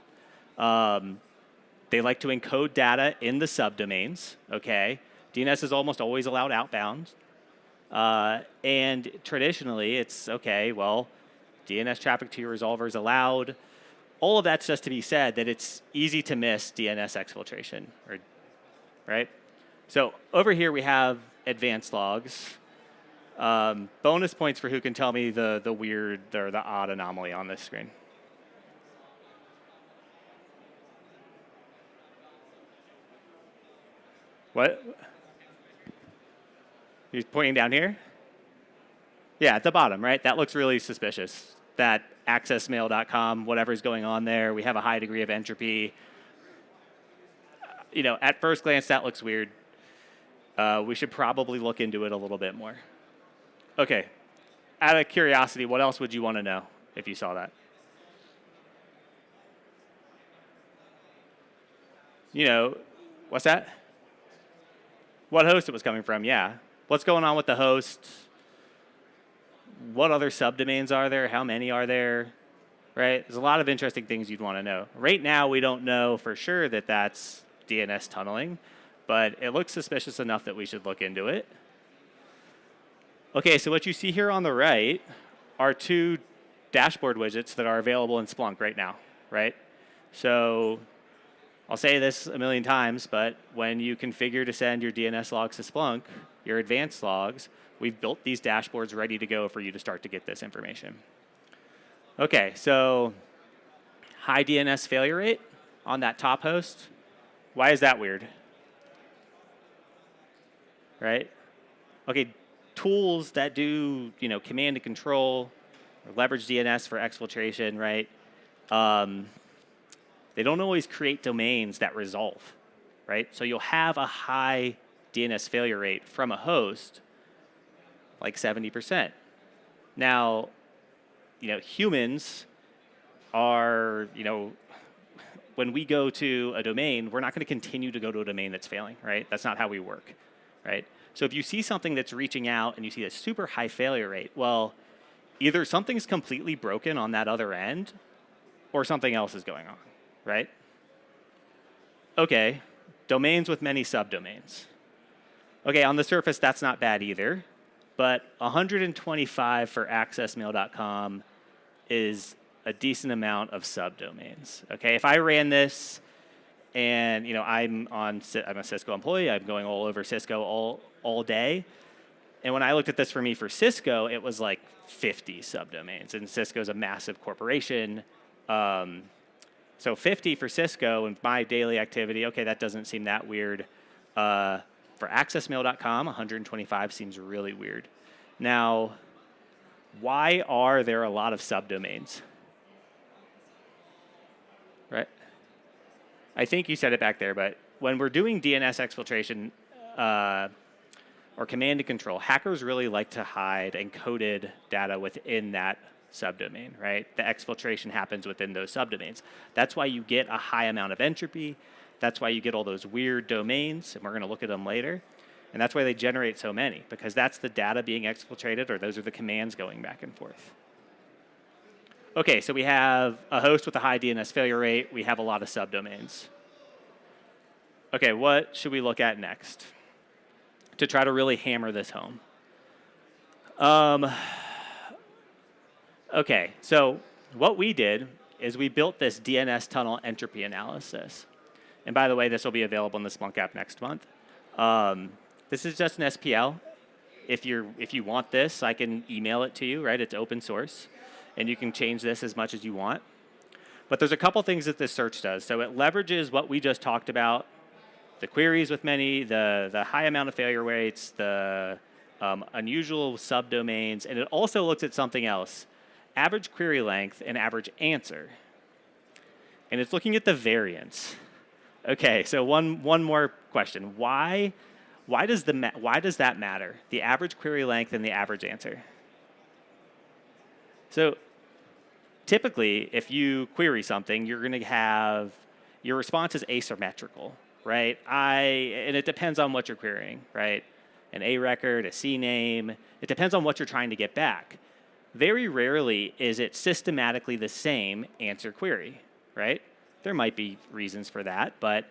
S5: They like to encode data in the subdomains, okay? DNS is almost always allowed outbound. And traditionally, it's, okay, well, DNS traffic to your resolver is allowed. All of that's just to be said that it's easy to miss DNS exfiltration, right? So over here we have advanced logs. Bonus points for who can tell me the weird or the odd anomaly on this screen. What? You're pointing down here? Yeah, at the bottom, right? That looks really suspicious. That accessmail.com, whatever's going on there, we have a high degree of entropy. At first glance, that looks weird. We should probably look into it a little bit more. Okay, out of curiosity, what else would you want to know if you saw that? What's that? What host it was coming from, yeah. What's going on with the host? What other subdomains are there? How many are there? Right? There's a lot of interesting things you'd want to know. Right now, we don't know for sure that that's DNS tunneling, but it looks suspicious enough that we should look into it. Okay, so what you see here on the right are two dashboard widgets that are available in Splunk right now, right? So I'll say this a million times, but when you configure to send your DNS logs to Splunk, your advanced logs, we've built these dashboards ready to go for you to start to get this information. Okay, so high DNS failure rate on that top host. Why is that weird? Right? Okay, tools that do command and control or leverage DNS for exfiltration, right? They don't always create domains that resolve, right? So you'll have a high DNS failure rate from a host, like 70%. Now, humans are, when we go to a domain, we're not going to continue to go to a domain that's failing, right? That's not how we work, right? So if you see something that's reaching out and you see a super high failure rate, well, either something's completely broken on that other end or something else is going on, right? Okay, domains with many subdomains. Okay, on the surface, that's not bad either, but 125 for accessmail.com is a decent amount of subdomains. Okay, if I ran this and I'm a Cisco employee. I'm going all over Cisco all day. And when I looked at this for me for Cisco, it was like 50 subdomains, and Cisco's a massive corporation. So 50 for Cisco and my daily activity, okay, that doesn't seem that weird. For accessmail.com, 125 seems really weird. Now, why are there a lot of subdomains? Right? I think you said it back there, but when we're doing DNS exfiltration or command and control, hackers really like to hide encoded data within that subdomain, right? The exfiltration happens within those subdomains. That's why you get a high amount of entropy. That's why you get all those weird domains, and we're going to look at them later. And that's why they generate so many, because that's the data being exfiltrated, or those are the commands going back and forth. Okay, so we have a host with a high DNS failure rate. We have a lot of subdomains. Okay, what should we look at next to try to really hammer this home? Okay, so what we did is we built this DNS tunnel entropy analysis. And by the way, this will be available in the Splunk app next month. This is just an SPL. If you want this, I can email it to you, right? It's open source, and you can change this as much as you want. But there's a couple things that this search does. So it leverages what we just talked about, the queries with many, the high amount of failure rates, the unusual subdomains, and it also looks at something else, average query length and average answer. And it's looking at the variance. Okay, so one more question. Why does that matter? The average query length and the average answer. So typically, if you query something, you're going to have your response is asymmetrical, right? And it depends on what you're querying, right? An A record, a C name. It depends on what you're trying to get back. Very rarely is it systematically the same answer query, right? There might be reasons for that, but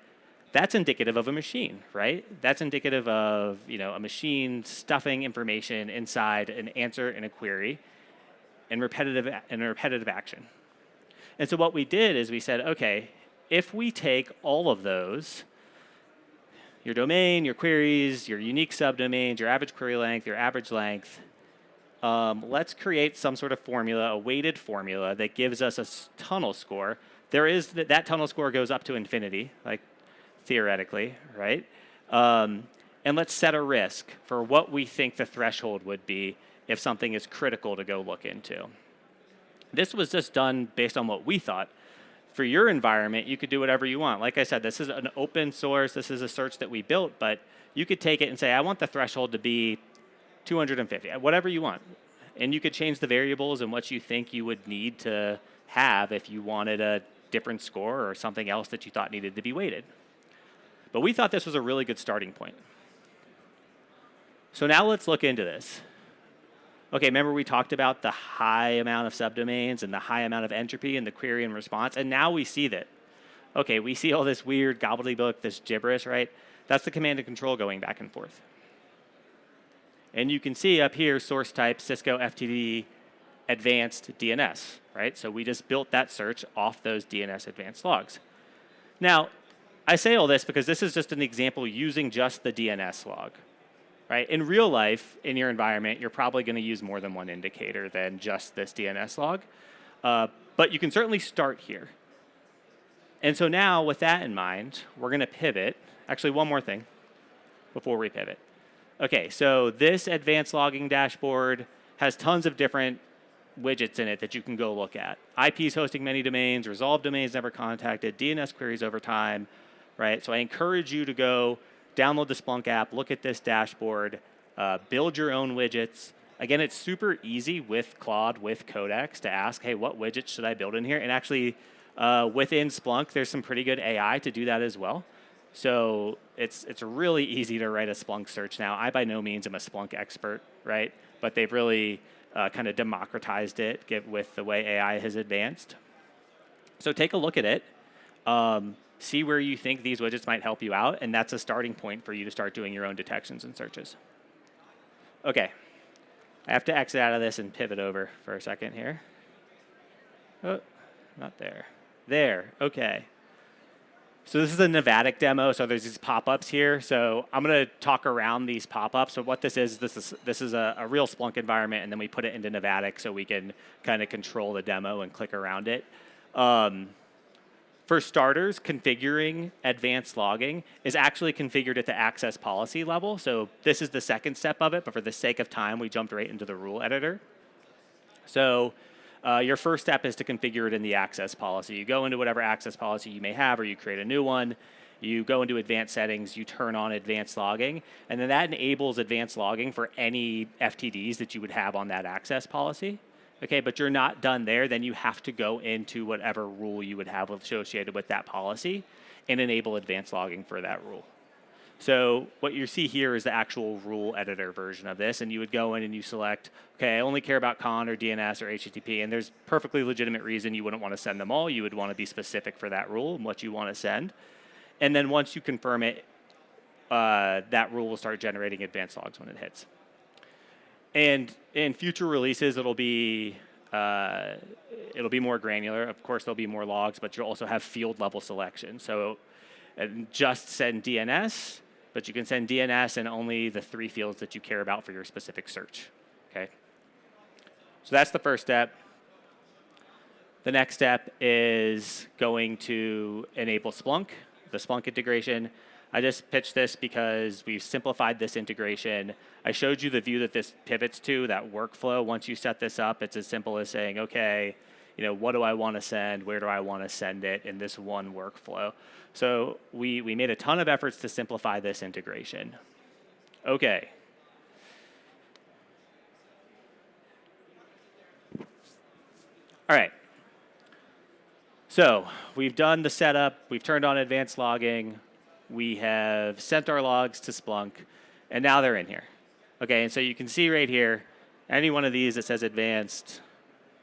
S5: that's indicative of a machine, right? That's indicative of a machine stuffing information inside an answer in a query and repetitive action. And so what we did is we said, okay, if we take all of those, your domain, your queries, your unique subdomains, your average query length, your average length, let's create some sort of formula, a weighted formula that gives us a tunnel score. That tunnel score goes up to infinity, like theoretically, right? And let's set a risk for what we think the threshold would be if something is critical to go look into. This was just done based on what we thought. For your environment, you could do whatever you want. Like I said, this is an open source. This is a search that we built, but you could take it and say, I want the threshold to be 250, whatever you want. And you could change the variables and what you think you would need to have if you wanted a different score or something else that you thought needed to be weighted. But we thought this was a really good starting point. So now let's look into this. Okay, remember we talked about the high amount of subdomains and the high amount of entropy in the query and response, and now we see that. Okay, we see all this weird gobbledygook, this gibberish, right? That's the command and control going back and forth. And you can see up here, source type, Cisco FTD advanced DNS, right? So we just built that search off those DNS advanced logs. Now, I say all this because this is just an example using just the DNS log, right? In real life, in your environment, you're probably going to use more than one indicator than just this DNS log. But you can certainly start here. And so now, with that in mind, we're going to pivot. Actually, one more thing before we pivot. Okay, so this advanced logging dashboard has tons of different widgets in it that you can go look at. IPs hosting many domains, resolved domains never contacted, DNS queries over time, right? So I encourage you to go download the Splunk app, look at this dashboard, build your own widgets. Again, it's super easy with Claude, with Codex to ask, hey, what widgets should I build in here? And actually, within Splunk, there's some pretty good AI to do that as well. So it's really easy to write a Splunk search now. I by no means am a Splunk expert, right? But they've really kind of democratized it with the way AI has advanced. So take a look at it. See where you think these widgets might help you out, and that's a starting point for you to start doing your own detections and searches. Okay, I have to exit out of this and pivot over for a second here. Oh, not there. There, okay. So this is a Nevadic demo, so there's these pop-ups here. So I'm going to talk around these pop-ups. So what this is a real Splunk environment, and then we put it into Nevadic so we can kind of control the demo and click around it. For starters, configuring advanced logging is actually configured at the access policy level. So this is the second step of it, but for the sake of time, we jumped right into the rule editor. So your first step is to configure it in the access policy. You go into whatever access policy you may have, or you create a new one. You go into advanced settings, you turn on advanced logging, and then that enables advanced logging for any FTDs that you would have on that access policy. Okay, but you're not done there. Then you have to go into whatever rule you would have associated with that policy and enable advanced logging for that rule. So what you see here is the actual rule editor version of this, and you would go in and you select, okay, I only care about CON or DNS or HTTP, and there's perfectly legitimate reason you wouldn't want to send them all. You would want to be specific for that rule and what you want to send. And then once you confirm it, that rule will start generating advanced logs when it hits. And in future releases, it'll be more granular. Of course, there'll be more logs, but you'll also have field level selection. So just send DNS, but you can send DNS and only the 3 fields that you care about for your specific search. Okay. So that's the first step. The next step is going to enable Splunk, the Splunk integration. I just pitched this because we've simplified this integration. I showed you the view that this pivots to, that workflow. Once you set this up, it's as simple as saying, okay, what do I want to send? Where do I want to send it in this one workflow? So we made a ton of efforts to simplify this integration. Okay. All right. So we've done the setup. We've turned on advanced logging. We have sent our logs to Splunk, and now they're in here. Okay, and so you can see right here, any one of these that says advanced,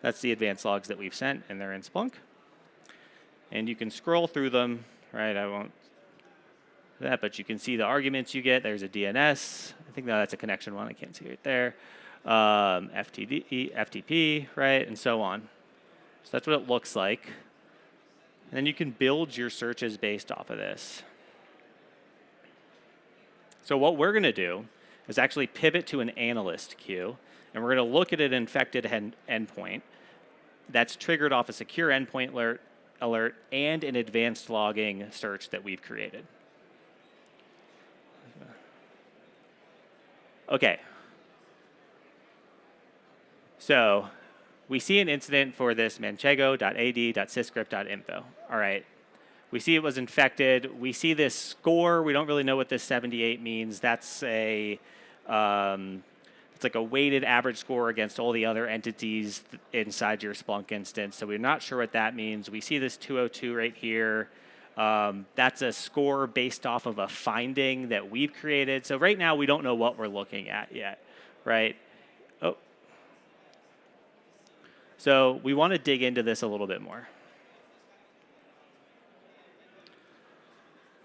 S5: that's the advanced logs that we've sent, and they're in Splunk. And you can scroll through them, right? I won't do that, but you can see the arguments you get. There's a DNS. I think that's a connection one. I can't see right there. FTP, right, and so on. So that's what it looks like. And then you can build your searches based off of this. So what we're going to do is actually pivot to an analyst queue, and we're going to look at an infected endpoint that's triggered off a secure endpoint alert and an advanced logging search that we've created. Okay. So we see an incident for this manchego.ad.syscript.info. All right. We see it was infected. We see this score. We don't really know what this 78 means. That's it's like a weighted average score against all the other entities inside your Splunk instance. So we're not sure what that means. We see this 202 right here. That's a score based off of a finding that we've created. So right now we don't know what we're looking at yet, right? Oh. So we want to dig into this a little bit more.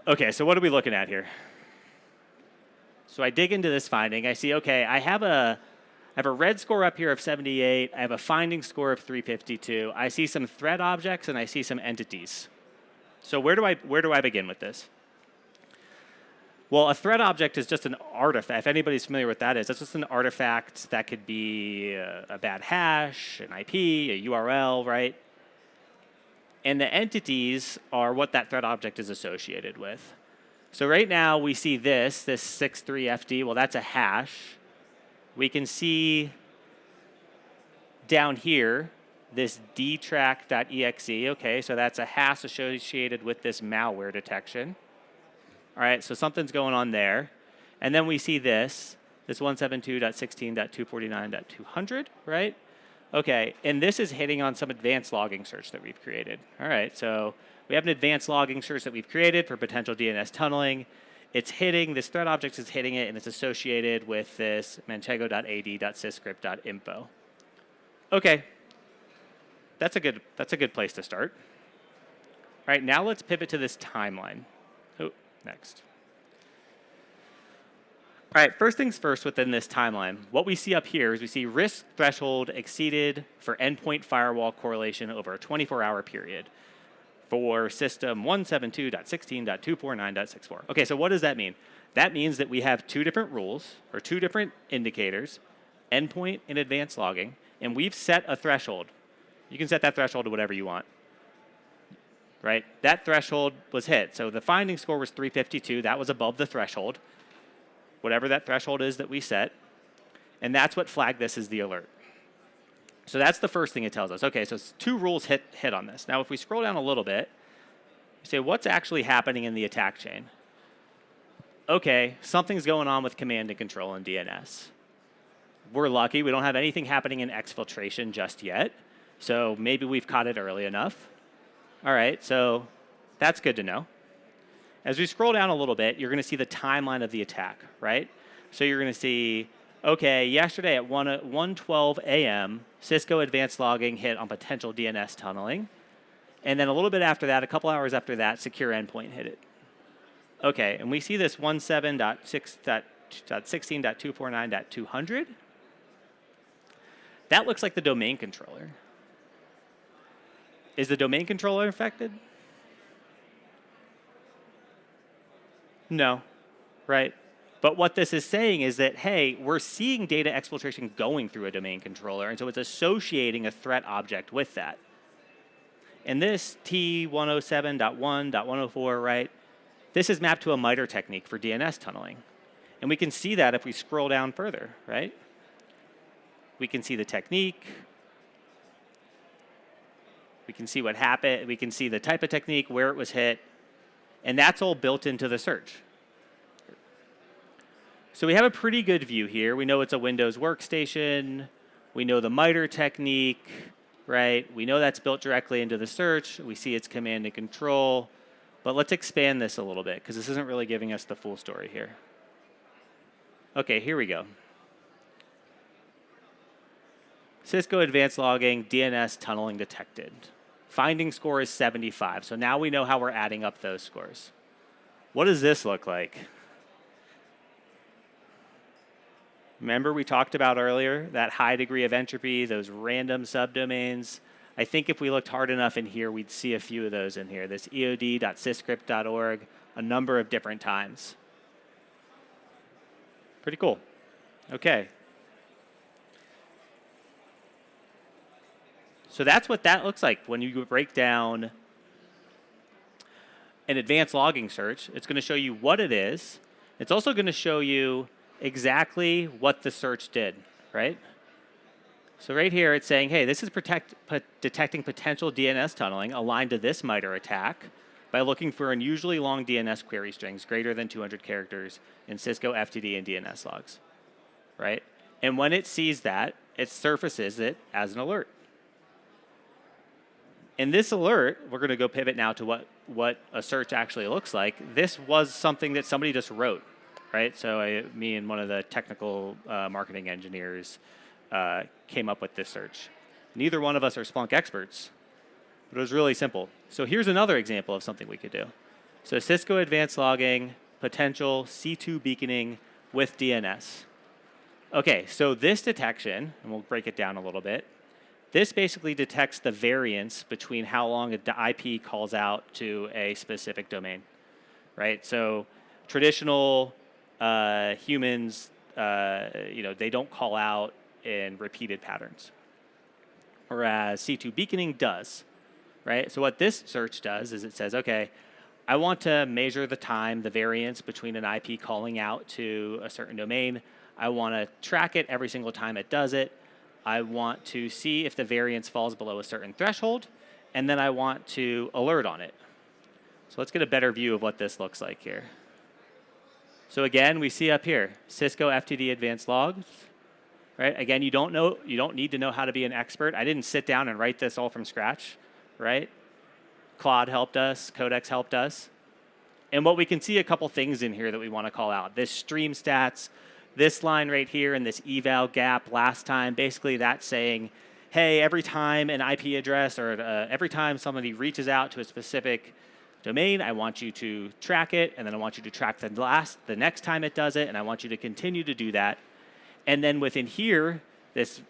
S5: Okay, so what are we looking at here? So I dig into this finding. I see, okay, I have a red score up here of 78. I have a finding score of 352. I see some threat objects and I see some entities. So where do I begin with this? Well, a threat object is just an artifact. If anybody's familiar with that is, that's just an artifact that could be a bad hash, an IP, a URL, right? And the entities are what that threat object is associated with. So right now we see this 63FD. Well, that's a hash. We can see down here this dtrack.exe. Okay, so that's a hash associated with this malware detection. All right, so something's going on there. And then we see this 172.16.249.200, right? Okay, and this is hitting on some advanced logging search that we've created. All right, so we have an advanced logging search that we've created for potential DNS tunneling. It's hitting, this threat object is hitting it, and it's associated with this manchego.ad.syscript.info. Okay, that's a good place to start. All right, now let's pivot to this timeline. Oh, next. All right, first things first within this timeline, what we see up here is we see risk threshold exceeded for endpoint firewall correlation over a 24-hour period. for system 172.16.249.64. Okay, so what does that mean? That means that we have two different rules, or two different indicators, endpoint and advanced logging, and we've set a threshold. You can set that threshold to whatever you want, right? That threshold was hit. So the finding score was 352. That was above the threshold, whatever that threshold is that we set. And that's what flagged this as the alert. So that's the first thing it tells us. Okay, so it's two rules hit on this. Now, if we scroll down a little bit, you say, what's actually happening in the attack chain? Okay, something's going on with command and control and DNS. We're lucky. We don't have anything happening in exfiltration just yet. So maybe we've caught it early enough. All right, so that's good to know. As we scroll down a little bit, you're going to see the timeline of the attack, right? So you're going to see, okay, yesterday at 1:12 a.m., Cisco advanced logging hit on potential DNS tunneling. And then a little bit after that, a couple hours after that, secure endpoint hit it. Okay, and we see this 17.16.249.200. That looks like the domain controller. Is the domain controller affected? No, right? But what this is saying is that, hey, we're seeing data exfiltration going through a domain controller, and so it's associating a threat object with that. And this T107.1.104, right, this is mapped to a MITRE technique for DNS tunneling. And we can see that if we scroll down further, right? We can see the technique. We can see what happened. We can see the type of technique, where it was hit. And that's all built into the search. So we have a pretty good view here. We know it's a Windows workstation. We know the MITRE technique, right? We know that's built directly into the search. We see its command and control. But let's expand this a little bit, because this isn't really giving us the full story here. Okay, here we go. Cisco advanced logging, DNS tunneling detected. Finding score is 75. So now we know how we're adding up those scores. What does this look like? Remember we talked about earlier that high degree of entropy, those random subdomains. I think if we looked hard enough in here, we'd see a few of those in here. This eod.syscrypt.org a number of different times. Pretty cool. Okay. So that's what that looks like when you break down an advanced logging search. It's going to show you what it is. It's also going to show you exactly what the search did, right? So right here, it's saying, hey, this is detecting potential DNS tunneling aligned to this MITRE attack by looking for unusually long DNS query strings greater than 200 characters in Cisco FTD and DNS logs, right? And when it sees that, it surfaces it as an alert. In this alert, we're going to go pivot now to what a search actually looks like. This was something that somebody just wrote, right? So me and one of the technical marketing engineers came up with this search. Neither one of us are Splunk experts, but it was really simple. So here's another example of something we could do. So Cisco advanced logging, potential C2 beaconing with DNS. Okay, so this detection, and we'll break it down a little bit, this basically detects the variance between how long the IP calls out to a specific domain, right? So traditional humans, they don't call out in repeated patterns, whereas C2 beaconing does, right? So what this search does is it says, okay, I want to measure the time, the variance between an IP calling out to a certain domain. I want to track it every single time it does it. I want to see if the variance falls below a certain threshold, and then I want to alert on it. So let's get a better view of what this looks like here. So again, we see up here, Cisco FTD advanced logs, right? Again, you don't need to know how to be an expert. I didn't sit down and write this all from scratch, right? Claude helped us, Codex helped us. And what we can see a couple things in here that we want to call out. This stream stats, this line right here and this eval gap last time, basically that's saying, hey, every time an IP address or every time somebody reaches out to a specific domain, I want you to track it, and then I want you to track the next time it does it, and I want you to continue to do that. And then within here, this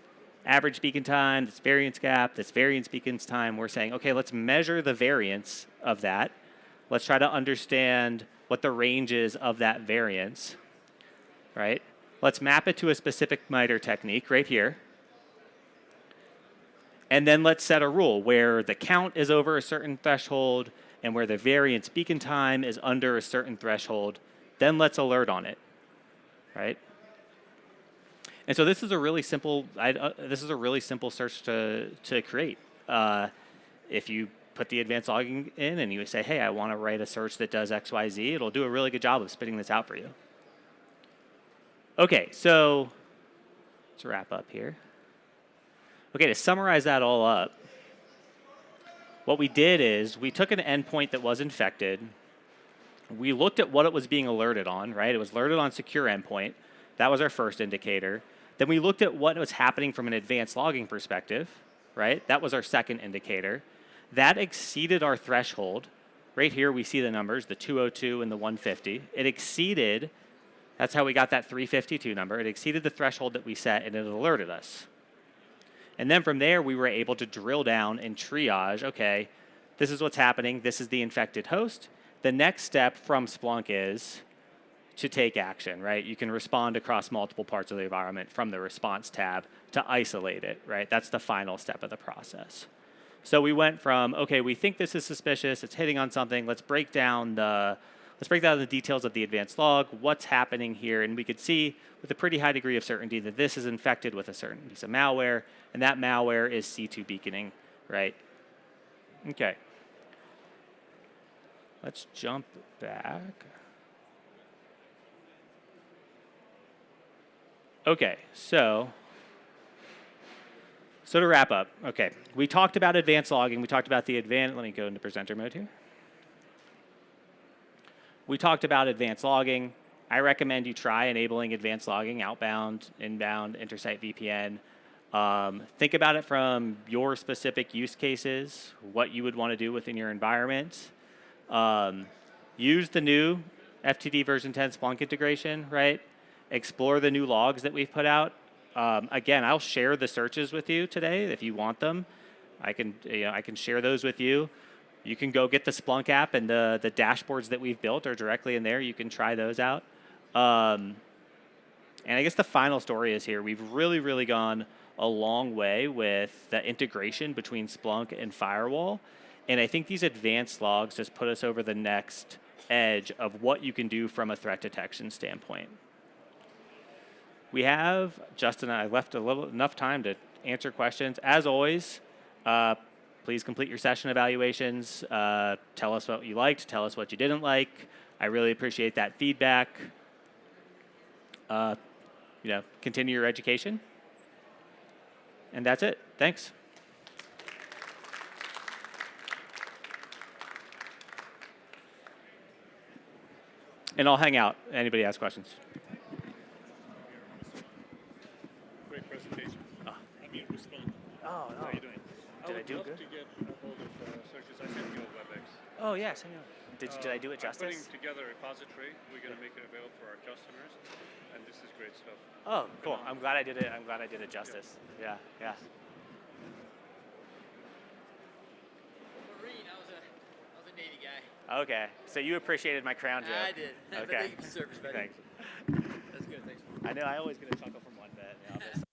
S5: average beacon time, this variance gap, this variance beacon time. We're saying, okay, let's measure the variance of that. Let's try to understand what the range is of that variance, right? Let's map it to a specific MITRE technique right here. And then let's set a rule where the count is over a certain threshold and where the variance beacon time is under a certain threshold. Then let's alert on it, right? And so this is a really simple. This is a really simple search to create. If you put the advanced logging in and you say, "Hey, I want to write a search that does X, Y, Z," it'll do a really good job of spitting this out for you. Okay, so let's wrap up here. Okay, to summarize that all up, what we did is we took an endpoint that was infected. We looked at what it was being alerted on, right? It was alerted on secure endpoint. That was our first indicator. Then we looked at what was happening from an advanced logging perspective, right? That was our second indicator. That exceeded our threshold. Right here we see the numbers, the 202 and the 150. It exceeded, that's how we got that 352 number. It exceeded the threshold that we set and it alerted us. And then from there, we were able to drill down and triage, okay, this is what's happening. This is the infected host. The next step from Splunk is to take action, right? You can respond across multiple parts of the environment from the response tab to isolate it, right? That's the final step of the process. So we went from, okay, we think this is suspicious. It's hitting on something. Let's break down the details of the advanced log, what's happening here, and we could see with a pretty high degree of certainty that this is infected with a certain piece of malware, and that malware is C2 beaconing, right? Okay. Let's jump back. Okay, so to wrap up, okay, we talked about advanced logging. We talked about the advanced, let me go into presenter mode here. We talked about advanced logging. I recommend you try enabling advanced logging, outbound, inbound, intersite VPN. Think about it from your specific use cases, what you would want to do within your environment. Use the new FTD version 10 Splunk integration, right? Explore the new logs that we've put out. Again, I'll share the searches with you today if you want them. I can share those with you. You can go get the Splunk app, and the dashboards that we've built are directly in there. You can try those out. And I guess the final story is here. We've really, really gone a long way with the integration between Splunk and Firewall. And I think these advanced logs just put us over the next edge of what you can do from a threat detection standpoint. We have, Justin and I left enough time to answer questions. As always, please complete your session evaluations. Tell us what you liked, tell us what you didn't like. I really appreciate that feedback. Continue your education. And that's it. Thanks. And I'll hang out. Anybody has questions?
S6: Great presentation.
S5: Oh,
S6: I mean, with Splunk.
S5: Oh, no.
S6: How are you doing?
S5: Did I do
S6: love
S5: good?
S6: to get a hold of searches. I sent you a WebEx.
S5: Oh, yeah. Send me over. Did I do it
S6: I'm putting
S5: justice?
S6: together a repository. We're going to make it available for our customers, and this is great stuff.
S5: Oh, cool. I'm glad I did it. I'm glad I did it justice. Yeah.
S7: Marine, I was a Navy guy.
S5: Okay. So you appreciated my crown joke.
S7: I did.
S5: Okay.
S7: Thank you for service, buddy.
S5: Thanks.
S7: That's good. Thanks.
S5: I know I always get a chuckle from one vet in the office.